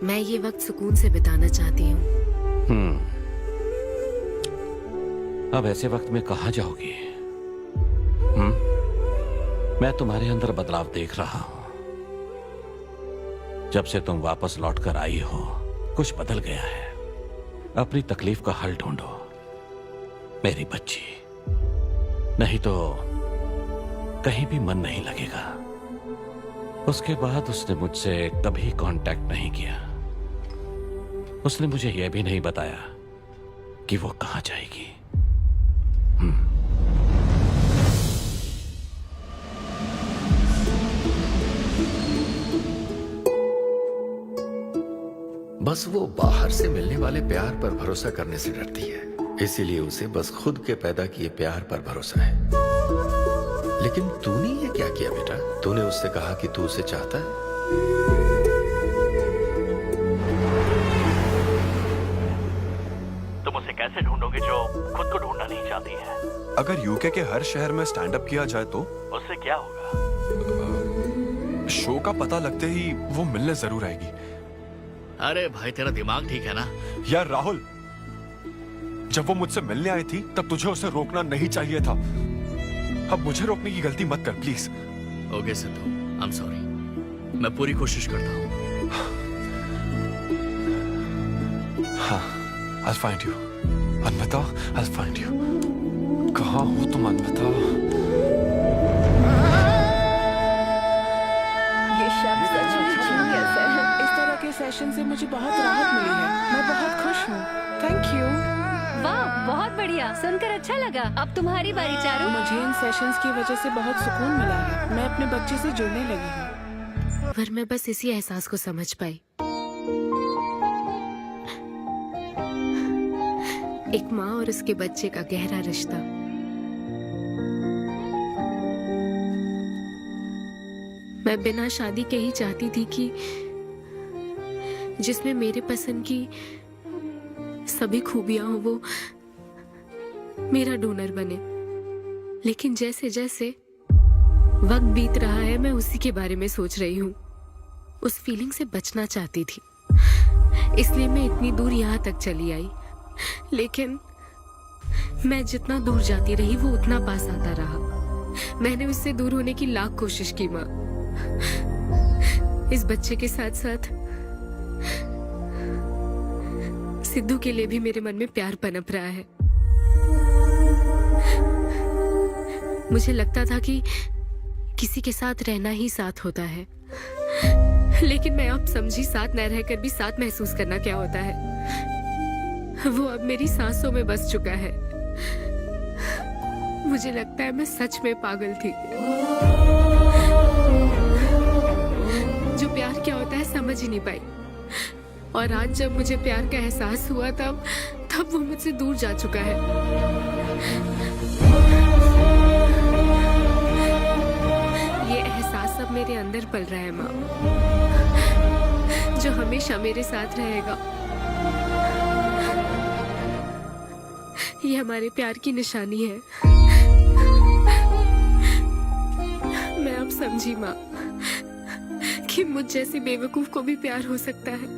मैं ये वक्त सुकून से बिताना चाहती हूँ। अब ऐसे वक्त में कहाँ जाओगी? मैं तुम्हारे अंदर बदलाव देख रहा हूं। जब से तुम वापस लौट कर आई हो, कुछ बदल गया है। अपनी तकलीफ का हल ढूंढो मेरी बच्ची, नहीं तो कहीं भी मन नहीं लगेगा। उसके बाद उसने मुझसे कभी कांटेक्ट नहीं किया। उसने मुझे यह भी नहीं बताया कि वो कहां जाएगी। बस वो बाहर से मिलने वाले प्यार पर भरोसा करने से डरती है, इसीलिए उसे बस खुद के पैदा किए प्यार पर भरोसा है। लेकिन तूने ये क्या किया बेटा? तूने उससे कहा कि तू उसे चाहता है। तुम उसे कैसे ढूंढोगे जो खुद को ढूंढना नहीं चाहती है? अगर यूके के हर शहर में स्टैंड अप किया जाए तो उससे क्या होगा? शो का पता लगते ही वो मिलने जरूर आएगी। अरे भाई, तेरा दिमाग ठीक है ना? यार राहुल, जब वो मुझसे मिलने आई थी तब तुझे उसे रोकना नहीं चाहिए था। अब मुझे रोकने की गलती मत कर please. Okay Sidhu, I am sorry. मैं पूरी कोशिश करता हूँ। हाँ, I'll find you. Anvita, I'll find you. कहाँ हो तुम अन्विता? ये शब्द सच में जीनियस है। इस तरह के सेशन से मुझे बहुत राहत मिली है। मैं बहुत खुश हूँ। Thank you. वाह, बहुत बढ़िया, सुनकर अच्छा लगा। अब तुम्हारी बारी चारू। मुझे इन सेशंस की वजह से बहुत सुकून मिला है। मैं अपने बच्चे से जुड़ने लगी हूँ। पर मैं बस इसी एहसास को समझ पाई। एक माँ और उसके बच्चे का गहरा रिश्ता। मैं बिना शादी के ही चाहती थी कि जिसमें मेरे पसंद की सभी खूबियां हो वो मेरा डोनर बने। लेकिन जैसे जैसे वक्त बीत रहा है, मैं उसी के बारे में सोच रही हूँ। उस फीलिंग से बचना चाहती थी, इसलिए मैं इतनी दूर यहाँ तक चली आई। लेकिन मैं जितना दूर जाती रही वो उतना पास आता रहा। मैंने उससे दूर होने की लाख कोशिश की माँ। इस बच्चे के साथ साथ सिद्धू के लिए भी मेरे मन में प्यार पनप रहा है। मुझे लगता था कि किसी के साथ रहना ही साथ होता है, लेकिन मैं अब समझी साथ न रहकर भी साथ महसूस करना क्या होता है। वो अब मेरी सांसों में बस चुका है। मुझे लगता है मैं सच में पागल थी। जो प्यार क्या होता है समझ ही नहीं पाई। और आज जब मुझे प्यार का एहसास हुआ तब वो मुझसे दूर जा चुका है। ये एहसास अब मेरे अंदर पल रहा है माँ, जो हमेशा मेरे साथ रहेगा। ये हमारे प्यार की निशानी है। मैं अब समझी माँ कि मुझ जैसी बेवकूफ को भी प्यार हो सकता है।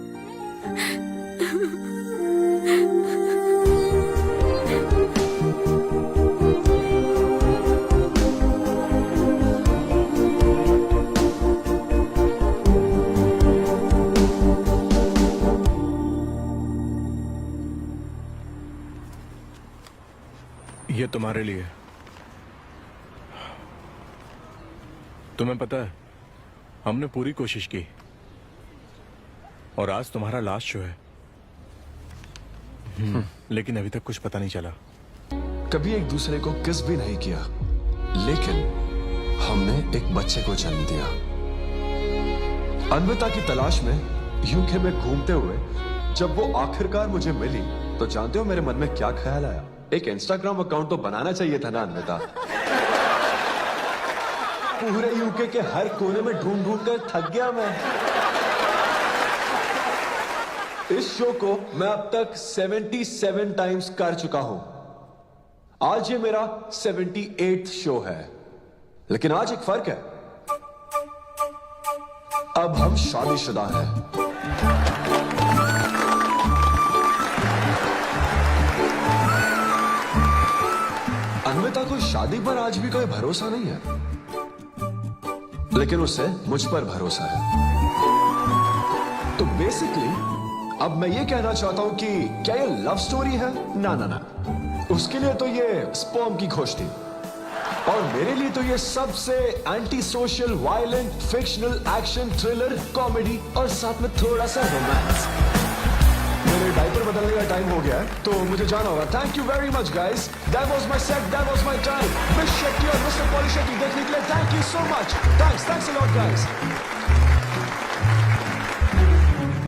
ये तुम्हारे लिए। तुम्हें पता है हमने पूरी कोशिश की और आज तुम्हारा लास्ट शो है। लेकिन अभी तक कुछ पता नहीं चला। कभी एक दूसरे को किस भी नहीं किया, लेकिन हमने एक बच्चे को जन्म दिया। अन्विता की तलाश में यूके में घूमते हुए जब वो आखिरकार मुझे मिली तो जानते हो मेरे मन में क्या ख्याल आया? एक इंस्टाग्राम अकाउंट तो बनाना चाहिए था ना अन्विता। पूरे यूके के हर कोने में ढूंढ ढूंढ कर थक गया मैं। इस शो को मैं अब तक 77 टाइम्स कर चुका हूं। आज ये मेरा 78th शो है। लेकिन आज एक फर्क है, अब हम शादीशुदा हैं। अन्विता को शादी पर आज भी कोई भरोसा नहीं है, लेकिन उसे मुझ पर भरोसा है। तो बेसिकली अब मैं ये कहना चाहता हूं कि क्या ये लव स्टोरी है? ना ना ना, उसके लिए तो ये स्पर्म की खोज थी, और मेरे लिए तो ये सबसे anti social, violent, fictional, action, thriller, comedy और साथ में थोड़ा सा रोमांस। मेरे डायपर बदलने का टाइम हो गया है, तो मुझे जाना होगा। Thank you very much guys, that was my set, that was my time. Miss Shetty और मिस्टर पॉली शेट्टी देखने के लिए thank you so much. Thanks a lot guys.